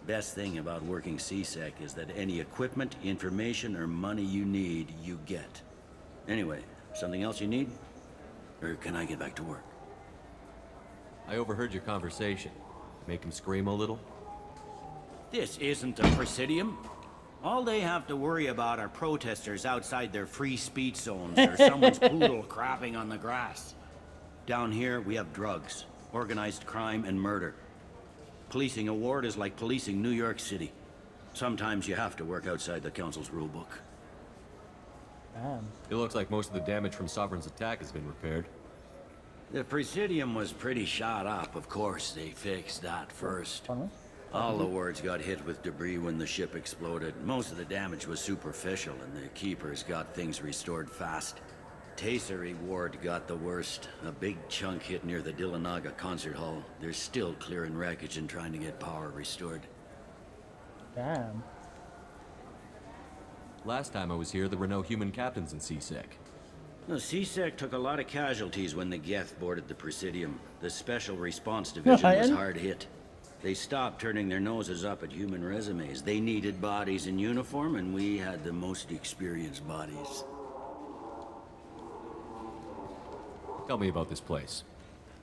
Best thing about working CSEC is that any equipment, information, or money you need, you get. Anyway, something else you need? Or can I get back to work? I overheard your conversation. Make him scream a little? This isn't a Presidium. All they have to worry about are protesters outside their free speech zones or someone's poodle crapping on the grass. Down here, we have drugs, organized crime, and murder. Policing a ward is like policing New York City. Sometimes you have to work outside the Council's rulebook. It looks like most of the damage from Sovereign's attack has been repaired. The Presidium was pretty shot up. Of course, they fixed that first. All the wards got hit with debris when the ship exploded. Most of the damage was superficial, and the Keepers got things restored fast. Tasery Ward got the worst. A big chunk hit near the Dillanaga concert hall. They're still clearing wreckage and trying to get power restored. Damn. Last time I was here, there were no human captains in CSEC. The CSEC took a lot of casualties when the Geth boarded the Presidium. The Special Response Division was hard hit. They stopped turning their noses up at human resumes. They needed bodies in uniform, and we had the most experienced bodies. Tell me about this place.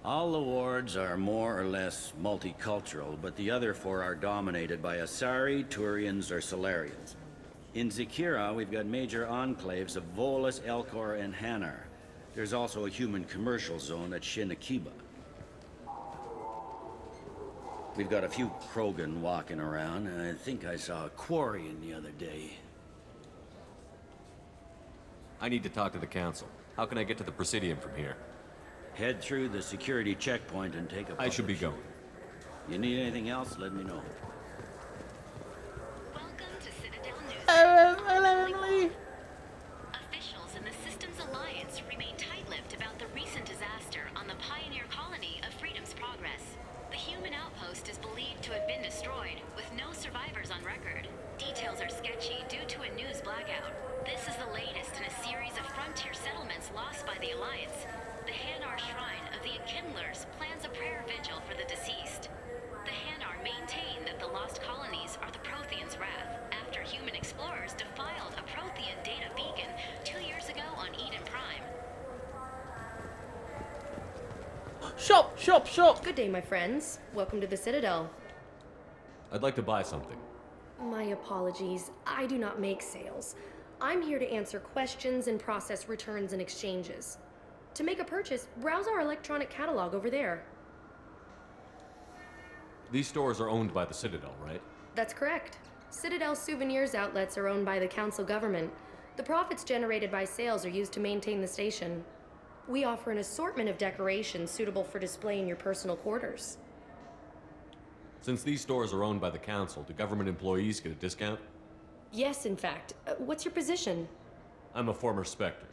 All the wards are more or less multicultural, but the other 4 are dominated by Asari, Turians, or Solarians. In Zakira, we've got major enclaves of Volus, Elcor, and Hanar. There's also a human commercial zone at Shinakiba. We've got a few Krogan walking around, and I think I saw a Quarian the other day. I need to talk to the Council. How can I get to the Presidium from here? Head through the security checkpoint and take a I should be going. You need anything else, let me know. Officials in the Systems Alliance remain tight-lipped about the recent disaster on the pioneer colony of Freedom's Progress. The human outpost is believed to have been destroyed, with no survivors on record. Details are sketchy due to a news blackout. This is the latest in a series of frontier settlements lost by the Alliance. The Hanar Shrine of the Enkindlers plans a prayer vigil for the deceased. The Hanar maintain that the lost colonies are the Protheans' wrath, after human explorers defiled a Prothean data beacon 2 years ago on Eden Prime. Shop! Good day, my friends. Welcome to the Citadel. I'd like to buy something. My apologies. I do not make sales. I'm here to answer questions and process returns and exchanges. To make a purchase, browse our electronic catalog over there. These stores are owned by the Citadel, right? That's correct. Citadel souvenirs outlets are owned by the Council government. The profits generated by sales are used to maintain the station. We offer an assortment of decorations suitable for display in your personal quarters. Since these stores are owned by the Council, do government employees get a discount? Yes, in fact. What's your position? I'm a former Spectre.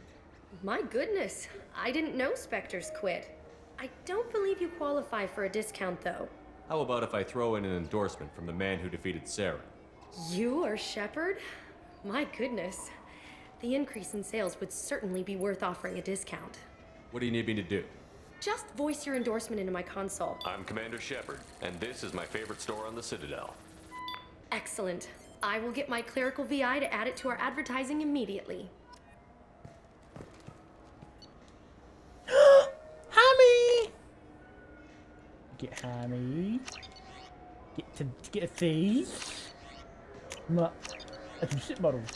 My goodness, I didn't know Spectres quit. I don't believe you qualify for a discount, though. How about if I throw in an endorsement from the man who defeated Sarah? You are Shepard? My goodness. The increase in sales would certainly be worth offering a discount. What do you need me to do? Just voice your endorsement into my console. I'm Commander Shepard, and this is my favorite store on the Citadel. Excellent. I will get my clerical VI to add it to our advertising immediately. Hammy! Get Hammy. Get a thief. That's some ship models.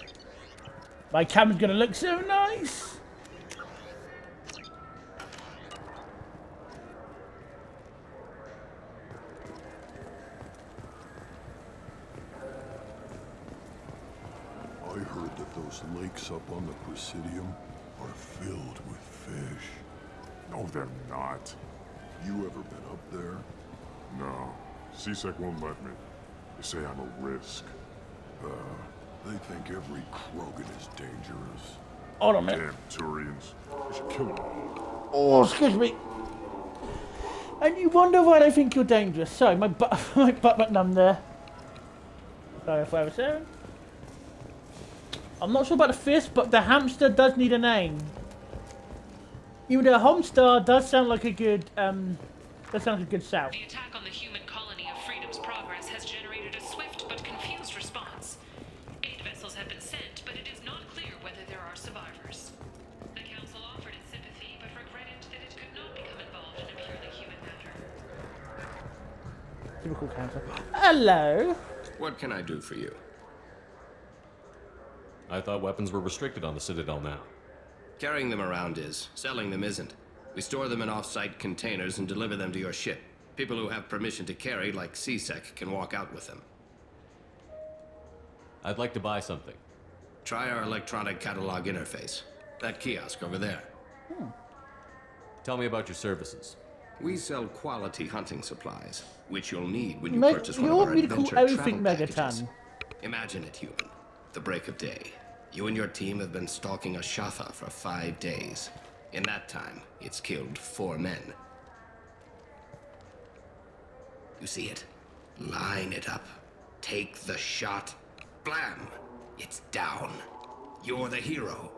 My camera's gonna look so nice. I heard that those lakes up on the Presidium are filled with fish. No, they're not. You ever been up there? No. CSEC won't let me. They say I'm a risk. They think every Krogan is dangerous. Hold on a minute. Damn Turians. I should kill them all. Oh, excuse me. And you wonder why they think you're dangerous. Sorry, my butt went numb there. Sorry if I was saying. I'm not sure about the fist, but the hamster does need a name. Even though Homestar does sound like a good, shout. The attack on the human colony of Freedom's Progress has generated a swift but confused response. 8 vessels have been sent, but it is not clear whether there are survivors. The Council offered its sympathy, but regretted that it could not become involved in a purely human matter. Typical cancer. Hello. What can I do for you? I thought weapons were restricted on the Citadel now. Carrying them around is. Selling them isn't. We store them in off-site containers and deliver them to your ship. People who have permission to carry, like CSEC, can walk out with them. I'd like to buy something. Try our electronic catalog interface. That kiosk over there. Tell me about your services. We sell quality hunting supplies, which you'll need when you Mate, purchase you one of want our me to call adventure everything travel packages. Megaton? Imagine it, human. The break of day. You and your team have been stalking a Shatha for 5 days. In that time, it's killed 4 men. You see it? Line it up. Take the shot. Blam! It's down. You're the hero.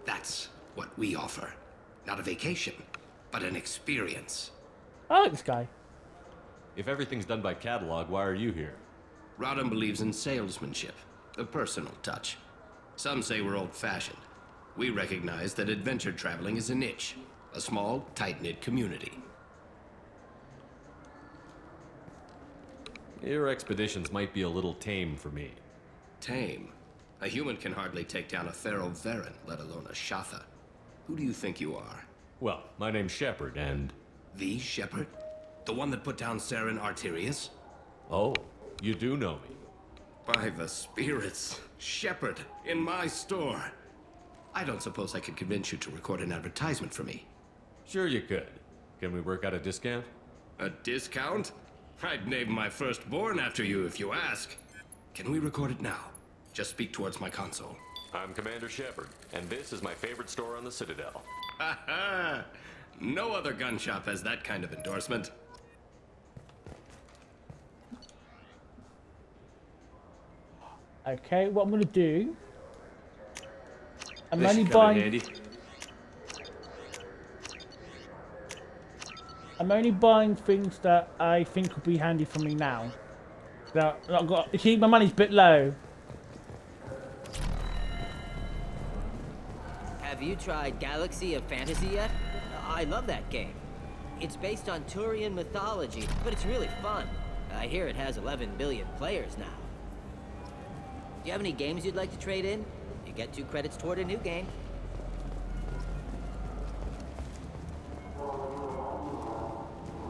That's what we offer. Not a vacation, but an experience. I like this guy. If everything's done by catalog, why are you here? Rodham believes in salesmanship, the personal touch. Some say we're old-fashioned. We recognize that adventure traveling is a niche, a small, tight-knit community. Your expeditions might be a little tame for me. Tame? A human can hardly take down a Pharaoh Varen, let alone a Shatha. Who do you think you are? Well, my name's Shepard, and... The Shepard? The one that put down Saren Arterius? Oh, you do know me. By the spirits, Shepard, in my store. I don't suppose I could convince you to record an advertisement for me. Sure you could. Can we work out a discount? A discount? I'd name my firstborn after you if you ask. Can we record it now? Just speak towards my console. I'm Commander Shepard, and this is my favorite store on the Citadel. Ha ha! No other gun shop has that kind of endorsement. Okay, what I'm gonna do. I'm This only come in buying. handy. I'm only buying things that I think will be handy for me now. Now, I've got. You see, my money's a bit low. Have you tried Galaxy of Fantasy yet? I love that game. It's based on Turian mythology, but it's really fun. I hear it has 11 billion players now. Do you have any games you'd like to trade in? You get 2 credits toward a new game.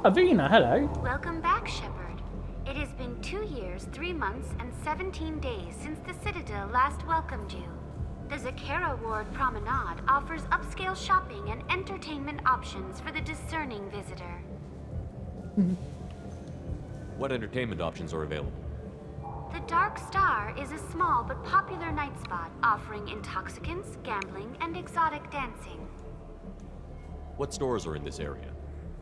Avina, hello. Welcome back, Shepard. It has been 2 years, 3 months, and 17 days since the Citadel last welcomed you. The Zakera Ward Promenade offers upscale shopping and entertainment options for the discerning visitor. What entertainment options are available? The Dark Star is a small but popular night spot offering intoxicants, gambling, and exotic dancing. What stores are in this area?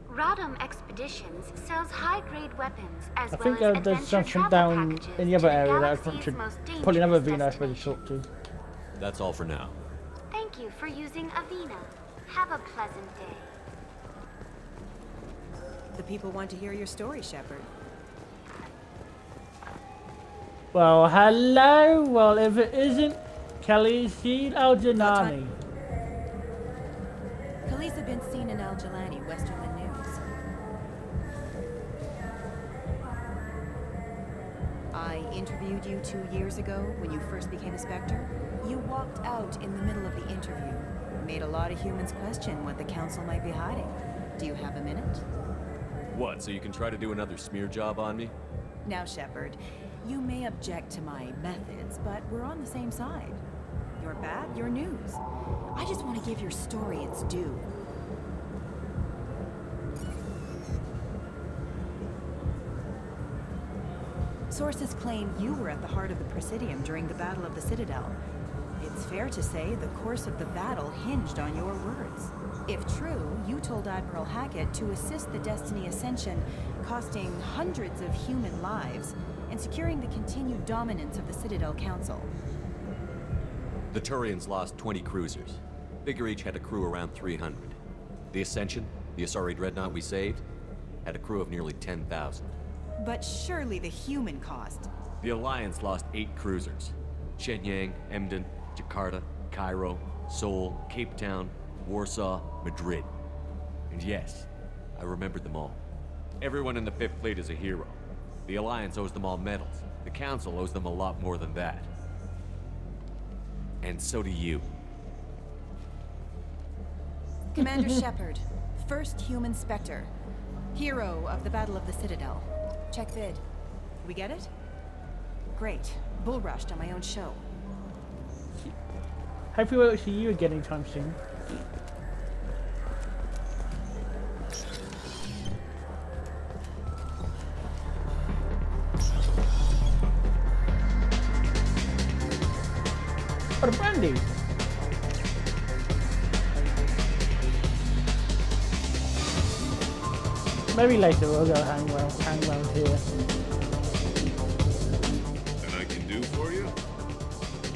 Rodham Expeditions sells high-grade weapons as I well think as there's adventure something travel down packages in the other to area that I Galaxy's want to. most Probably another dangerous Avina I suppose to talk to. That's all for now. Thank you for using Avina. Have a pleasant day. The people want to hear your story, Shepard. Well, hello. Well, if it isn't Khaleesi Al-Janani. Khalees had been seen in Al-Jalani, Westerland News. I interviewed you 2 years ago when you first became a Spectre. You walked out in the middle of the interview. Made a lot of humans question what the Council might be hiding. Do you have a minute? What, so you can try to do another smear job on me? Now, Shepard, you may object to my methods, but we're on the same side. You're bad, you're news. I just want to give your story its due. Sources claim you were at the heart of the Presidium during the Battle of the Citadel. It's fair to say the course of the battle hinged on your words. If true, you told Admiral Hackett to assist the Destiny Ascension, costing hundreds of human lives, and securing the continued dominance of the Citadel Council. The Turians lost 20 cruisers. Figure each had a crew around 300. The Ascension, the Asari dreadnought we saved, had a crew of nearly 10,000. But surely the human cost. The Alliance lost 8 cruisers. Shenyang, Emden, Jakarta, Cairo, Seoul, Cape Town, Warsaw, Madrid. And yes, I remembered them all. Everyone in the 5th Fleet is a hero. The Alliance owes them all medals. The Council owes them a lot more than that. And so do you. Commander Shepard, first human Spectre. Hero of the Battle of the Citadel. Check vid. We get it? Great. Bull rushed on my own show. Hopefully we won't see you again anytime soon. Oh, the brandy! Maybe later we'll go hang around here. And I can do for you?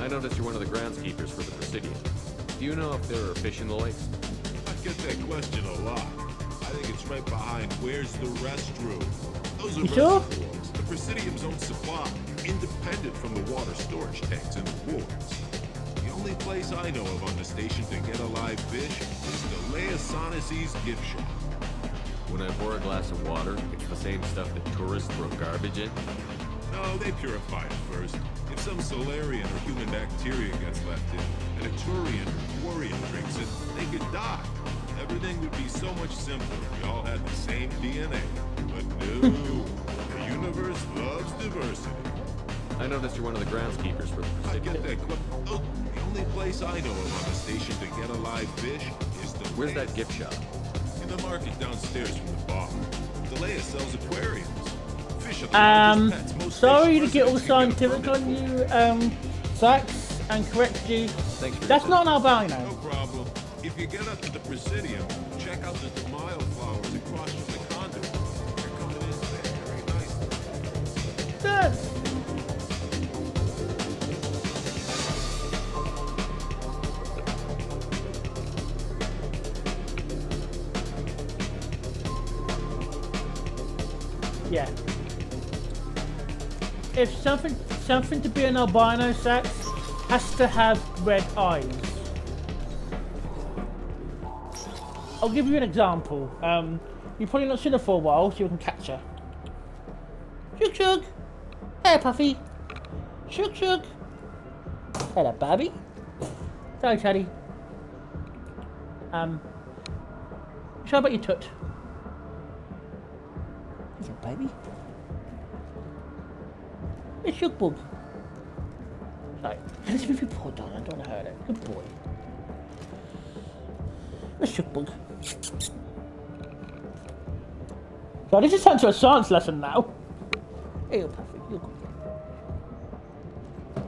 I noticed you're one of the groundskeepers for the Presidium. Do you know if there are fish in the lakes? I get that question a lot. I think it's right behind where's the restroom. Those are You sure? reservoirs, the Presidium's own supply, independent from the water storage tanks and the wards. The only place I know of on the station to get a live fish is the Leia Sonasy's gift shop. When I pour a glass of water, it's the same stuff that tourists throw garbage in? No, they purify it first. If some Solarian or human bacteria gets left in, and a Turian or Quarian drinks it, they could die. Everything would be so much simpler if we all had the same DNA. But no, the universe loves diversity. I noticed you're one of the groundskeepers for the Presidium. I get that. Oh, the only place I know of on the station to get a live fish is the Where's Leia. that gift shop? In the market downstairs from the bar. The Leia sells aquariums. Fish are the largest pets, most Sorry fish to get all residents can scientific get on you, Sax, and correct you. That's not an albino. No problem. If you get up to the Presidium, check out the Demile flowers across from the conduit. They're coming in very nicely. That's... Yeah. If something to be an albino, Sax, has to have red eyes. I'll give you an example. You've probably not seen her for a while, so you can catch her. Shug shug. Hey Puffy. Shug shug. Hello, Barbie. Hello, Teddy. Show about your tut. He's a baby. It's Shug bug. Sorry. Let's move your paw down. I don't want to hurt it. Good boy. It's Shug bug. So this is turned to a science lesson now. Hey, you're perfect. You're good.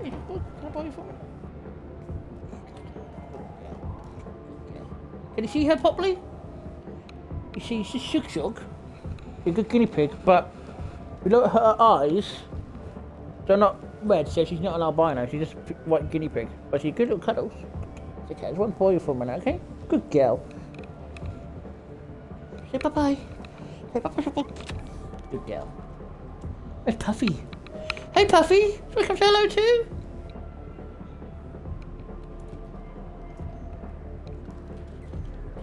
Hey, Shug bug. Can I borrow you for me? Can you see her properly? You see, she's Shug Shug. She's a good guinea pig, but if you look at her eyes, they're not red, so she's not an albino. She's just a white guinea pig. But she's good little cuddles. It's okay, I just want to borrow you for a minute, okay? Good girl. Say bye-bye. Say bye-bye. Good girl. Where's Puffy? Hey, Puffy! Do you want to come say hello too?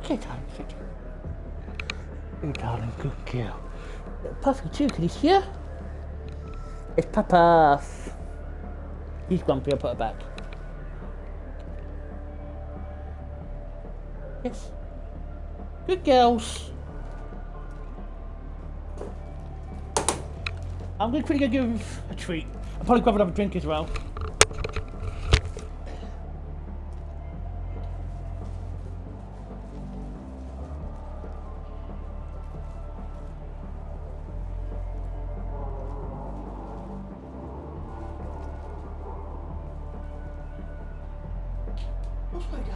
Okay, darling. Sit. Hey, darling. Good girl. Puffy too, can you see her? It's Papa. He's grumpy, I'll put her back. Yes. Good girls. I'm going to quickly go give a treat. I'll probably grab another drink as well. What's going on?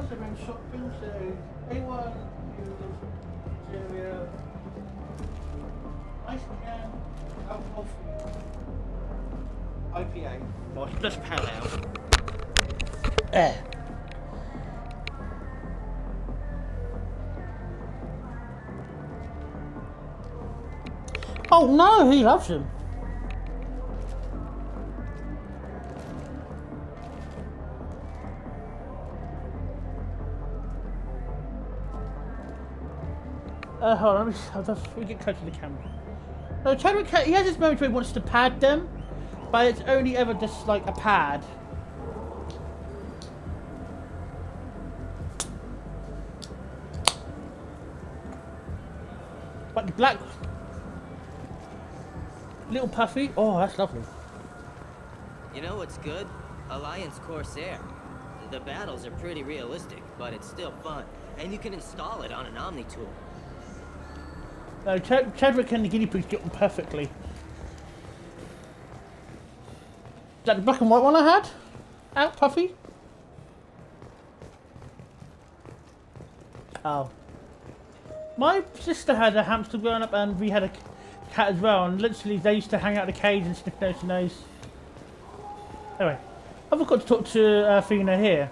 Around shopping, so anyone who lives in this area, ice can, alcohol free, IPA, nice, just pale ale. Oh no, he loves him. Hold on, I'll just get close to the camera. No, Chadwick, he has this moment where he wants to pad them, but it's only ever just like a pad. But the black little puffy, oh, that's lovely. You know what's good? Alliance Corsair. The battles are pretty realistic, but it's still fun, and you can install it on an Omni tool. No, Chadwick and the guinea pigs get on perfectly. Is that the black and white one I had? Out, Puffy? Oh. My sister had a hamster growing up and we had a cat as well, and literally they used to hang out in the cage and sniff nose to nose. Anyway, I've got to talk to Athena here.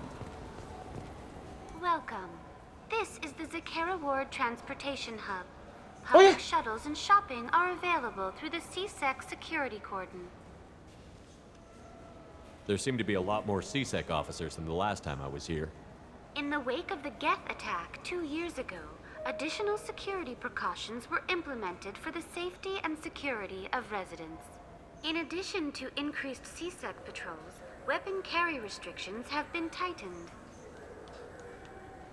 Welcome. This is the Zakera Ward Transportation Hub. Public shuttles and shopping are available through the CSEC security cordon. There seem to be a lot more CSEC officers than the last time I was here. In the wake of the Geth attack 2 years ago, additional security precautions were implemented for the safety and security of residents. In addition to increased CSEC patrols, weapon carry restrictions have been tightened.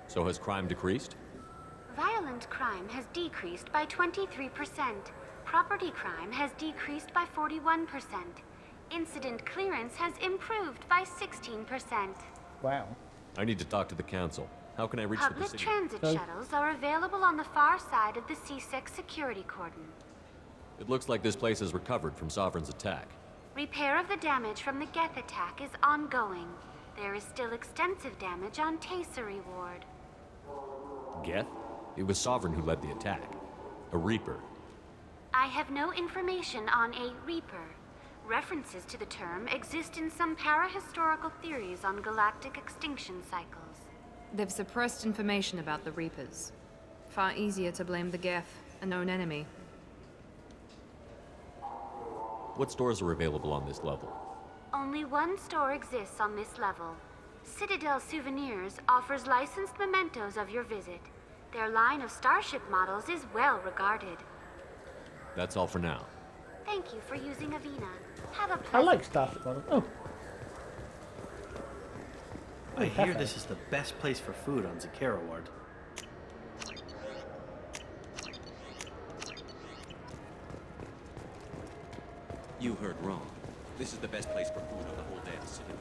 So has crime decreased? Violent crime has decreased by 23%. Property crime has decreased by 41%. Incident clearance has improved by 16%. Wow. I need to talk to the council. How can I reach the Public city? transit shuttles are available on the far side of the CSEC security cordon. It looks like this place has recovered from Sovereign's attack. Repair of the damage from the Geth attack is ongoing. There is still extensive damage on Tali'Zorah Ward. Geth? It was Sovereign who led the attack. A Reaper. I have no information on a Reaper. References to the term exist in some parahistorical theories on galactic extinction cycles. They've suppressed information about the Reapers. Far easier to blame the Geth, a known enemy. What stores are available on this level? Only one store exists on this level. Citadel Souvenirs offers licensed mementos of your visit. Their line of starship models is well regarded. That's all for now. Thank you for using Avina. Have a pleasant I like Starship models. Oh. I hear this is the best place for food on Zakera Ward. You heard wrong. This is the best place for food on the whole damn city.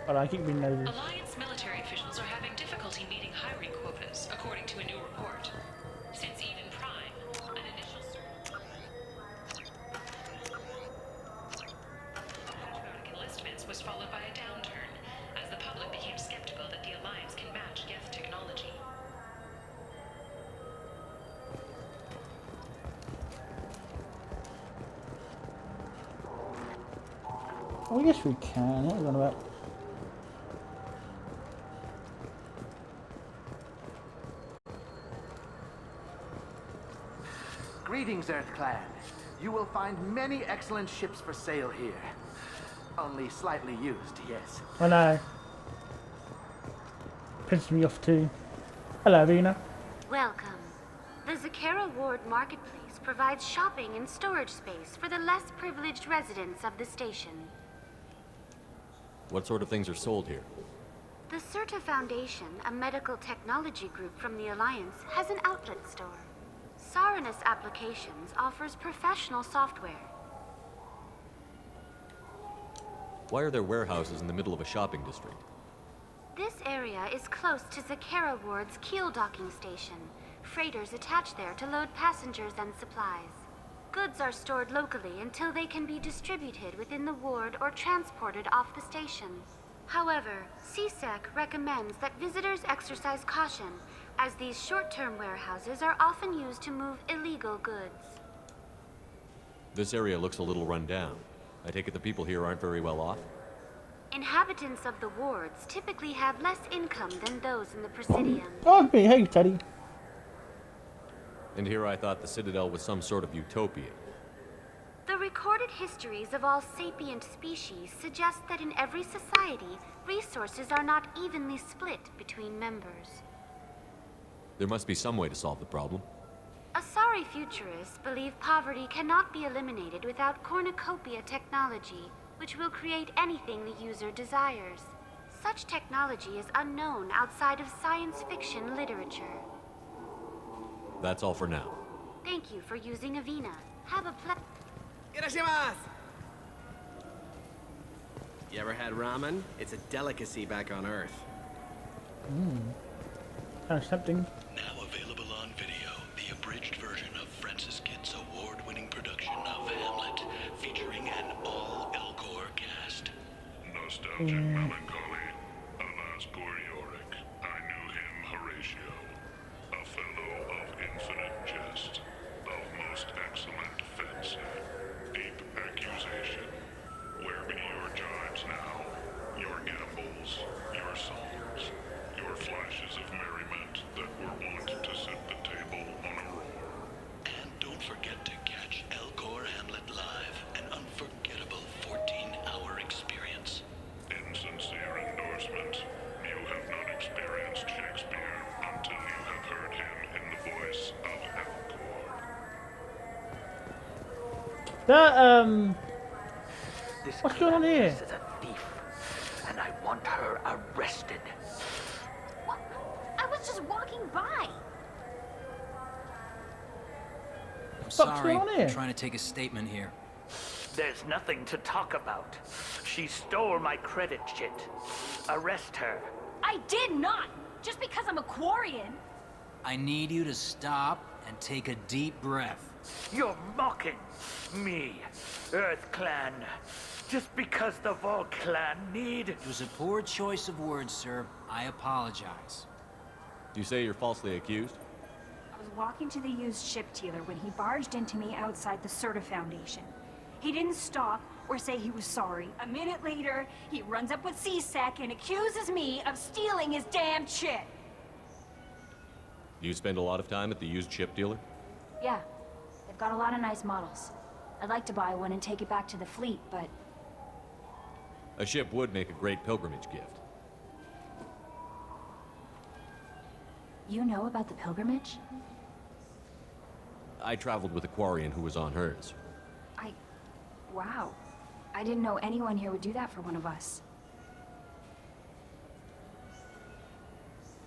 Hold on, I keep being nosy. Alliance military officials are having difficulty meeting hiring quotas, according to a new report. Since Eden Prime, an initial patriotic enlistments was followed by a downturn, as the Oh, yes, we can. What are we on about? Greetings, Earth Clan. You will find many excellent ships for sale here. Only slightly used, yes. I know. Pisses me off too. Hello, Vina. Welcome. The Zakera Ward Marketplace provides shopping and storage space for the less privileged residents of the station. What sort of things are sold here? The Certa Foundation, a medical technology group from the Alliance, has an outlet store. Saranus Applications offers professional software. Why are there warehouses in the middle of a shopping district? This area is close to Zakera Ward's keel docking station. Freighters attach there to load passengers and supplies. Goods are stored locally until they can be distributed within the ward or transported off the station. However, CSEC recommends that visitors exercise caution, as these short-term warehouses are often used to move illegal goods. This area looks a little run down. I take it the people here aren't very well off? Inhabitants of the wards typically have less income than those in the Presidium. Oh, me. Hey, Teddy. And here I thought the Citadel was some sort of utopia. The recorded histories of all sapient species suggest that in every society, resources are not evenly split between members. There must be some way to solve the problem. Asari futurists believe poverty cannot be eliminated without cornucopia technology, which will create anything the user desires. Such technology is unknown outside of science fiction literature. That's all for now. Thank you for using Avina. Have a Irashimasu! You ever had ramen? It's a delicacy back on Earth. Kind of tempting. Now available on video, the abridged version of Francis Kidd's award-winning production of Hamlet, featuring an all-Elcor cast. Nostalgic melancholy. Alas, poor Yorick. I knew him, Horatio. A fellow of infinite jest, of most excellent fancy. Deep accusation. Where be your jibes now? Your gambols, your songs, your flashes of merriment that were wont to set the table on a roar. And don't forget to catch Elcor Hamlet live, an unforgettable 14-hour experience. Insincere endorsement. You have not experienced Shakespeare until you have heard him in the voice of Elcor. That, This what's going on here? This is a thief, and I want her arrested. What? I was just walking by. What's Sorry, going on here? I'm trying to take a statement here. There's nothing to talk about. She stole my credit chit. Arrest her. I did not! Just because I'm a Quarian. I need you to stop and take a deep breath. You're mocking me, Earth Clan. Just because the Vol Clan need... It was a poor choice of words, sir. I apologize. You say you're falsely accused? I was walking to the used ship dealer when he barged into me outside the Certa Foundation. He didn't stop or say he was sorry. A minute later, he runs up with CSEC and accuses me of stealing his damn shit. Do you spend a lot of time at the used ship dealer? Yeah, they've got a lot of nice models. I'd like to buy one and take it back to the fleet, but A ship would make a great pilgrimage gift. you know about the pilgrimage? I traveled with a Quarian who was on hers. Wow. I didn't know anyone here would do that for one of us.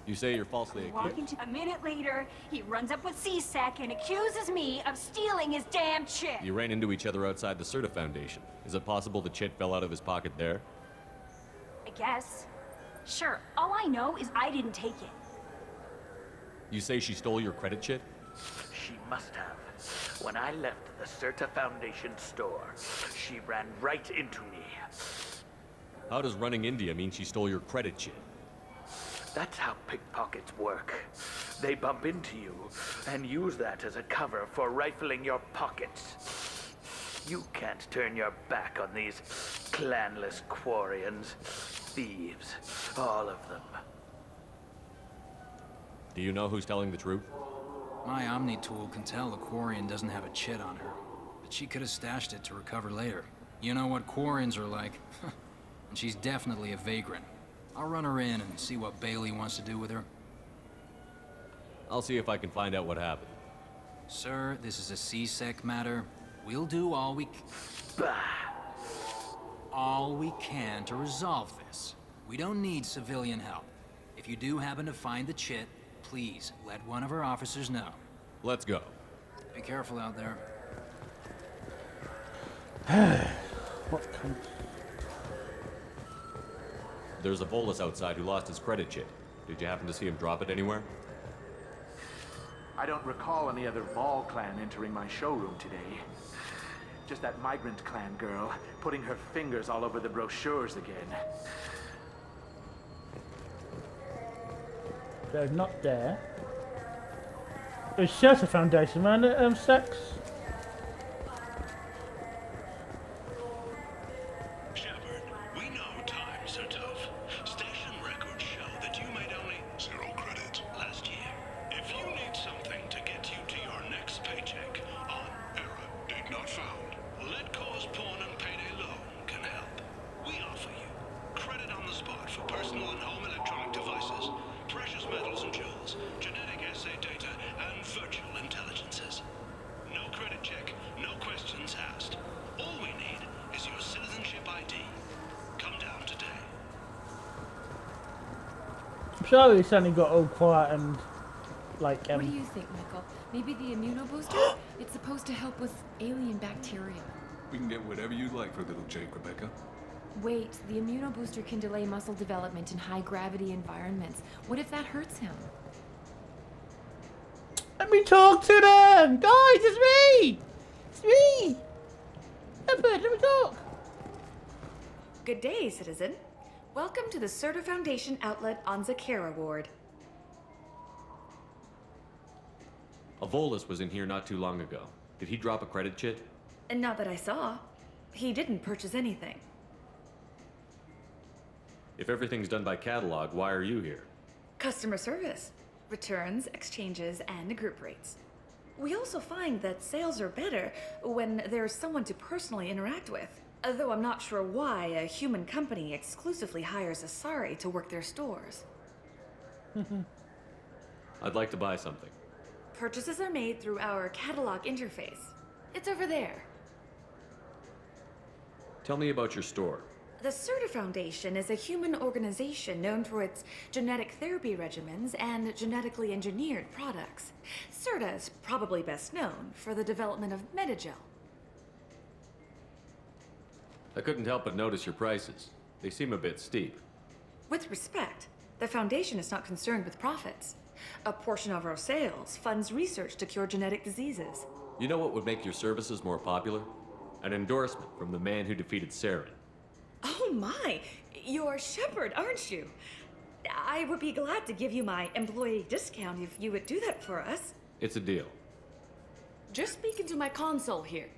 You say you're falsely accused? A minute later, he runs up with CSEC and accuses me of stealing his damn chit. You ran into each other outside the Certa Foundation. Is it possible the chit fell out of his pocket there? I guess. Sure, all I know is I didn't take it. You say she stole your credit chit? She must have. When I left the Certa Foundation store, she ran right into me. How does running into you mean she stole your credit chit? That's how pickpockets work. They bump into you and use that as a cover for rifling your pockets. You can't turn your back on these Clanless Quarians. Thieves. All of them. Do you know who's telling the truth? My Omni tool can tell the Quarian doesn't have a chit on her, but she could have stashed it to recover later. You know what Quarians are like. And she's definitely a vagrant. I'll run her in and see what Bailey wants to do with her. I'll see if I can find out what happened. Sir, this is a C-Sec matter. We'll do all we can to resolve this. We don't need civilian help. If you do happen to find the chit, please let one of our officers know. Let's go. Be careful out there. What can... There's a Volus outside who lost his credit chit. Did you happen to see him drop it anywhere? I don't recall any other Vol clan entering my showroom today. Just that migrant clan girl putting her fingers all over the brochures again. They're not there. It's Shelter Foundation, man. Sex. Shepard, we know times are tough. Station records show that you made only 0 credit last year. If you need something to get you to your next paycheck on error, date not found, Let Cause Pawn and Payday Loan can help. We offer you credit on the spot for personal and home electronic devices, precious metals and jewels, genetic assay data, and virtual intelligences. No credit check, no questions asked. All we need is your citizenship ID. Come down today. I'm sure he suddenly got all quiet and like. What do you think, Michael? Maybe the immunobooster? It's supposed to help with alien bacteria. We can get whatever you'd like for little Jake, Rebecca. Wait, the immunobooster can delay muscle development in high-gravity environments. What if that hurts him? Let me talk to them! Guys, it's me! It's me! Shepard, let me talk! Good day, citizen. Welcome to the Serta Foundation outlet on Zakera Ward. A Volus was in here not too long ago. Did he drop a credit chit? And not that I saw. He didn't purchase anything. If everything's done by catalog, why are you here? Customer service. Returns, exchanges, and group rates. We also find that sales are better when there's someone to personally interact with. Though I'm not sure why a human company exclusively hires Asari to work their stores. I'd like to buy something. Purchases are made through our catalog interface. It's over there. Tell me about your store. The Serta Foundation is a human organization known for its genetic therapy regimens and genetically engineered products. Serta is probably best known for the development of Metagel. I couldn't help but notice your prices. They seem a bit steep. With respect, the Foundation is not concerned with profits. A portion of our sales funds research to cure genetic diseases. You know what would make your services more popular? An endorsement from the man who defeated Saren. Oh my! You're Shepard, aren't you? I would be glad to give you my employee discount if you would do that for us. It's a deal. Just speak into my console here.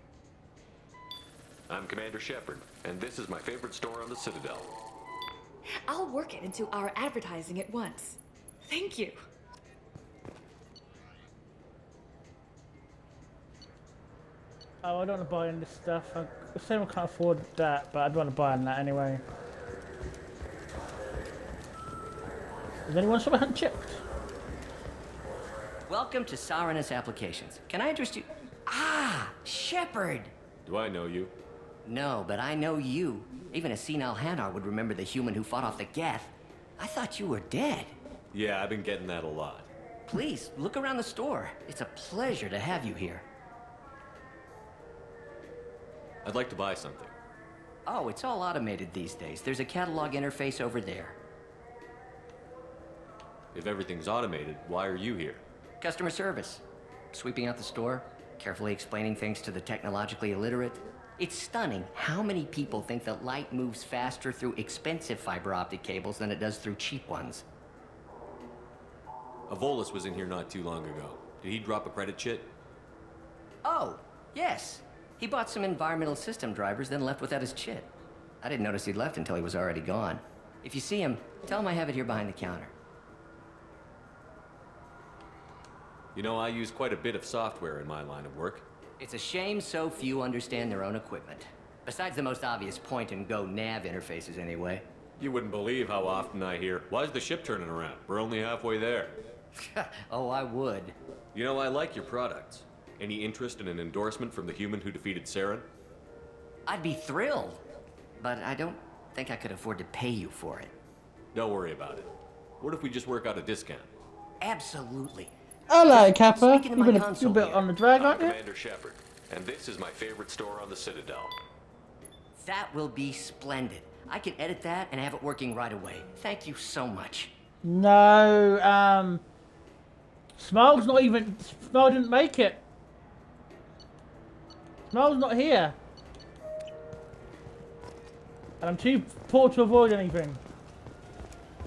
I'm Commander Shepard, and this is my favorite store on the Citadel. I'll work it into our advertising at once. Thank you. Oh, I don't want to buy any of this stuff. I assume I can't afford that, but I'd want to buy on that anyway. Has anyone sort of hand checked? Welcome to Sarenus Applications. Can I interest you? Ah, Shepard! Do I know you? No, but I know you. Even a senile Hanar would remember the human who fought off the Geth. I thought you were dead. Yeah, I've been getting that a lot. Please, look around the store. It's a pleasure to have you here. I'd like to buy something. Oh, it's all automated these days. There's a catalog interface over there. If everything's automated, why are you here? Customer service. Sweeping out the store, carefully explaining things to the technologically illiterate. It's stunning how many people think that light moves faster through expensive fiber optic cables than it does through cheap ones. A Volus was in here not too long ago. Did he drop a credit chit? Oh, yes. He bought some environmental system drivers, then left without his chit. I didn't notice he'd left until he was already gone. If you see him, tell him I have it here behind the counter. You know, I use quite a bit of software in my line of work. It's a shame so few understand their own equipment. Besides the most obvious point-and-go nav interfaces, anyway. You wouldn't believe how often I hear, "Why is the ship turning around? We're only halfway there." Oh, I would. You know, I like your products. Any interest in an endorsement from the human who defeated Saren? I'd be thrilled, but I don't think I could afford to pay you for it. Don't worry about it. What if we just work out a discount? Absolutely. Hello, Kappa. Speaking of You've my been a console bit here, on the drag, I'm aren't you? Commander Shepard, and this is my favorite store on the Citadel. That will be splendid. I can edit that and have it working right away. Thank you so much. No, Smile's not even... Smile didn't make it. Smile's not here. And I'm too poor to avoid anything.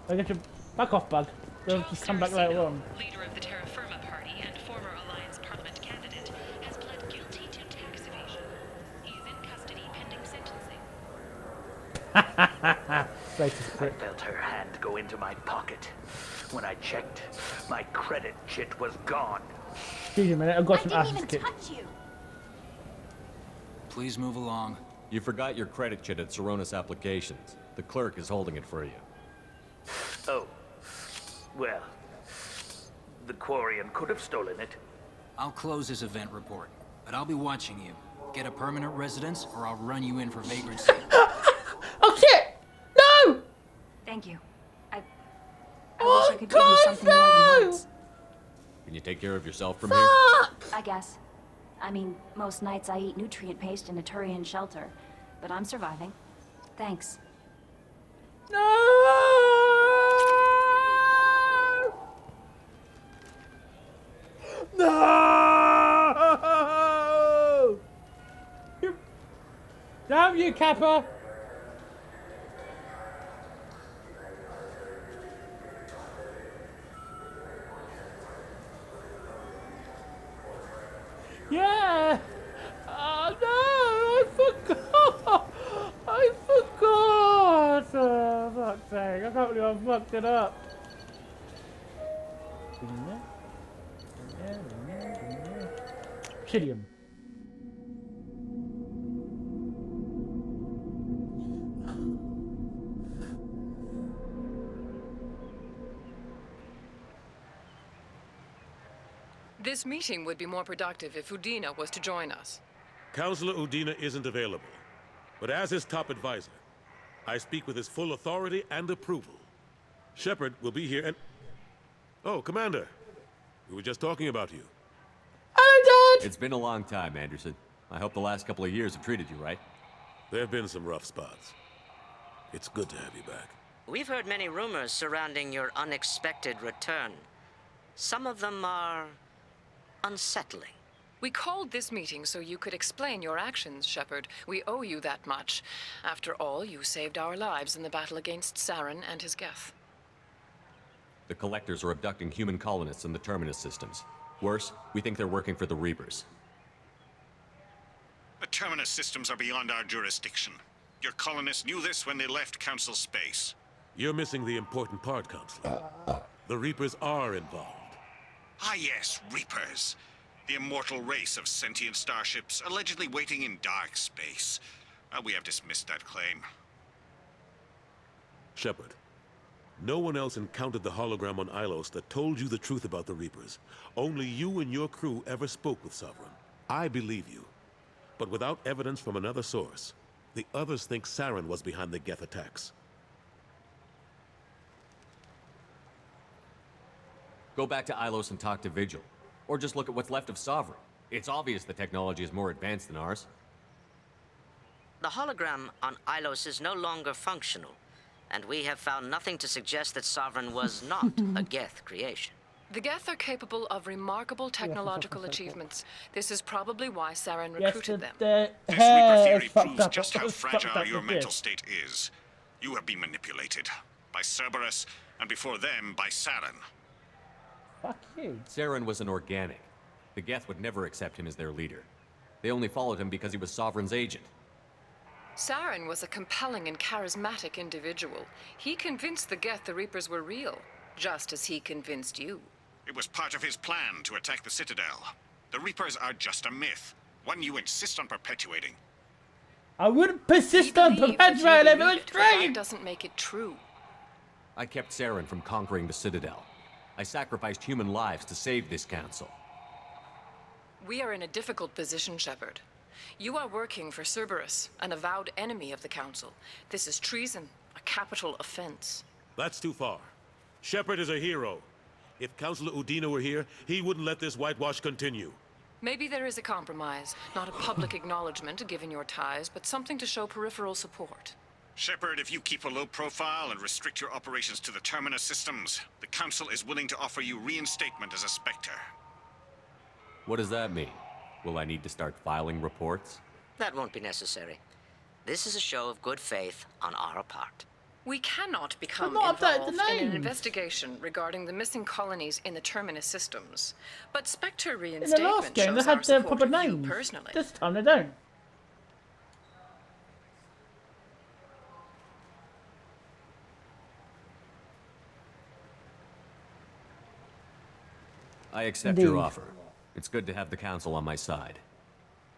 I get to back off, bug. They'll just come back later on. Leader of the Terra Firma Party and former Alliance Parliament candidate, has pled guilty to tax evasion. He is in custody pending sentencing. I felt her hand go into my pocket. When I checked, my credit chit was gone. Excuse me a minute, I've got some asses kicked. you. Please move along. You forgot your credit chit at Saronis Applications. The clerk is holding it for you. Oh. Well, the Quarian could have stolen it. I'll close this event report, but I'll be watching you. Get a permanent residence, or I'll run you in for vagrancy. Oh shit! No! Thank you. I wish I could give you something more than words. Can you take care of yourself from here? I guess. I mean, most nights I eat nutrient paste in a Turian shelter, but I'm surviving. Thanks. No! Damn you, Kappa! Yeah! Oh no! I forgot! I forgot! Oh, fuck's sake. I can't believe I fucked it up. Obsidian. This meeting would be more productive if Udina was to join us. Counselor Udina isn't available, but as his top advisor, I speak with his full authority and approval. Shepard will be here and... Oh, Commander. We were just talking about you. It's been a long time, Anderson. I hope the last couple of years have treated you right. There have been some rough spots. It's good to have you back. We've heard many rumors surrounding your unexpected return. Some of them are unsettling. We called this meeting so you could explain your actions, Shepard. We owe you that much. After all, you saved our lives in the battle against Saren and his Geth. The Collectors are abducting human colonists in the Terminus systems. Worse, we think they're working for the Reapers. The Terminus systems are beyond our jurisdiction. Your colonists knew this when they left Council space. You're missing the important part, Counselor. The Reapers are involved. Ah yes, Reapers. The immortal race of sentient starships allegedly waiting in dark space. We have dismissed that claim. Shepard, no one else encountered the hologram on Ilos that told you the truth about the Reapers. Only you and your crew ever spoke with Sovereign. I believe you. But without evidence from another source, the others think Saren was behind the Geth attacks. Go back to Ilos and talk to Vigil. Or just look at what's left of Sovereign. It's obvious the technology is more advanced than ours. The hologram on Ilos is no longer functional, and we have found nothing to suggest that Sovereign was not a Geth creation. The Geth are capable of remarkable technological achievements. This is probably why Saren recruited them. This Reaper theory proves just how fragile your mental state is. You have been manipulated by Cerberus, and before them, by Saren. Fuck you. Saren was an organic. The Geth would never accept him as their leader. They only followed him because he was Sovereign's agent. Saren was a compelling and charismatic individual. He convinced the Geth the Reapers were real, just as he convinced you. It was part of his plan to attack the Citadel. The Reapers are just a myth, one you insist on perpetuating. I wouldn't persist on perpetuating it, it's That true! doesn't make it true. I kept Saren from conquering the Citadel. I sacrificed human lives to save this council. We are in a difficult position, Shepard. You are working for Cerberus, an avowed enemy of the Council. This is treason, a capital offense. That's too far. Shepard is a hero. If Councilor Udina were here, he wouldn't let this whitewash continue. Maybe there is a compromise. Not a public acknowledgement given your ties, but something to show peripheral support. Shepard, if you keep a low profile and restrict your operations to the Terminus systems, the Council is willing to offer you reinstatement as a Spectre. What does that mean? Will I need to start filing reports? That won't be necessary. This is a show of good faith on our part. We cannot become not updated involved the in an names. investigation regarding the missing colonies in the Terminus systems. But Spectre In the reinstatement last game, they shows our had their support proper of you names. personally. This time they don't. I accept Indeed. your offer. It's good to have the council on my side.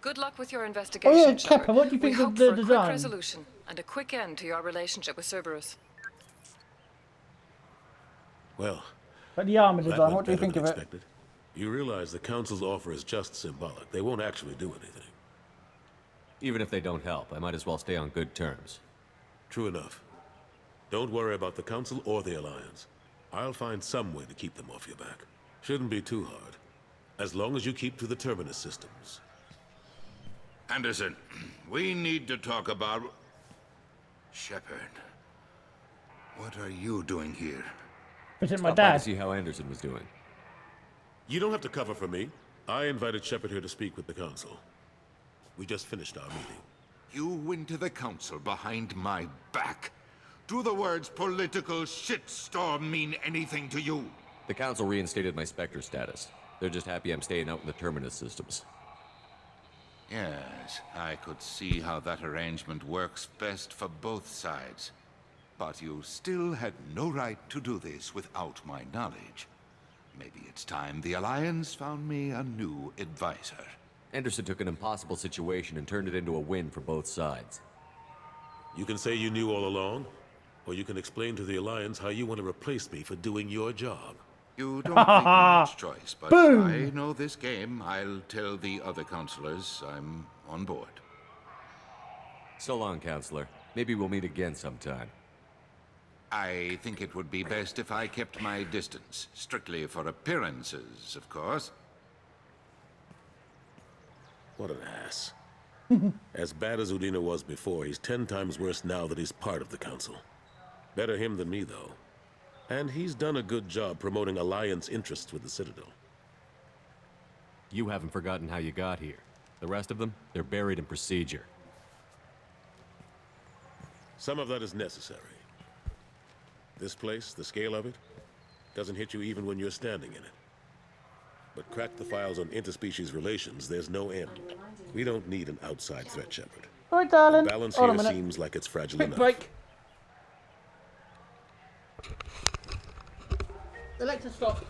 Good luck with your Oh investigation, yeah, Shepard. Kepper, what do you think we of hope the for a quick design? resolution and a quick end to your relationship with Cerberus. Well, But the armor that design, went what do you better think of than it? expected. You realize the Council's offer is just symbolic. They won't actually do anything. Even if they don't help, I might as well stay on good terms. True enough. Don't worry about the Council or the Alliance. I'll find some way to keep them off your back. Shouldn't be too hard. As long as you keep to the Terminus systems. Anderson, we need to talk about... Shepard. What are you doing here? Visit my Stop by to dad. see how Anderson was doing. You don't have to cover for me. I invited Shepard here to speak with the Council. We just finished our meeting. You went to the Council behind my back. Do the words political shitstorm mean anything to you? The council reinstated my Spectre status. They're just happy I'm staying out in the Terminus systems. Yes, I could see how that arrangement works best for both sides. But you still had no right to do this without my knowledge. Maybe it's time the Alliance found me a new advisor. Anderson took an impossible situation and turned it into a win for both sides. You can say you knew all along, or you can explain to the Alliance how you want to replace me for doing your job. You don't make much choice, but Boom. I know this game. I'll tell the other counselors I'm on board. So long, Counselor. Maybe we'll meet again sometime. I think it would be best if I kept my distance. Strictly for appearances, of course. What an ass. As bad as Udina was before, he's 10 times worse now that he's part of the Council. Better him than me, though. And he's done a good job promoting Alliance interests with the Citadel. You haven't forgotten how you got here. The rest of them, they're buried in procedure. Some of that is necessary. This place, the scale of it, doesn't hit you even when you're standing in it. But crack the files on interspecies relations, there's no end. We don't need an outside threat, Shepard. All right, darling. The balance Hold on here a minute. seems like it's fragile Quick enough. break. Alexa, stop.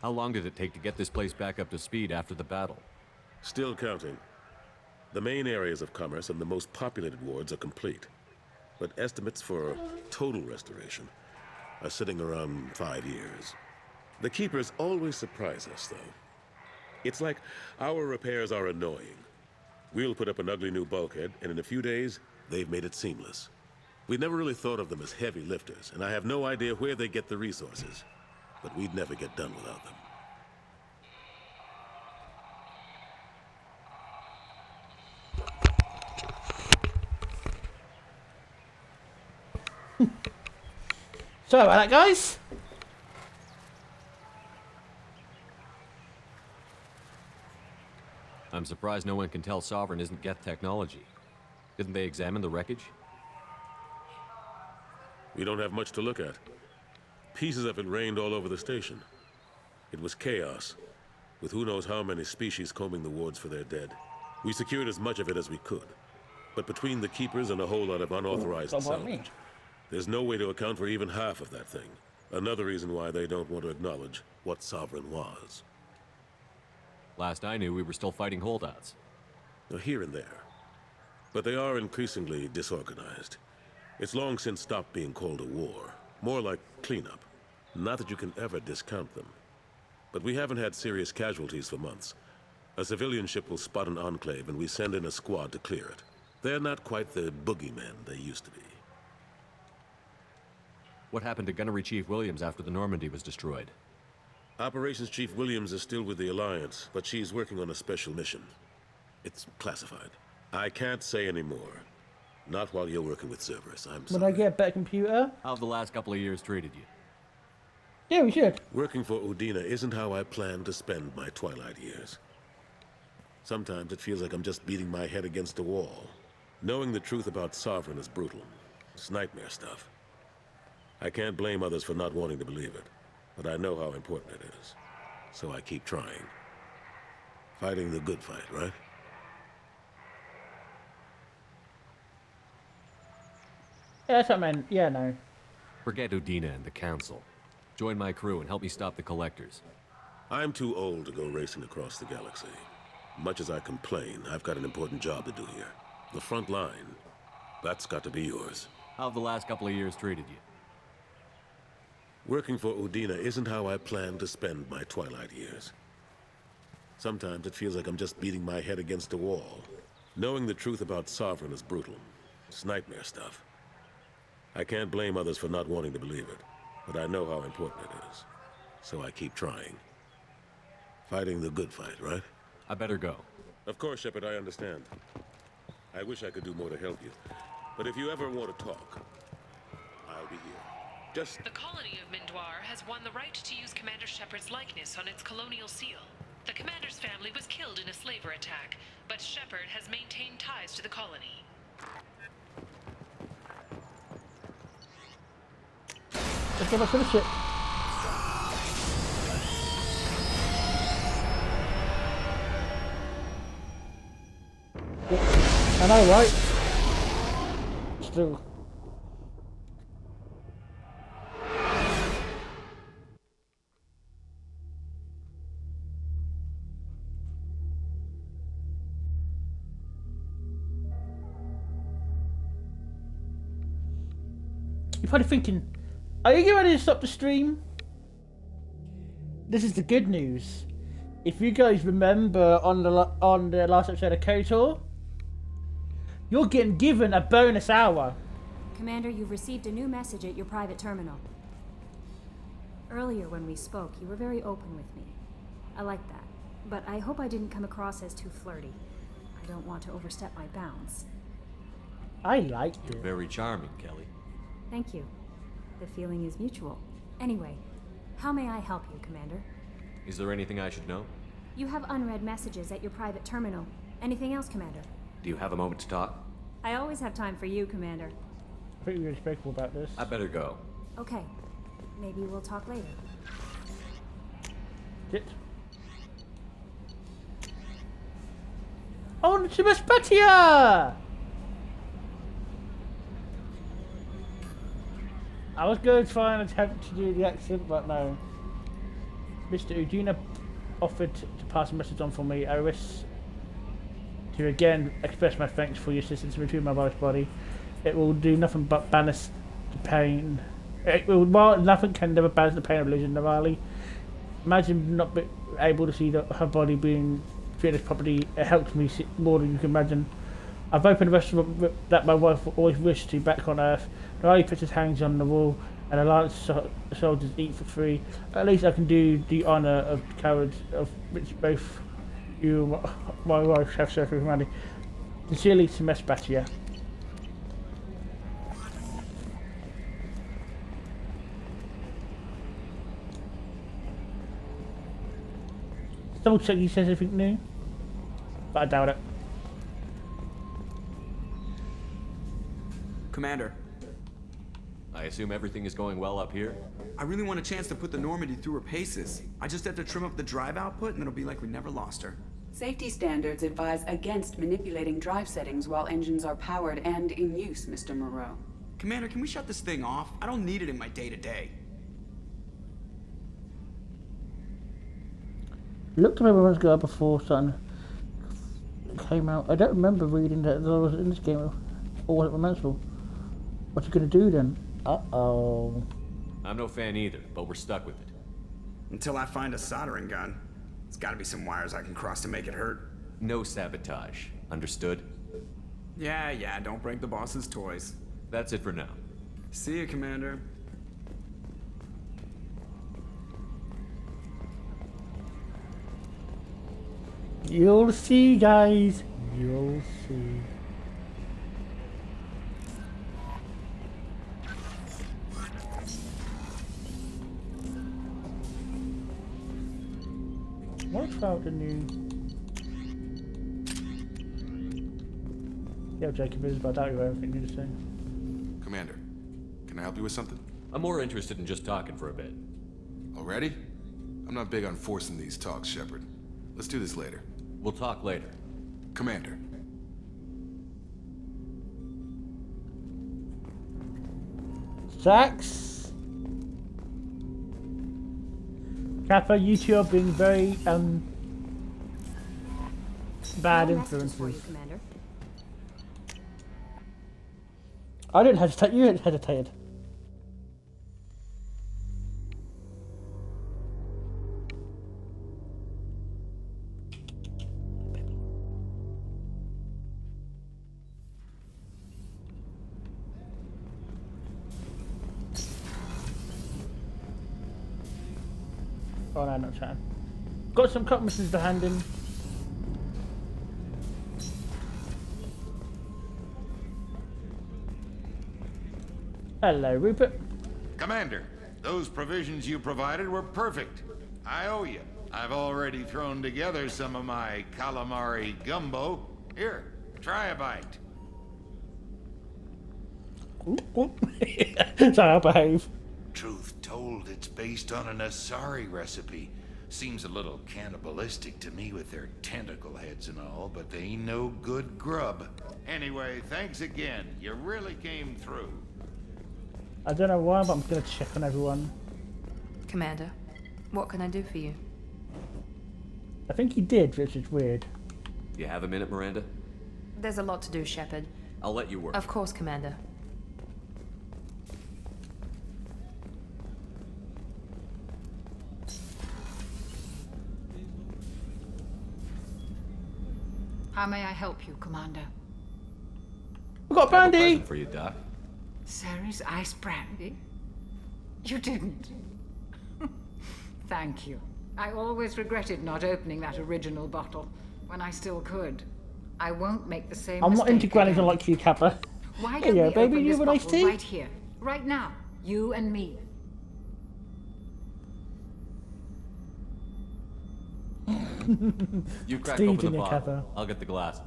How long did it take to get this place back up to speed after the battle? Still counting. The main areas of commerce and the most populated wards are complete. But estimates for total restoration are sitting around 5 years. The Keepers always surprise us, though. It's like our repairs are annoying. We'll put up an ugly new bulkhead, and in a few days, they've made it seamless. We never really thought of them as heavy lifters, and I have no idea where they get the resources. But we'd never get done without them. Sorry about that, guys. I'm surprised no one can tell Sovereign isn't Geth technology. Didn't they examine the wreckage? We don't have much to look at. Pieces of it rained all over the station. It was chaos, with who knows how many species combing the wards for their dead. We secured as much of it as we could. But between the keepers and a whole lot of unauthorized salvage, there's no way to account for even half of that thing. Another reason why they don't want to acknowledge what Sovereign was. Last I knew, we were still fighting holdouts. Here and there. But they are increasingly disorganized. It's long since stopped being called a war. More like cleanup. Not that you can ever discount them. But we haven't had serious casualties for months. A civilian ship will spot an enclave and we send in a squad to clear it. They're not quite the boogeymen they used to be. What happened to Gunnery Chief Williams after the Normandy was destroyed? Operations Chief Williams is still with the Alliance, but she's working on a special mission. It's classified. I can't say any more. Not while you're working with Cerberus, I'm sorry. When I get a better computer? How have the last couple of years treated you? Yeah, we should. Working for Udina isn't how I plan to spend my twilight years. Sometimes it feels like I'm just beating my head against a wall. Knowing the truth about Sovereign is brutal. It's nightmare stuff. I can't blame others for not wanting to believe it, but I know how important it is. So I keep trying. Fighting the good fight, right? Yeah, that's what I meant. Yeah, no. Forget Udina and the Council. Join my crew and help me stop the Collectors. I'm too old to go racing across the galaxy. Much as I complain, I've got an important job to do here. The front line. That's got to be yours. How have the last couple of years treated you? Working for Udina isn't how I plan to spend my twilight years. Sometimes it feels like I'm just beating my head against a wall. Knowing the truth about Sovereign is brutal. It's nightmare stuff. I can't blame others for not wanting to believe it, but I know how important it is. So I keep trying. Fighting the good fight, right? I better go. Of course, Shepard, I understand. I wish I could do more to help you. But if you ever want to talk, I'll be here. Just... The colony of Mindoir has won the right to use Commander Shepard's likeness on its colonial seal. The commander's family was killed in a slaver attack, but Shepard has maintained ties to the colony. Let's go back to the ship. Yeah, I know, right? Still. You're probably thinking, are you getting ready to stop the stream? This is the good news. If you guys remember on the last episode of KOTOR, you're getting given a bonus hour. Commander, you've received a new message at your private terminal. Earlier when we spoke, you were very open with me. I like that, but I hope I didn't come across as too flirty. I don't want to overstep my bounds. I like you. You're very charming, Kelly. Thank you. The feeling is mutual. Anyway, how may I help you, Commander? Is there anything I should know? You have unread messages at your private terminal. Anything else, Commander? Do you have a moment to talk? I always have time for you, Commander. Pretty respectful about this. I better go. Okay. Maybe we'll talk later. Shit. On to Vespatia! I was going to try and attempt to do the accent, but no. Mr. Udina offered to pass a message on for me. I wish to again express my thanks for your assistance in retrieving my wife's body. It will do nothing but banish the pain. While nothing can never banish the pain of losing Navali. Imagine not being able to see her body being treated properly. It helps me more than you can imagine. I've opened a restaurant that my wife always wished to back on Earth. Navali puts his hands on the wall and Alliance soldiers eat for free. At least I can do the honour of cowards of which both you and my wife have served for humanity. Sincerely, Vespatia. Double check he says anything new, but I doubt it. Commander. I assume everything is going well up here? I really want a chance to put the Normandy through her paces. I just have to trim up the drive output and it'll be like we never lost her. Safety standards advise against manipulating drive settings while engines are powered and in use, Mr. Moreau. Commander, can we shut this thing off? I don't need it in my day-to-day. Looked at everyone's guy before something came out. I don't remember reading that there was in this game, or was it Romanceful? What's he gonna do then? Uh-oh. I'm no fan either, but we're stuck with it. Until I find a soldering gun. There's gotta be some wires I can cross to make it hurt. No sabotage. Understood? Yeah, don't break the boss's toys. That's it for now. See you, Commander. You'll see, guys. You'll see. What about the new... Yeah, Jacob is, but I doubt you have anything new to say. Commander, can I help you with something? I'm more interested in just talking for a bit. Already? I'm not big on forcing these talks, Shepard. Let's do this later. We'll talk later. Commander. Sax? Kappa, you two are being very, bad influences. I didn't hesitate, you hesitated. Oh no, not chatting. Got some cut missions to hand in. Hello, Rupert. Commander, those provisions you provided were perfect. I owe you. I've already thrown together some of my calamari gumbo. Here, try a bite. Sorry, I'll behave. Truth told, it's based on an Asari recipe. Seems a little cannibalistic to me with their tentacle heads and all, but they ain't no good grub. Anyway, thanks again. You really came through. I don't know why, but I'm gonna check on everyone. Commander, what can I do for you? I think he did, which is weird. You have a minute, Miranda? There's a lot to do, Shepard. I'll let you work. Of course, Commander. How may I help you, Commander? We got brandy! I have a present for you, Doc. Ceres ice brandy? You didn't. Thank you. I always regretted not opening that original bottle when I still could. I won't make the same I'm mistake not into grannies again. like you, Kappa. Why Here don't you we go, baby. open You this have a nice bottle tea? right here, right now, you and me. You crack Steve's open in the there, bottle. Kappa. I'll get the glasses.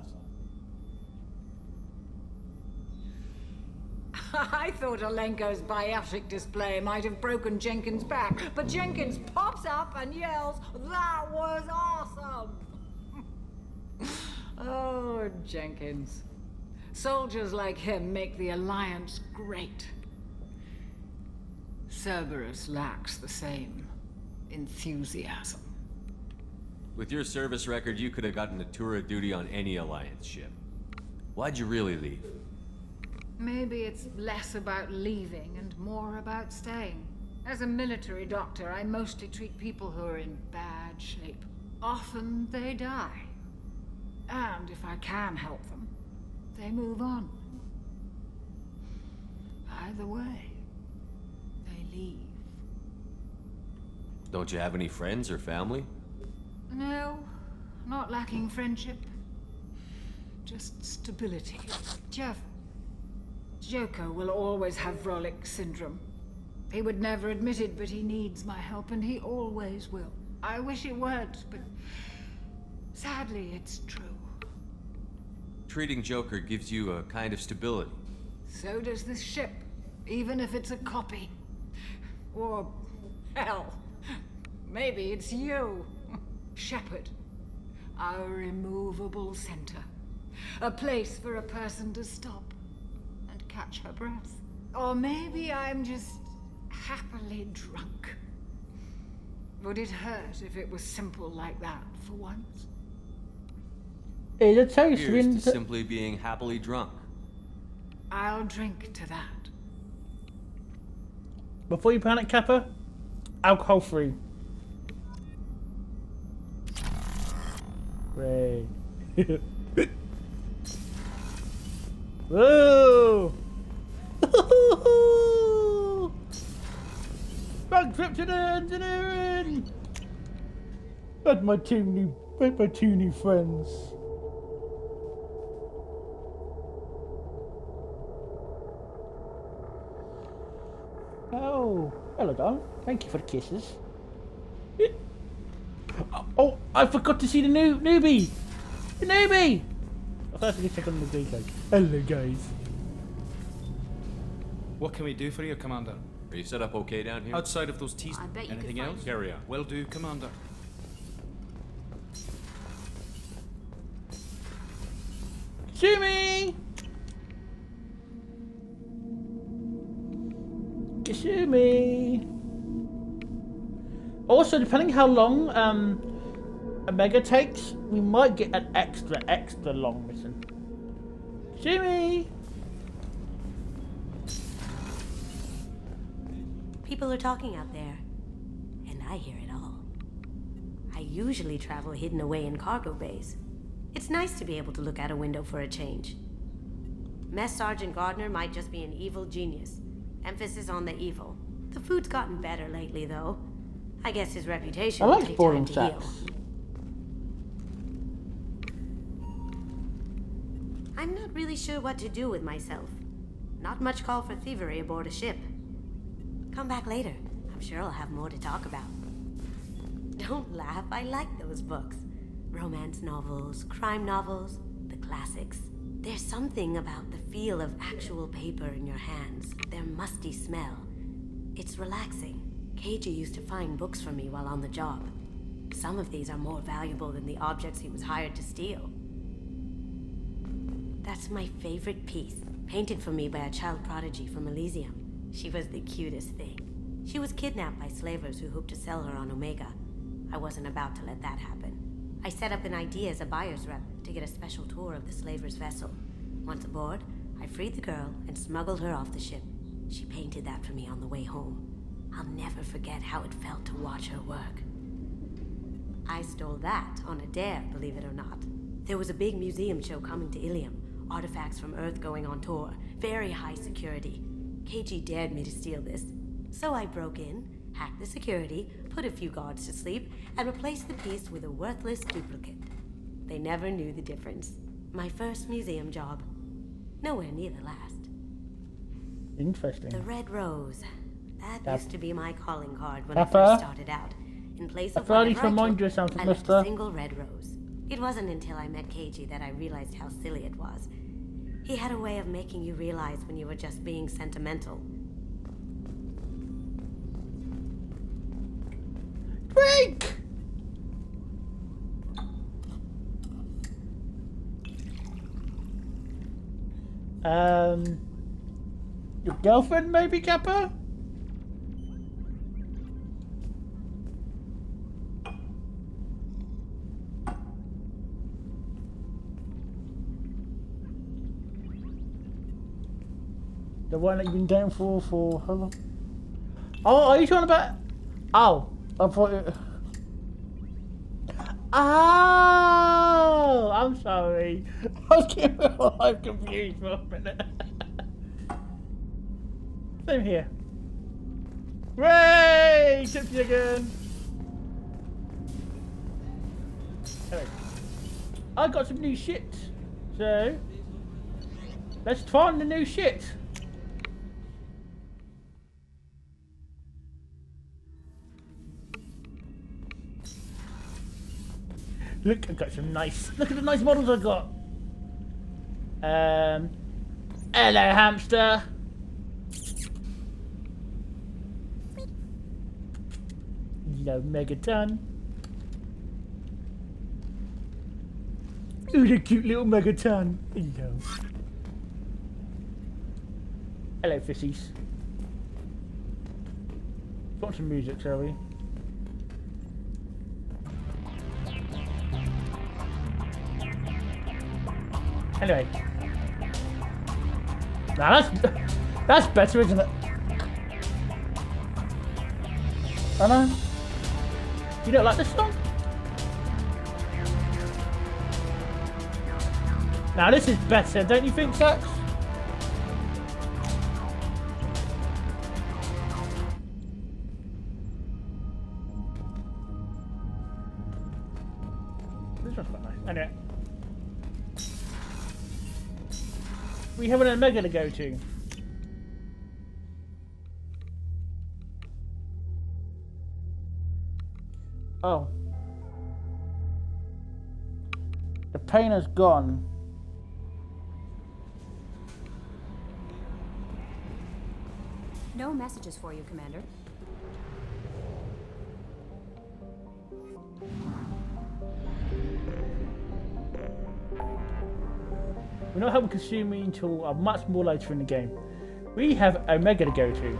I thought Alenko's biotic display might have broken Jenkins' back, but Jenkins pops up and yells, "That was awesome!" Oh, Jenkins. Soldiers like him make the Alliance great. Cerberus lacks the same enthusiasm. With your service record, you could have gotten a tour of duty on any Alliance ship. Why'd you really leave? Maybe it's less about leaving and more about staying. As a military doctor, I mostly treat people who are in bad shape. Often they die. And if I can help them, they move on. Either way, they leave. Don't you have any friends or family? No, not lacking friendship. Just stability. Joko will always have Vrolic syndrome. He would never admit it, but he needs my help, and he always will. I wish it weren't, but sadly, it's true. Treating Joker gives you a kind of stability. So does this ship, even if it's a copy. Or, hell, maybe it's you, Shepard. Our immovable center. A place for a person to stop and catch her breath. Or maybe I'm just happily drunk. Would it hurt if it was simple like that for once? It's a taste Here's to simply being happily drunk. I'll drink to that. Before you panic, Kappa, alcohol free. Great. Whoa! Road trip to the engineering! Met my two new friends. Oh, hello, darling. Thank you for the kisses. Oh, I forgot to see the newbie! The newbie! First, I need to check on the details. Hello, guys. What can we do for you, Commander? Are you set up okay down here? Outside of those T's. I bet you Anything could else? find- Carry on. Will do, Commander. Kasumi! Kasumi! Also, depending how long Omega takes, we might get an extra long mission. Kasumi! People are talking out there, and I hear it all. I usually travel hidden away in cargo bays. It's nice to be able to look out a window for a change. Mess Sergeant Gardner might just be an evil genius. Emphasis on the evil. The food's gotten better lately, though. I guess his reputation I will like take boring time to heal. sacks. I'm not really sure what to do with myself. Not much call for thievery aboard a ship. Come back later. I'm sure I'll have more to talk about. Don't laugh, I like those books. Romance novels, crime novels, the classics. There's something about the feel of actual paper in your hands, their musty smell. It's relaxing. Keiji used to find books for me while on the job. Some of these are more valuable than the objects he was hired to steal. That's my favorite piece, painted for me by a child prodigy from Elysium. She was the cutest thing. She was kidnapped by slavers who hoped to sell her on Omega. I wasn't about to let that happen. I set up an idea as a buyer's rep to get a special tour of the slaver's vessel. Once aboard, I freed the girl and smuggled her off the ship. She painted that for me on the way home. I'll never forget how it felt to watch her work. I stole that on a dare, believe it or not. There was a big museum show coming to Ilium. Artifacts from Earth going on tour. Very high security. Keiji dared me to steal this. So I broke in, hacked the security, put a few guards to sleep, and replaced the piece with a worthless duplicate. They never knew the difference. My first museum job. Nowhere near the last. Interesting. The Red Rose. That used to be my calling card when Papa? I first started out. In place of I need whatever to I remind took, you of something, I left mister. a single red rose. It wasn't until I met Keiji that I realized how silly it was. He had a way of making you realize when you were just being sentimental. Drink! Your girlfriend maybe, Kappa? The one that you've been down for how long? Oh, are you talking about? Oh, I thought it... Oh, I'm sorry. I was getting my life confused for a minute. Same here. Ray! Tipsy again. Anyway, I got some new shit. So, let's find the new shit. Look, I've got some nice. Look at the nice models I got. Hello, hamster. Hello, Megaton. Who's a cute little Megaton? Hello. Hello, fissies. Want some music, shall we? Anyway. Now that's better, isn't it? I know. You don't like this song? Now this is better, don't you think, Sax? This one's quite nice. Anyway. We have an Omega to go to. Oh. The pain has gone. No messages for you, Commander. We're not having consuming until much more later in the game. We have Omega to go to.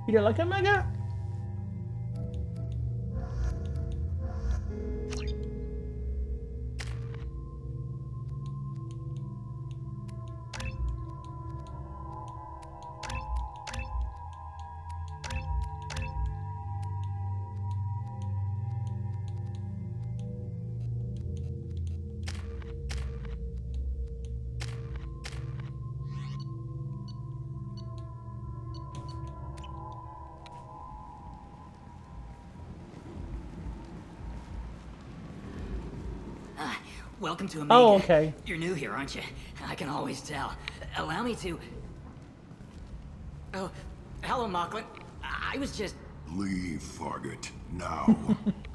You don't like Omega? Welcome to Omega. Oh, okay. You're new here, aren't you? I can always tell. Allow me to... Oh, hello, Mocklin. I was just... Leave, Fargate, now.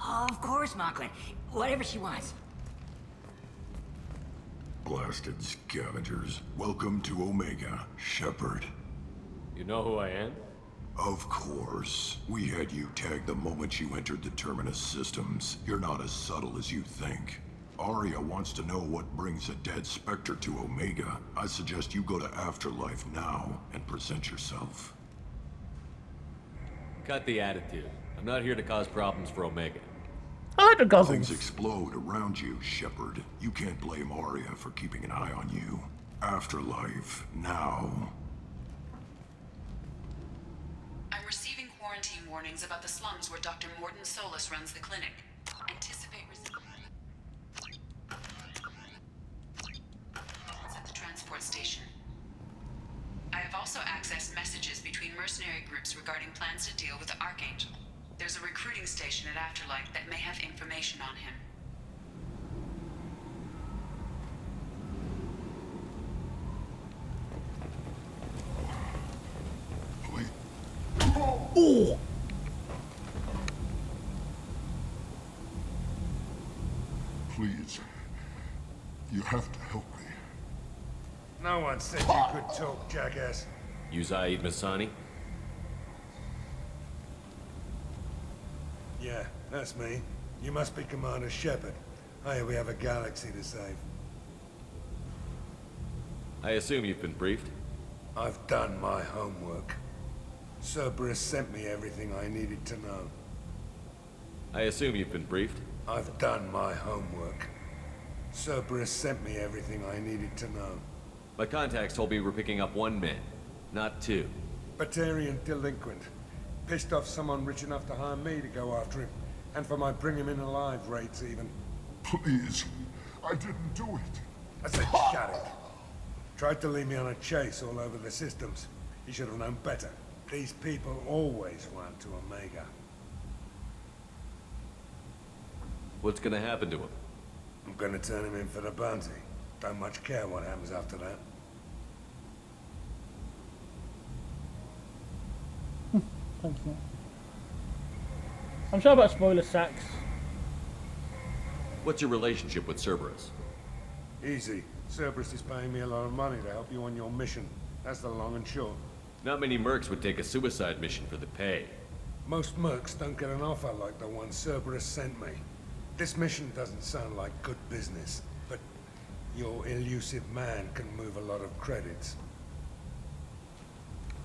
Of course, Mocklin. Whatever she wants. Blasted scavengers. Welcome to Omega, Shepard. You know who I am? Of course. We had you tagged the moment you entered the Terminus systems. You're not as subtle as you think. Arya wants to know what brings a dead Spectre to Omega. I suggest you go to Afterlife now and present yourself. Cut the attitude. I'm not here to cause problems for Omega. I like the goggles. Things explode around you, Shepard. You can't blame Arya for keeping an eye on you. Afterlife, now. I'm receiving quarantine warnings about the slums where Dr. Morton Solus runs the clinic. Anticipate at the transport station. I have also accessed messages between mercenary groups regarding plans to deal with the Archangel. There's a recruiting station at Afterlife that may have information on him. Oh! Please. You have to help me. No one said you could talk, jackass. You Zaid Masani? Yeah, that's me. You must be Commander Shepard. Hey, we have a galaxy to save. I assume you've been briefed? I've done my homework. Cerberus sent me everything I needed to know. I assume you've been briefed? I've done my homework. Cerberus sent me everything I needed to know. My contacts told me we're picking up 1 man, not 2. Batarian delinquent. Pissed off someone rich enough to hire me to go after him. And for my bring him in alive rates even. Please, I didn't do it. I said shut it. Tried to lead me on a chase all over the systems. He should have known better. These people always run to Omega. What's gonna happen to him? I'm gonna turn him in for the bounty. Don't much care what happens after that. Thank you. I'm sorry about spoiler sacks. What's your relationship with Cerberus? Easy. Cerberus is paying me a lot of money to help you on your mission. That's the long and short. Not many mercs would take a suicide mission for the pay. Most mercs don't get an offer like the one Cerberus sent me. This mission doesn't sound like good business, but your elusive man can move a lot of credits.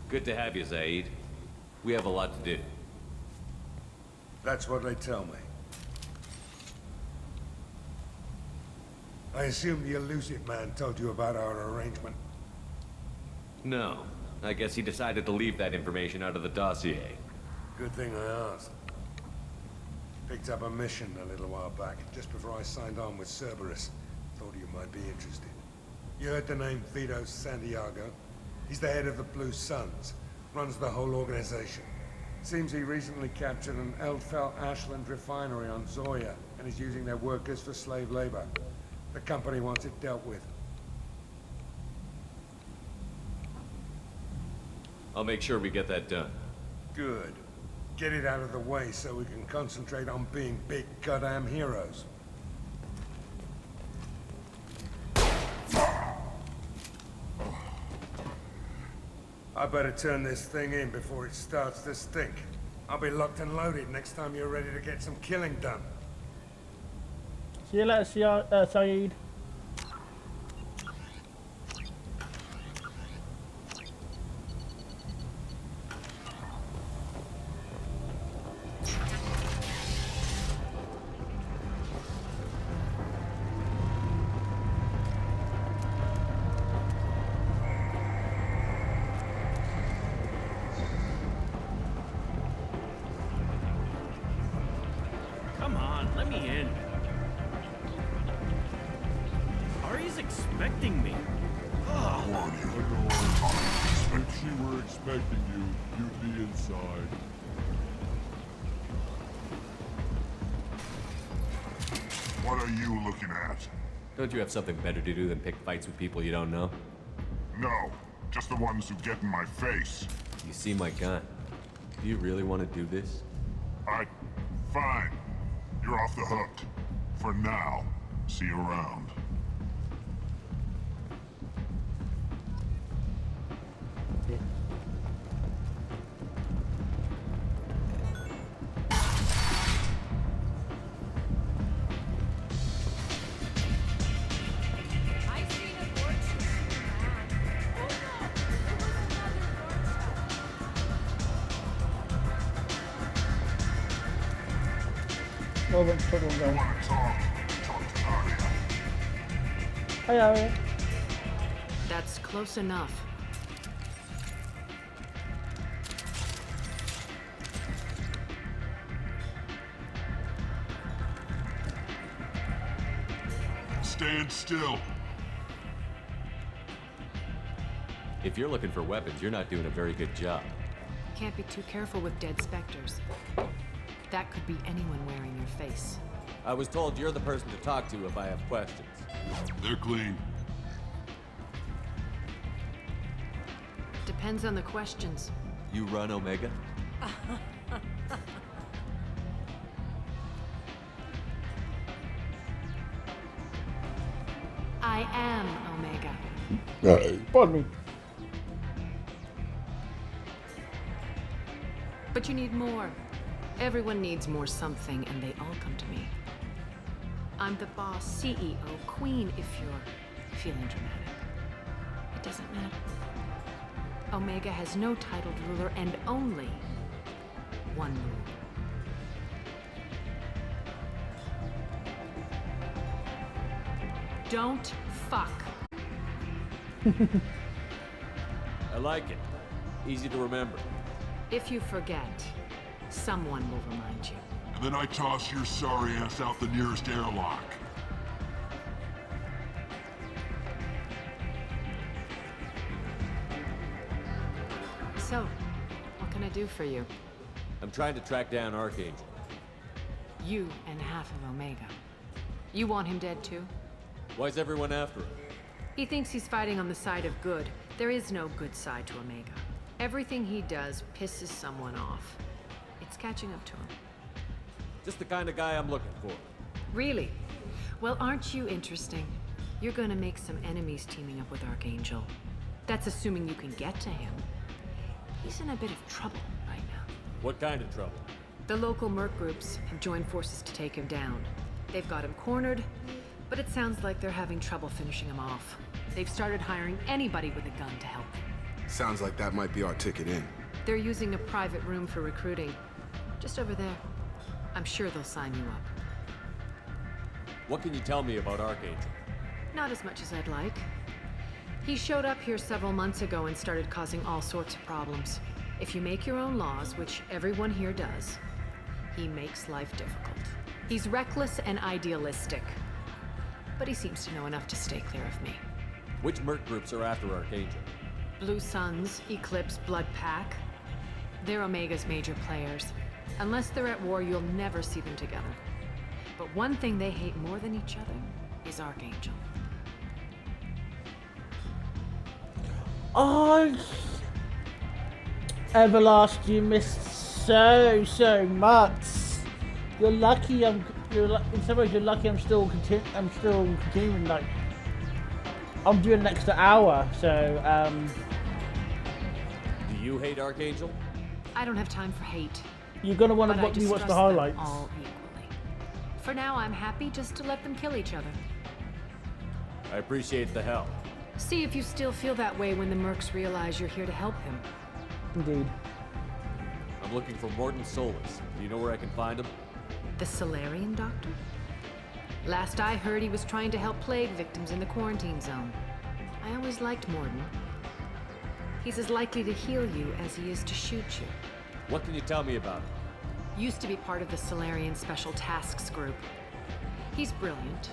Good to have you, Zaid. We have a lot to do. That's what they tell me. I assume the elusive man told you about our arrangement. No. I guess he decided to leave that information out of the dossier. Good thing I asked. Picked up a mission a little while back, just before I signed on with Cerberus. Thought you might be interested. You heard the name Vito Santiago? He's the head of the Blue Suns. Runs the whole organization. Seems he recently captured an Eldfell Ashland refinery on Zoya, and is using their workers for slave labor. The company wants it dealt with. I'll make sure we get that done. Good. Get it out of the way so we can concentrate on being big goddamn heroes. I better turn this thing in before it starts to stink. I'll be locked and loaded next time you're ready to get some killing done. See you later, Saeed. Come on, let me in. Ari's expecting me. Come on, you. If she were expecting you, you'd be inside. What are you looking at? Don't you have something better to do than pick fights with people you don't know? No, just the ones who get in my face. You see my gun. Do you really want to do this? Fine. You're off the hook. For now. See you around. Well, then put one down. Hi, Aria. That's close enough. Stand still. If you're looking for weapons, you're not doing a very good job. Can't be too careful with dead specters. That could be anyone wearing your face. I was told you're the person to talk to if I have questions. They're clean. Depends on the questions. You run Omega? I am Omega. Pardon me. But you need more. Everyone needs more something, and they all come to me. I'm the boss, CEO, queen, if you're feeling dramatic. It doesn't matter. Omega has no titled ruler and only one rule. Don't fuck. I like it. Easy to remember. If you forget, someone will remind you. And then I toss your sorry ass out the nearest airlock. So, what can I do for you? I'm trying to track down Archangel. You and half of Omega. You want him dead too? Why's everyone after him? He thinks he's fighting on the side of good. There is no good side to Omega. Everything he does pisses someone off. It's catching up to him. Just the kind of guy I'm looking for. Really? Well, aren't you interesting? You're gonna make some enemies teaming up with Archangel. That's assuming you can get to him. He's in a bit of trouble right now. What kind of trouble? The local merc groups have joined forces to take him down. They've got him cornered, but it sounds like they're having trouble finishing him off. They've started hiring anybody with a gun to help them. Sounds like that might be our ticket in. They're using a private room for recruiting. Just over there. I'm sure they'll sign you up. What can you tell me about Archangel? Not as much as I'd like. He showed up here several months ago and started causing all sorts of problems. If you make your own laws, which everyone here does, he makes life difficult. He's reckless and idealistic. But he seems to know enough to stay clear of me. Which merc groups are after Archangel? Blue Suns, Eclipse, Blood Pack. They're Omega's major players. Unless they're at war, you'll never see them together. But one thing they hate more than each other is Archangel. Oh, Everlast, you missed so much. You're lucky. In some ways, you're lucky. I'm still continuing. Like, I'm doing an extra hour. So, Do you hate Archangel? I don't have time for hate. You're gonna want to but I watch me watch the distrust them highlights. all equally. For now, I'm happy just to let them kill each other. I appreciate the help. See if you still feel that way when the mercs realize you're here to help him. Indeed. I'm looking for Morton Solus. Do you know where I can find him? The Solarian doctor? Last I heard, he was trying to help plague victims in the quarantine zone. I always liked Morton. He's as likely to heal you as he is to shoot you. What can you tell me about him? Used to be part of the Solarian Special Tasks Group. He's brilliant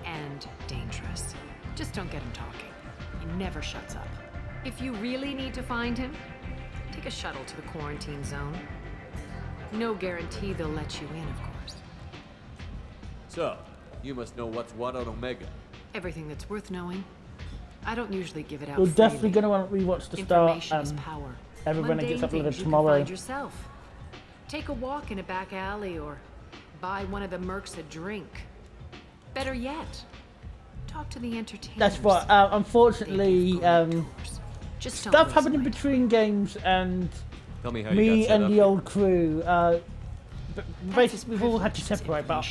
and dangerous. Just don't get him talking. He never shuts up. If you really need to find him, take a shuttle to the quarantine zone. No guarantee they'll let you in, of course. So, you must know what's what on Omega. Everything that's worth knowing. I don't usually give it out You're freely. definitely gonna want to rewatch the start. Information is power. Everyone Mundane gets uploaded things you tomorrow. can find yourself. Take a walk in a back alley or buy one of the mercs a drink. Better yet, talk to the entertainers. That's what. Unfortunately, Just don't stuff lose happening between games and Tell me how you me got set and up the here. old crew. But basically, we've all had to separate. But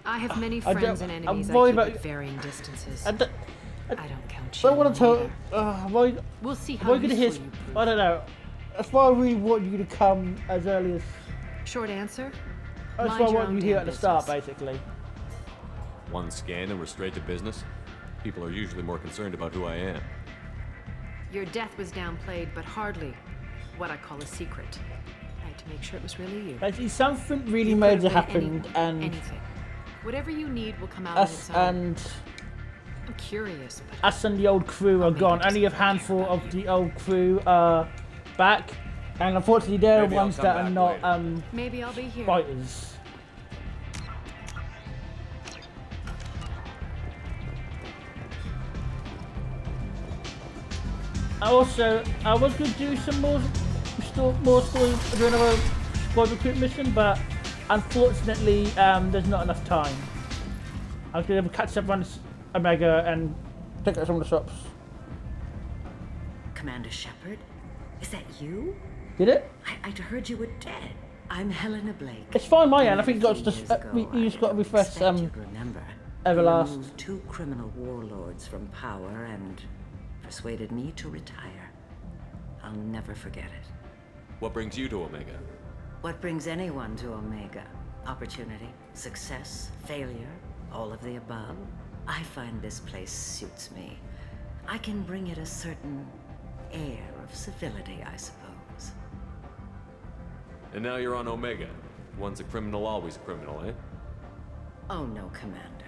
I have many I friends don't- and I'm enemies I worried keep about- at varying distances. I don't count I you want to either. tell. We'll see Am how I gonna hear? useful you I don't know. That's why I really want you to come as early as. Short answer? That's Mind why I your want own you here damn at the start, business. basically. One scan and we're straight to business? People are usually more concerned about who I am. Your death was downplayed, but hardly what I call a secret. I had to make sure it was really you. Basically, something really You major could've been happened, anyone, and anything. Whatever you need will come out on us its own. and I'm curious, but us and the old crew are gone. Only a handful of the old crew are back, and unfortunately, they're the Maybe I'll ones come that are back not later. maybe I'll be here. fighters. Also, I was going to do some more story, do another squad recruit mission, but unfortunately, there's not enough time. I was going to catch up on Omega and pick up some of the shops. Commander Shepard? Is that you? Did it? I'd heard you were dead. I'm Helena Blake. It's fine, my end. I think you got to Years ago, you just got to refresh expect you'd remember. Everlast. You removed 2 criminal warlords from power and persuaded me to retire. I'll never forget it. What brings you to Omega? What brings anyone to Omega? Opportunity, success, failure, all of the above. I find this place suits me. I can bring it a certain air of civility, I suppose. And now you're on Omega. Once a criminal, always a criminal, eh? Oh no, Commander.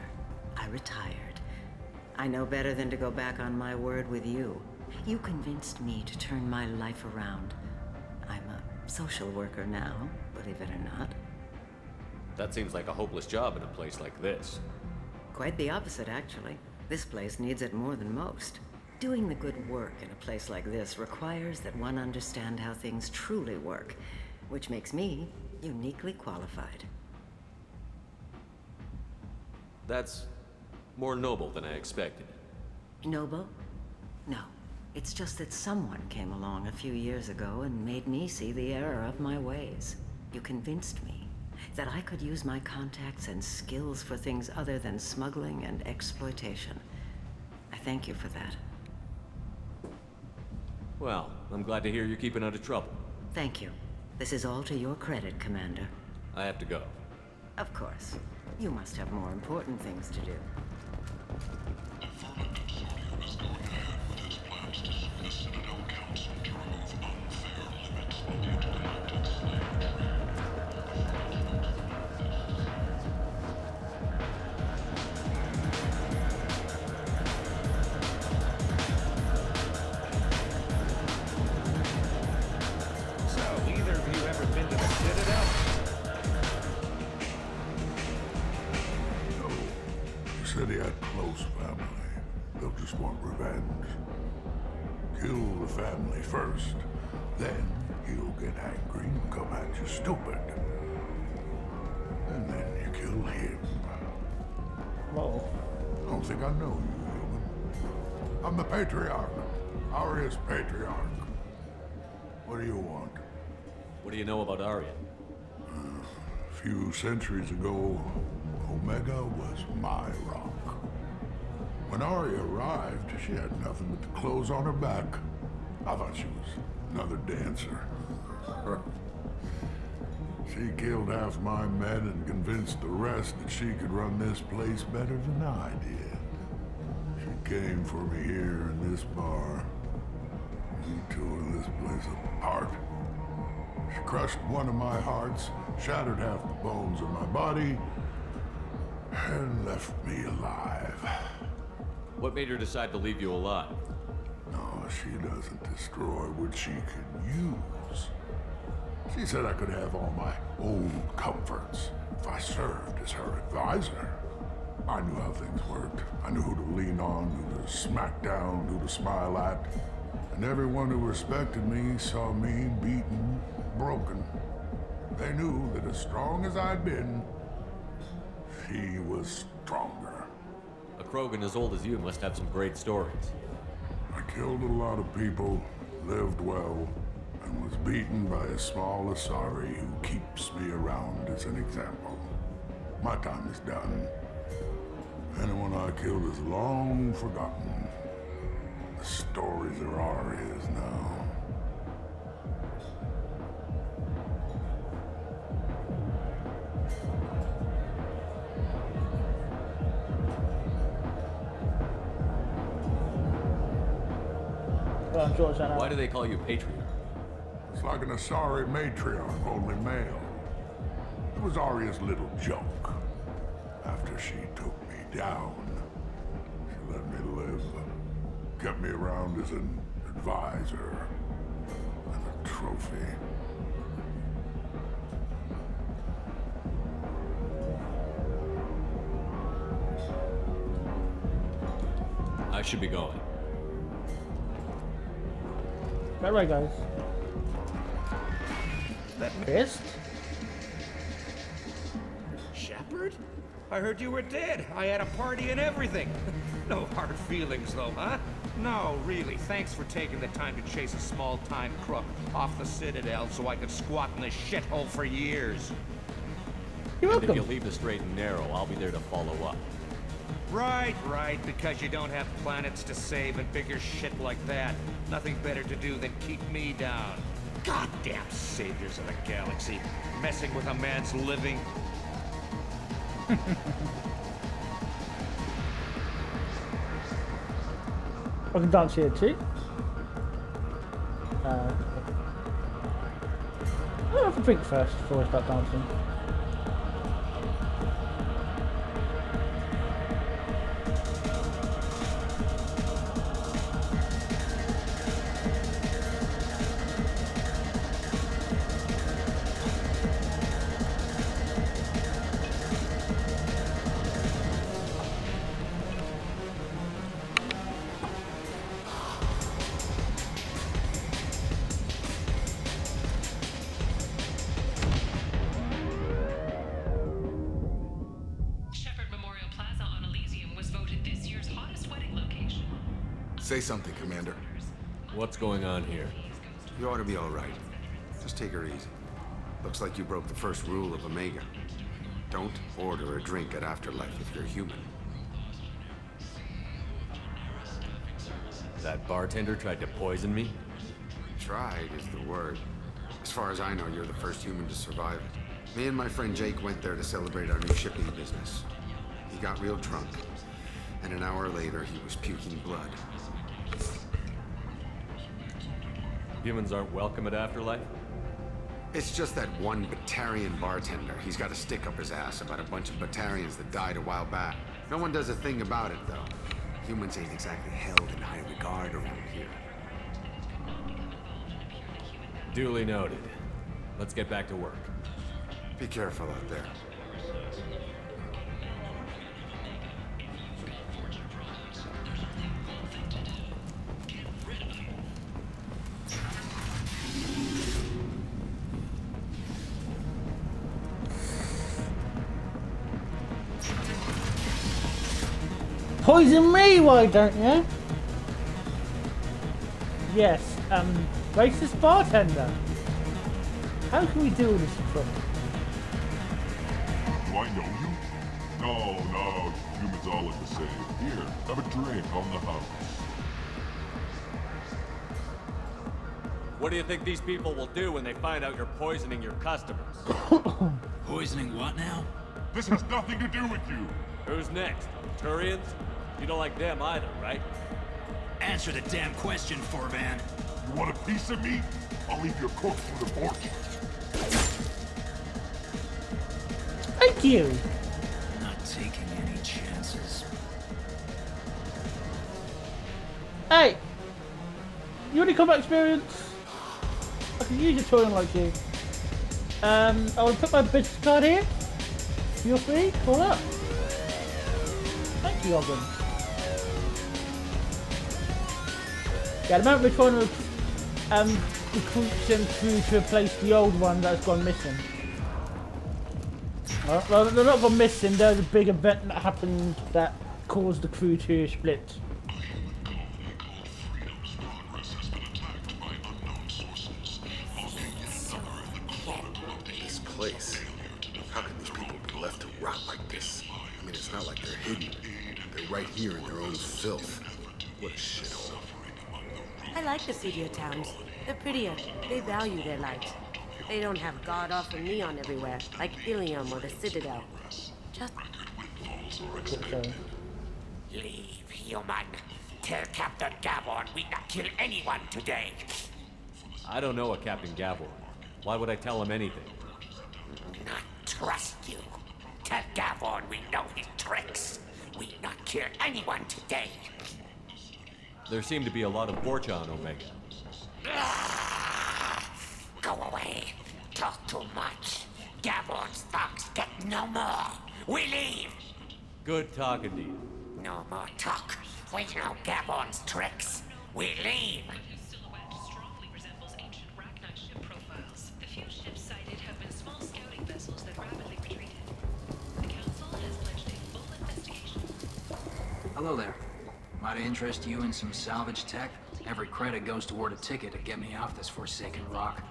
I retired. I know better than to go back on my word with you. You convinced me to turn my life around. I'm a social worker now, believe it or not. That seems like a hopeless job in a place like this. Quite the opposite, actually. This place needs it more than most. Doing the good work in a place like this requires that one understand how things truly work, which makes me uniquely qualified. That's more noble than I expected. Noble? No. It's just that someone came along a few years ago and made me see the error of my ways. You convinced me that I could use my contacts and skills for things other than smuggling and exploitation. I thank you for that. Well, I'm glad to hear you're keeping out of trouble. Thank you. This is all to your credit, Commander. I have to go. Of course. You must have more important things to do. Informant Sonia is going ahead with his plans to sue the Citadel Council to remove unfair limits on the intergalactic slave trade. So, either of you ever been to the Citadel? Said he had close family. They'll just want revenge. Kill the family first, then he'll get angry and come at you stupid. And then you kill him. Whoa. I don't think I know you, human. I'm the Patriarch. Aria's Patriarch. What do you want? What do you know about Arya? A few centuries ago, Omega was my rock. When Arya arrived, she had nothing but the clothes on her back. I thought she was another dancer. She killed half my men and convinced the rest that she could run this place better than I did. She came for me here in this bar. We tore this place apart. She crushed one of my hearts, shattered half the bones of my body, and left me alive. What made her decide to leave you alive? No, she doesn't destroy what she can use. She said I could have all my old comforts if I served as her advisor. I knew how things worked. I knew who to lean on, who to smack down, who to smile at. And everyone who respected me saw me beaten, broken. They knew that as strong as I'd been, she was stronger. A Krogan as old as you must have some great stories. I killed a lot of people, lived well, and was beaten by a small Asari who keeps me around as an example. My time is done. Anyone I killed is long forgotten. The stories are Aria's now. Why do they call you Patriarch? It's like an Asari matriarch, only male. It was Arya's little joke. After she took me down, she let me live. Kept me around as an advisor and a trophy. I should be going. Bye bye, guys. Pissed? Shepard? I heard you were dead. I had a party and everything. No hard feelings, though, huh? No, really. Thanks for taking the time to chase a small-time crook off the Citadel so I could squat in this shithole for years. You're welcome. If you leave the straight and narrow, I'll be there to follow up. Right, because you don't have planets to save and bigger shit like that. Nothing better to do than keep me down. Goddamn saviors of the galaxy, messing with a man's living. I can dance here too. I'll have a drink first before I start dancing. Say something, Commander. What's going on here? You ought to be all right. Just take her easy. Looks like you broke the first rule of Omega. Don't order a drink at Afterlife if you're human. That bartender tried to poison me? Tried is the word. As far as I know, you're the first human to survive it. Me and my friend Jake went there to celebrate our new shipping business. He got real drunk, and an hour later he was puking blood. Humans aren't welcome at Afterlife? It's just that one Batarian bartender. He's got a stick up his ass about a bunch of Batarians that died a while back. No one does a thing about it, though. Humans ain't exactly held in high regard around here. Duly noted. Let's get back to work. Be careful out there. Poison me, why don't you? Yes, racist bartender. How can we deal with this trouble? Do I know you? No, humans all look the same. Here, have a drink on the house. What do you think these people will do when they find out you're poisoning your customers? Poisoning what now? This has nothing to do with you. Who's next? Turians? You don't like them either, right? Answer the damn question, Forban. You want a piece of me? I'll leave your corpse for the fortune. Thank you. Not taking any chances. Hey! You want any combat experience? I can use a Turian like you. I will put my business card here. Feel free, call up. Thank you, Ogden. Yeah, the moment we're trying to recruit some crew to replace the old one that's gone missing. Well, they're not gone missing, there's a big event that happened that caused the crew to split. This place. How can these people be left to rot like this? I mean, it's not like they're hidden. They're right here in their own filth. What a shithole. I like the studio towns. They're prettier. They value their light. They don't have god-awful neon everywhere, like Ilium or the Citadel. Just... Leave, human. Tell Captain Gavon we not kill anyone today. I don't know a Captain Gavon. Why would I tell him anything? Not trust you. Tell Gavon we know his tricks. We not kill anyone today. There seem to be a lot of Borcha on Omega. Go away. Talk too much. Gavon's thugs get no more. We leave. Good talking to you. No more talk. We know Gavon's tricks. We leave. Silhouette strongly resembles ancient Rachni ship profiles. The few ships sighted have been small scouting vessels that rapidly retreated. The Council has pledged a full investigation. Hello there. Might I interest you in some salvage tech? Every credit goes toward a ticket to get me off this forsaken rock.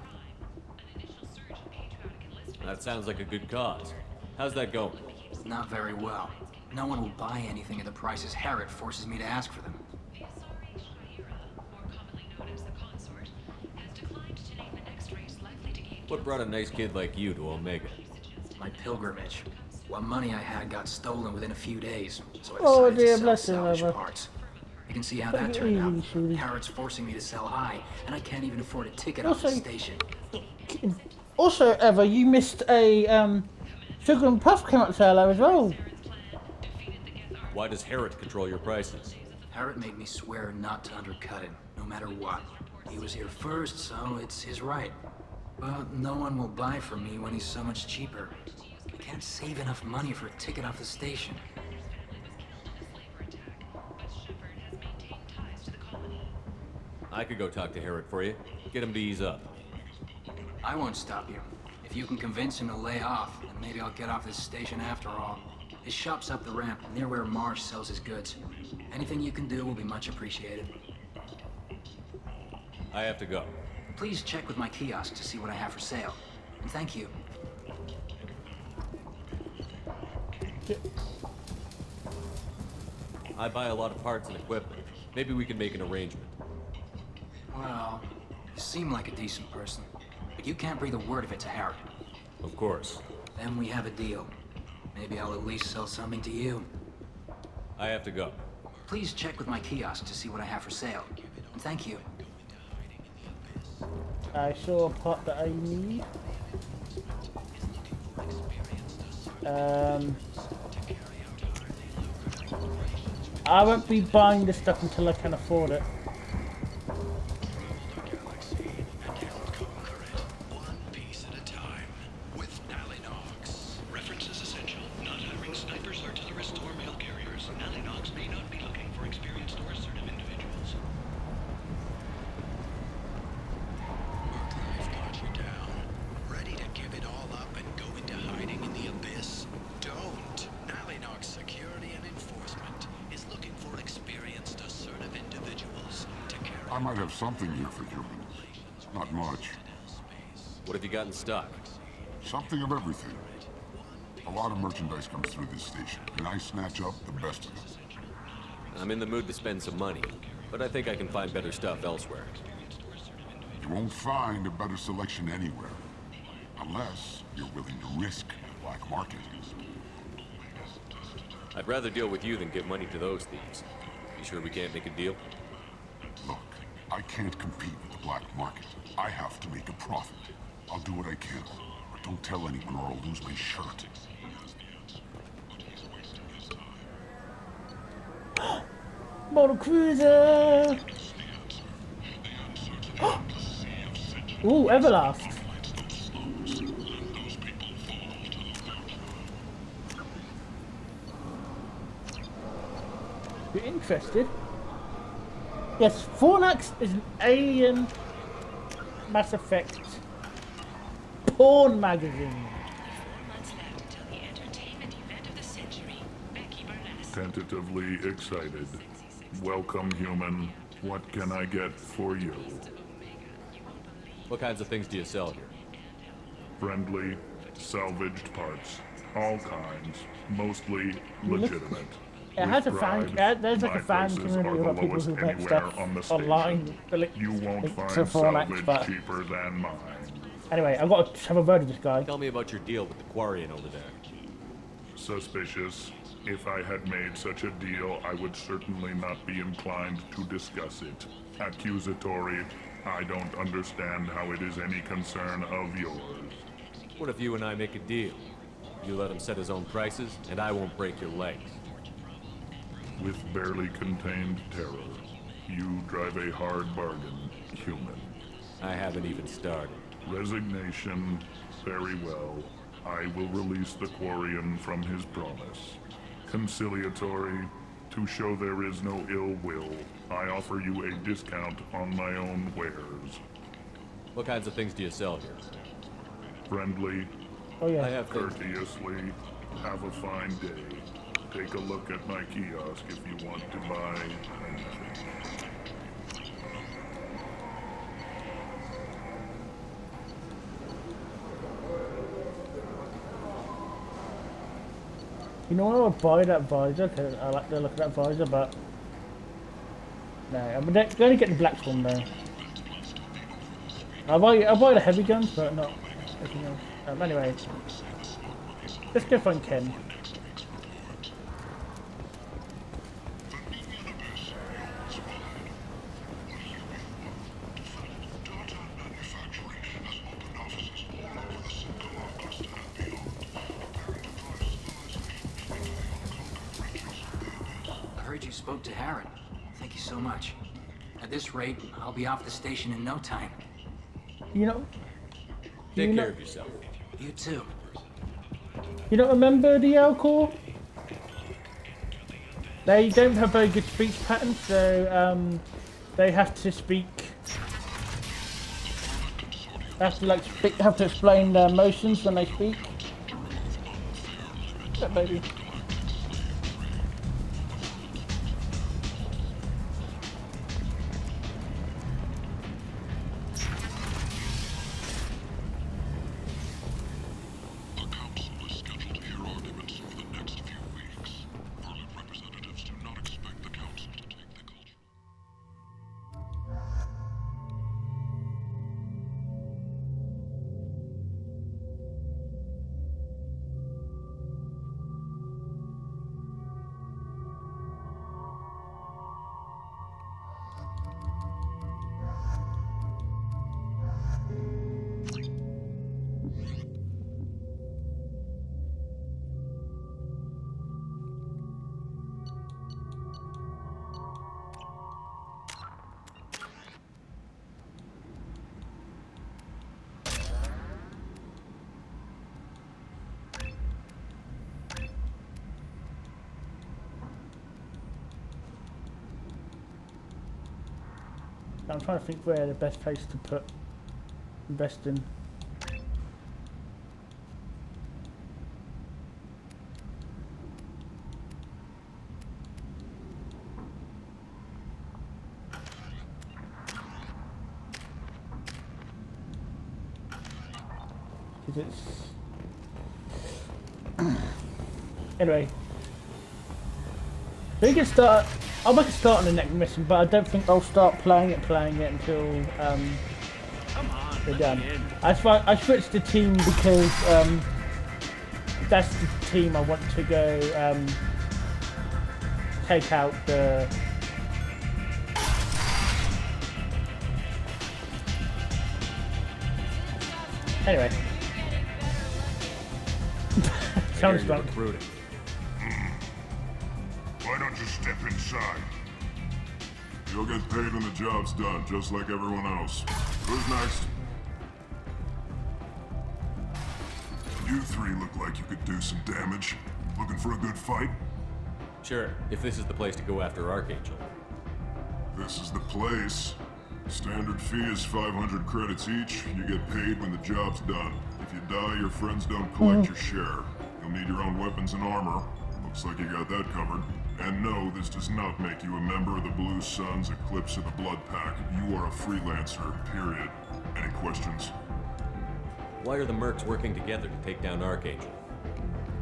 That sounds like a good cause. How's that going? Not very well. No one will buy anything at the prices Herod forces me to ask for them. What brought a nice kid like you to Omega? My pilgrimage. What money I had got stolen within a few days, so I Oh decided dear, to bless sell him, salvage Emma. parts. You can see how that turned out. Harrod's forcing me to sell high, and I can't even afford a ticket off the station. Also, Eva, you missed a Sugar and Puff came up sale as well. Why does Harrod control your prices? Harrod made me swear not to undercut him, no matter what. He was here first, so it's his right. But no one will buy from me when he's so much cheaper. I can't save enough money for a ticket off the station. I could go talk to Harrod for you. Get him to ease up. I won't stop you. If you can convince him to lay off, then maybe I'll get off this station after all. His shop's up the ramp, near where Marsh sells his goods. Anything you can do will be much appreciated. I have to go. Please check with my kiosk to see what I have for sale. And thank you. I buy a lot of parts and equipment. Maybe we can make an arrangement. Well, you seem like a decent person, but you can't breathe a word of it to Harrod. Of course. Then we have a deal. Maybe I'll at least sell something to you. I have to go. Please check with my kiosk to see what I have for sale. And thank you. I saw a part that I need. I won't be buying this stuff until I can afford it. I might have something here for humans. Not much. What have you got in stock? Something of everything. A lot of merchandise comes through this station, and I snatch up the best of them. I'm in the mood to spend some money, but I think I can find better stuff elsewhere. You won't find a better selection anywhere. Unless you're willing to risk the black market. I'd rather deal with you than give money to those thieves. You sure we can't make a deal? Look, I can't compete with the black market. I have to make a profit. I'll do what I can, but don't tell anyone or I'll lose my shirt. Model Cruiser! Ooh, Everlast! You're interested? Yes, Fornax is an alien Mass Effect porn magazine. Tentatively excited. Welcome, human. What can I get for you? What kinds of things do you sell here? Friendly, salvaged parts. All kinds. Mostly legitimate. It has a fan. There's like a fan community of people who make stuff online. You won't find Fornax, but cheaper than mine. Anyway, I've got to have a word with this guy. Tell me about your deal with the Quarian over there. Suspicious. If I had made such a deal, I would certainly not be inclined to discuss it. Accusatory. I don't understand how it is any concern of yours. What if you and I make a deal? You let him set his own prices, and I won't break your legs. With barely contained terror, you drive a hard bargain, human. I haven't even started. Resignation. Very well. I will release the Quarian from his promise. Conciliatory. To show there is no ill will, I offer you a discount on my own wares. What kinds of things do you sell here? Friendly. Oh yeah. I have courteously. Have a fine day. Take a look at my kiosk if you want to buy anything. You know what, I would buy that visor, because I like the look of that visor, but no, I'm going to get the black one though. I'll buy the heavy guns, but not anything else. Anyway, let's go find Ken. you spoke to Harren. Thank you so much. At this rate, I'll be off the station in no time. You know... Take care of yourself. You too. You don't remember the L-Corps? They don't have very good speech patterns, so they have to speak... They have to like have to explain their emotions when they speak. That maybe. I'm trying to think where the best place to invest in. Because it's... Anyway. We can start... I'll make a start on the next mission, but I don't think I'll start playing it until we're done. I switched the team because that's the team I want to go take out the... Anyway. Sounds drunk. Why don't you step inside? You'll get paid when the job's done, just like everyone else. Who's next? You three look like you could do some damage. Looking for a good fight? Sure, if this is the place to go after Archangel. This is the place. Standard fee is 500 credits each. You get paid when the job's done. If you die, your friends don't collect your share. You'll need your own weapons and armor. Looks like you got that covered. And no, this does not make you a member of the Blue Suns, Eclipse, or the Blood Pack. You are a freelancer, period. Any questions? Why are the mercs working together to take down Archangel?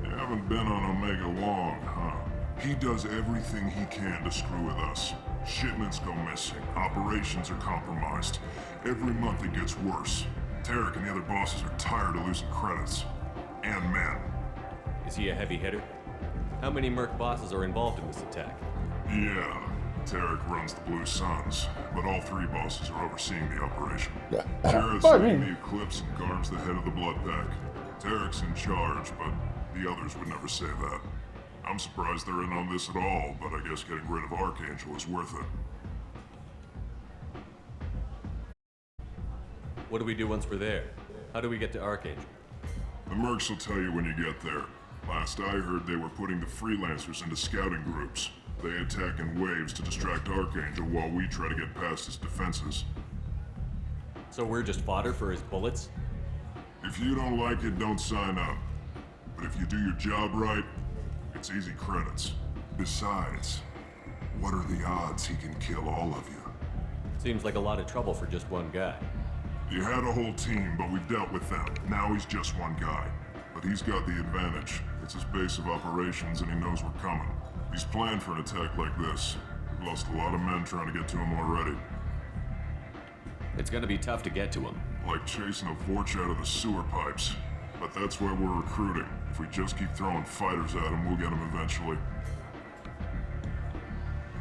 You haven't been on Omega long, huh? He does everything he can to screw with us. Shipments go missing, operations are compromised. Every month it gets worse. Tarek and the other bosses are tired of losing credits. And men. Is he a heavy hitter? How many merc bosses are involved in this attack? Yeah, Tarek runs the Blue Suns, but all three bosses are overseeing the operation. Jared's leading the Eclipse and Garm's the head of the Blood Pack. Tarek's in charge, but the others would never say that. I'm surprised they're in on this at all, but I guess getting rid of Archangel is worth it. What do we do once we're there? How do we get to Archangel? The mercs will tell you when you get there. Last I heard, they were putting the freelancers into scouting groups. They attack in waves to distract Archangel while we try to get past his defenses. So we're just fodder for his bullets? If you don't like it, don't sign up. But if you do your job right, it's easy credits. Besides, what are the odds he can kill all of you? Seems like a lot of trouble for just one guy. You had a whole team, but we've dealt with them. Now he's just one guy. But he's got the advantage. It's his base of operations and he knows we're coming. He's planned for an attack like this. We've lost a lot of men trying to get to him already. It's gonna be tough to get to him. Like chasing a Vorch out of the sewer pipes. But that's why we're recruiting. If we just keep throwing fighters at him, we'll get him eventually.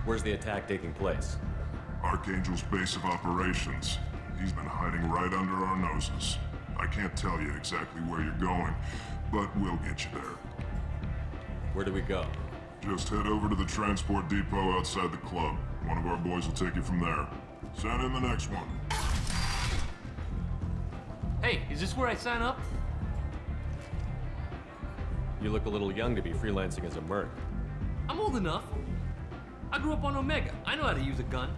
Where's the attack taking place? Archangel's base of operations. He's been hiding right under our noses. I can't tell you exactly where you're going, but we'll get you there. Where do we go? Just head over to the transport depot outside the club. One of our boys will take you from there. Send in the next one. Hey, is this where I sign up? You look a little young to be freelancing as a merc. I'm old enough. I grew up on Omega. I know how to use a gun.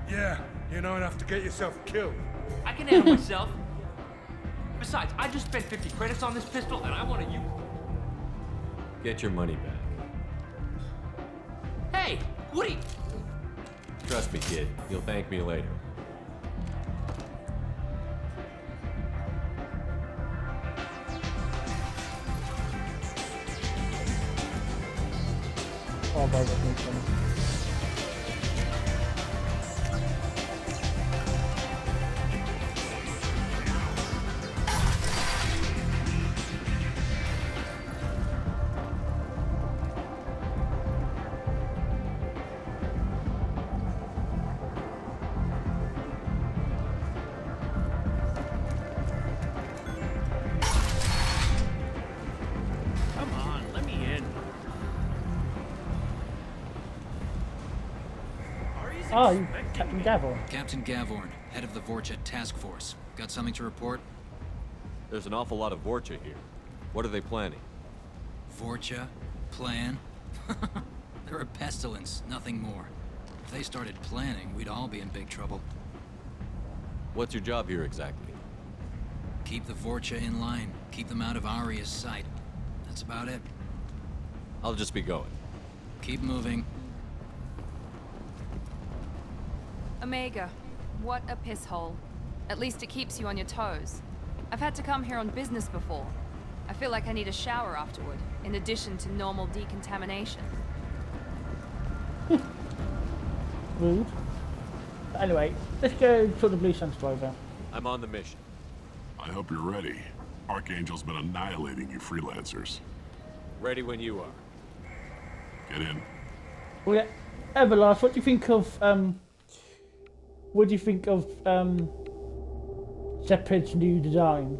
Yeah, you know enough to get yourself killed. I can handle myself. Besides, I just spent 50 credits on this pistol, and I want to use it. Get your money back. Hey, Woody! Trust me, kid. You'll thank me later. Oh, God, that's not funny. Come on, let me in. Oh, you Captain Gavorn. Captain Gavorn, head of the Vorcha Task Force. Got something to report? There's an awful lot of Vorcha here. What are they planning? Vorcha? Plan? They're a pestilence, nothing more. If they started planning, we'd all be in big trouble. What's your job here exactly? Keep the Vorcha in line. Keep them out of Aria's sight. That's about it. I'll just be going. Keep moving. Omega, what a piss hole. At least it keeps you on your toes. I've had to come here on business before. I feel like I need a shower afterward, in addition to normal decontamination. Rude. But anyway, let's go to the Blue Suns Rover. I'm on the mission. I hope you're ready. Archangel's been annihilating you freelancers. Ready when you are. Get in. Well, yeah, Everlast, what do you think of Shepard's new design?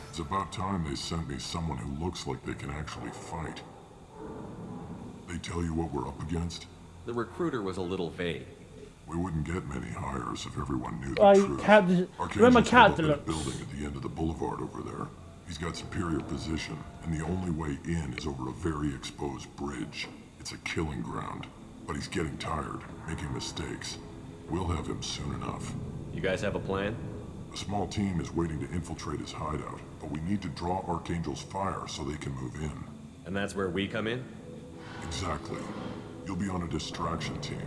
It's about time they sent me someone who looks like they can actually fight. They tell you what we're up against? The recruiter was a little vague. We wouldn't get many hires if everyone knew the truth. Remember my character that building at the end of the boulevard over there. He's got superior position, and the only way in is over a very exposed bridge. It's a killing ground, but he's getting tired, making mistakes. We'll have him soon enough. You guys have a plan? A small team is waiting to infiltrate his hideout, but we need to draw Archangel's fire so they can move in. And that's where we come in? Exactly. You'll be on a distraction team.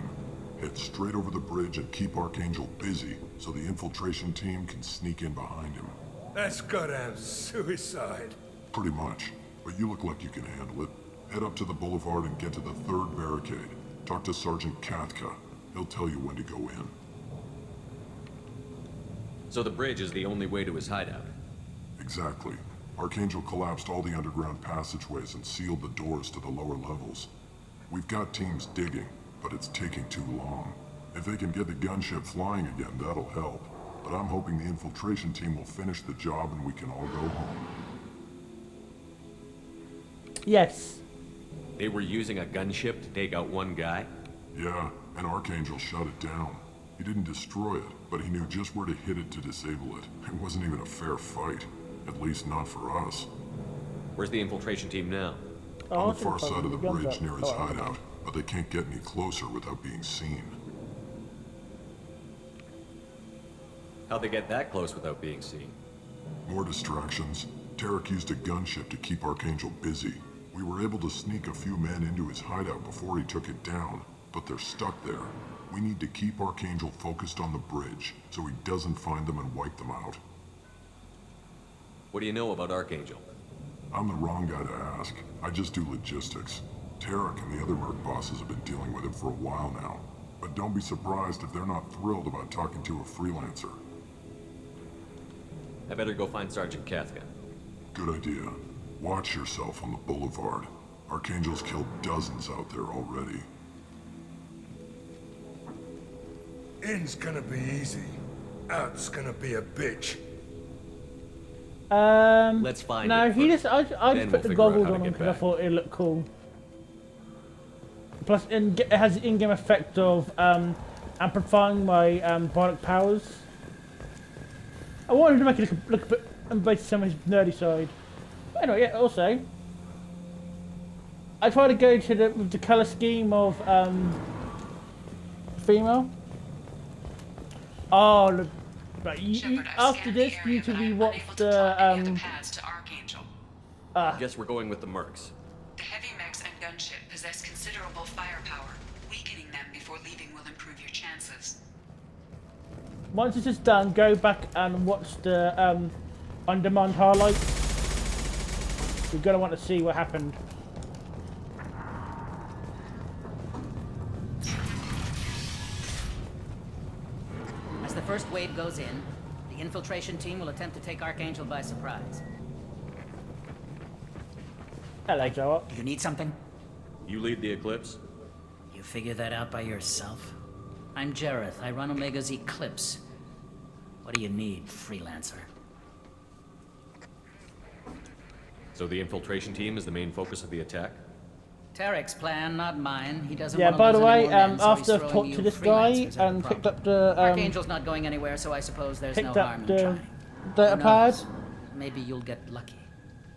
Head straight over the bridge and keep Archangel busy so the infiltration team can sneak in behind him. That's goddamn suicide. Pretty much, but you look like you can handle it. Head up to the boulevard and get to the third barricade. Talk to Sergeant Katka. He'll tell you when to go in. So the bridge is the only way to his hideout? Exactly. Archangel collapsed all the underground passageways and sealed the doors to the lower levels. We've got teams digging, but it's taking too long. If they can get the gunship flying again, that'll help. But I'm hoping the infiltration team will finish the job and we can all go home. Yes. They were using a gunship to take out one guy? Yeah, and Archangel shut it down. He didn't destroy it, but he knew just where to hit it to disable it. It wasn't even a fair fight. At least not for us. Where's the infiltration team now? On the far side of the bridge near his hideout, but they can't get any closer without being seen. How'd they get that close without being seen? More distractions. Tarek used a gunship to keep Archangel busy. We were able to sneak a few men into his hideout before he took it down, but they're stuck there. We need to keep Archangel focused on the bridge, so he doesn't find them and wipe them out. What do you know about Archangel? I'm the wrong guy to ask. I just do logistics. Tarek and the other merc bosses have been dealing with him for a while now. But don't be surprised if they're not thrilled about talking to a freelancer. I better go find Sergeant Kafka. Good idea. Watch yourself on the boulevard. Archangel's killed dozens out there already. In's gonna be easy. Out's gonna be a bitch. Let's find no, it he first. just I Then just we'll put the figure out goggles how to on him get because I back. thought it looked cool. Plus, it has the in-game effect of amplifying my bionic powers. I wanted to make it look a bit embrace some of his nerdy side. But anyway, yeah. Also, I try to go to with the color scheme of female. Oh, look. Right, after this, you need to rewatch the Paths to Archangel. Guess we're going with the mercs. The heavy mechs and gunship possess considerable firepower. Weakening them before leaving will improve your chances. Once this is done, go back and watch the on-demand highlights. You're gonna want to see what happened. As the first wave goes in, the infiltration team will attempt to take Archangel by surprise. Hello, Joe. You need something? You lead the Eclipse? You figure that out by yourself? I'm Jareth. I run Omega's Eclipse. What do you need, freelancer? So the infiltration team is the main focus of the attack? Tarek's plan, not mine. He doesn't Yeah, want to by the lose way, any more men, so he's after I've throwing talked you to this guy freelancers at the and picked problem. up the Archangel's not going anywhere, so I suppose there's no picked harm up in the trying. data Who pad. knows? Maybe you'll get lucky.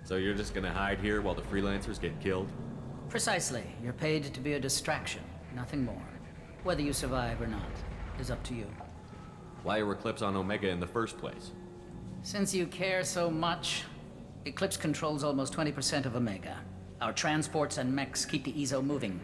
So you're just gonna hide here while the freelancers get killed? Precisely. You're paid to be a distraction, nothing more. Whether you survive or not is up to you. Why are Eclipse on Omega in the first place? Since you care so much, Eclipse controls almost 20% of Omega. Our transports and mechs keep the EZO moving.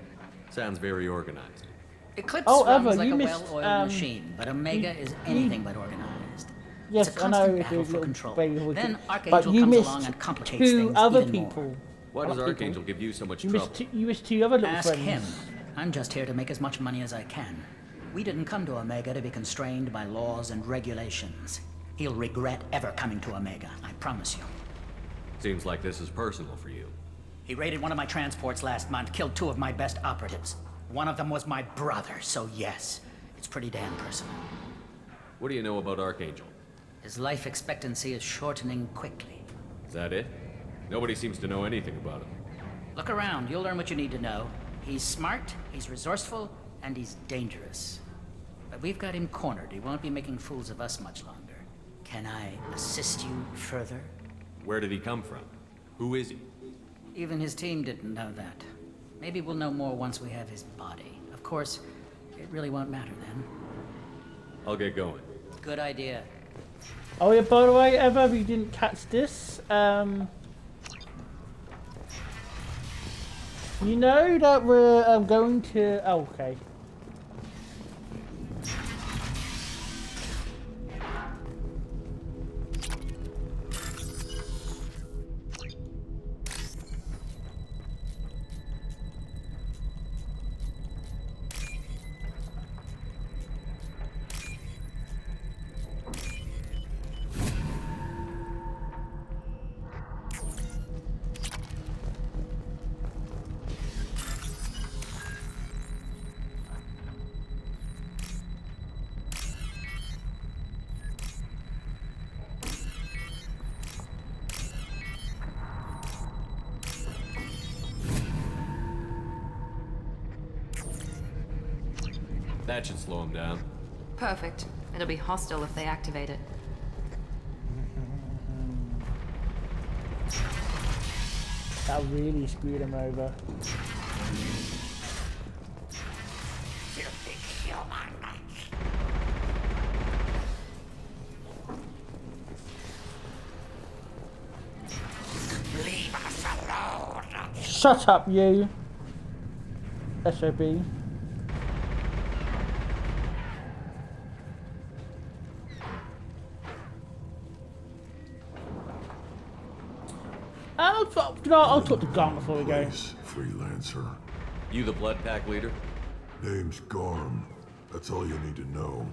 Sounds very organized. Eclipse Oh, runs Eva, like you a missed, well-oiled machine, but Omega is anything but organized. Yes, it's a I know. constant It's a battle for little control. baby Then but Archangel you comes missed along and complicates two things other even more. people. Why does Other Archangel people. give you so much You trouble? you missed two other little Ask friends. him. I'm just here to make as much money as I can. We didn't come to Omega to be constrained by laws and regulations. He'll regret ever coming to Omega, I promise you. Seems like this is personal for you. He raided one of my transports last month, killed 2 of my best operatives. One of them was my brother, so yes, it's pretty damn personal. What do you know about Archangel? His life expectancy is shortening quickly. Is that it? Nobody seems to know anything about him. Look around, you'll learn what you need to know. He's smart, he's resourceful, and he's dangerous. But we've got him cornered. He won't be making fools of us much longer. Can I assist you further? Where did he come from? Who is he? Even his team didn't know that. Maybe we'll know more once we have his body. Of course, it really won't matter then. I'll get going. Good idea. Oh yeah, by the way, Eva, if you didn't catch this, you know that we're going to. Oh, okay. That should slow him down. Perfect. It'll be hostile if they activate it. That really screwed him over. Leave us alone. Shut up, you. SOB. I'll talk to Garm before we go. Please, freelancer. You the Blood Pack leader? Name's Garm. That's all you need to know.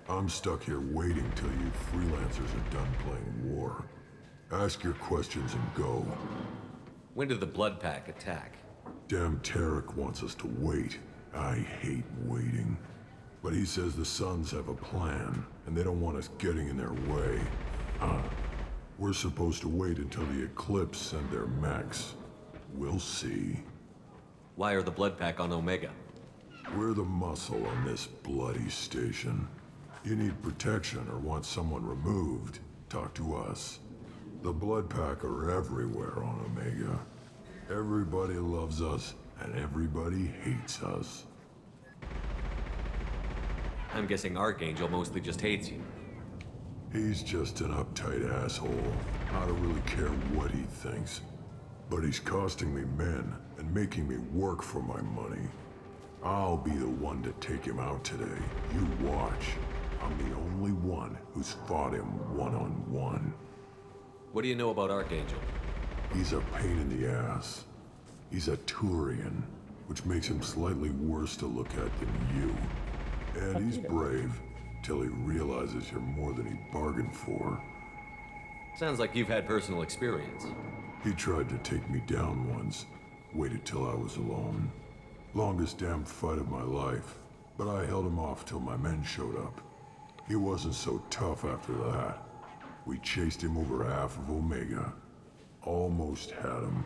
I'm stuck here waiting till you freelancers are done playing war. Ask your questions and go. When did the Blood Pack attack? Damn Tarek wants us to wait. I hate waiting. But he says the Suns have a plan, and they don't want us getting in their way. We're supposed to wait until the Eclipse send their mechs. We'll see. Why are the Blood Pack on Omega? We're the muscle on this bloody station. You need protection or want someone removed, talk to us. The Blood Pack are everywhere on Omega. Everybody loves us, and everybody hates us. I'm guessing Archangel mostly just hates you. He's just an uptight asshole. I don't really care what he thinks. But he's costing me men and making me work for my money. I'll be the one to take him out today. You watch. I'm the only one who's fought him one-on-one. What do you know about Archangel? He's a pain in the ass. He's a Turian, which makes him slightly worse to look at than you. And he's brave, till he realizes you're more than he bargained for. Sounds like you've had personal experience. He tried to take me down once, waited till I was alone. Longest damn fight of my life, but I held him off till my men showed up. He wasn't so tough after that. We chased him over half of Omega. Almost had him,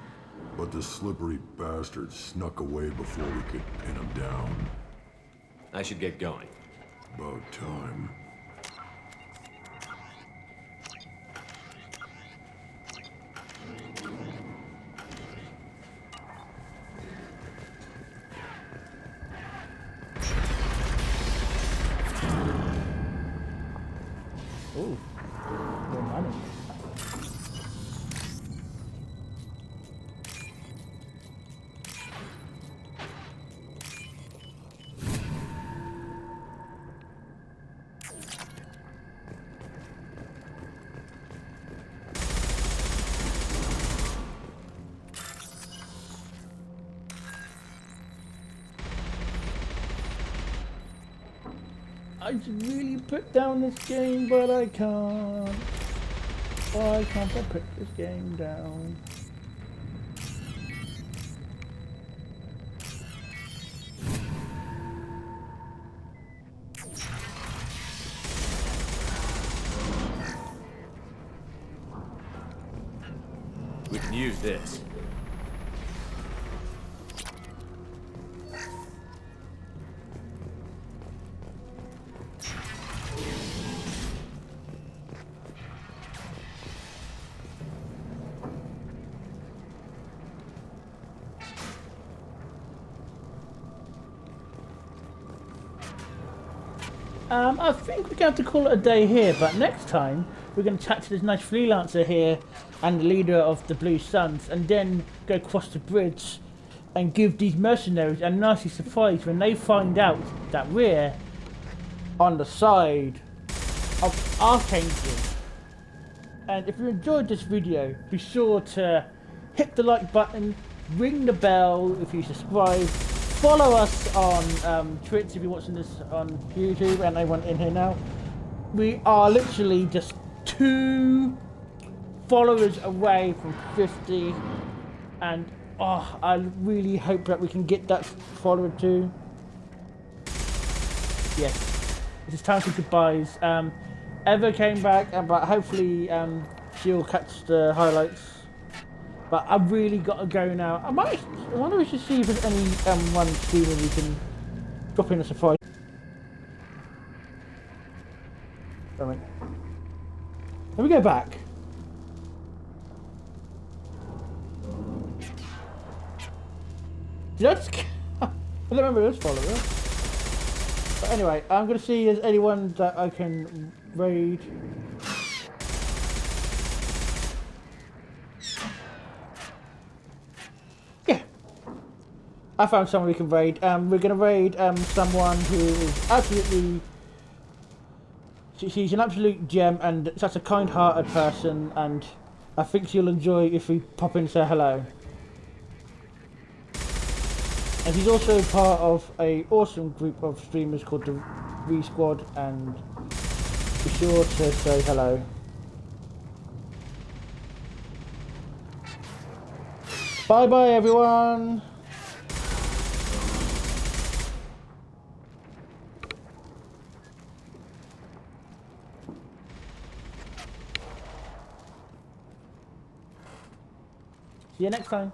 but the slippery bastard snuck away before we could pin him down. I should get going. About time. Ooh, more money. I should really put down this game, but I can't. Why can't I put this game down? We can use this. I think we're going to have to call it a day here, but next time we're going to chat to this nice freelancer here and the leader of the Blue Suns, and then go across the bridge and give these mercenaries a nasty surprise when they find out that we're on the side of Archangel. And if you enjoyed this video, be sure to hit the like button, ring the bell if you subscribe. Follow us on Twitch if you're watching this on YouTube, and everyone in here now. We are literally just 2 followers away from 50, and I really hope that we can get that follower too. Yes, it is time for goodbyes. Eva came back, but hopefully she'll catch the highlights. But I've really got to go now. I wonder if we should see if there's any one streamer we can drop in a surprise. Let me go back. Did I just... I don't remember this follower. But anyway, I'm going to see if there's anyone that I can raid. I found someone we can raid. We're going to raid someone who is absolutely... She's an absolute gem and such a kind-hearted person, and I think you'll enjoy if we pop in and say hello. And he's also part of an awesome group of streamers called the V-Squad, and be sure to say hello. Bye bye everyone! See you next time.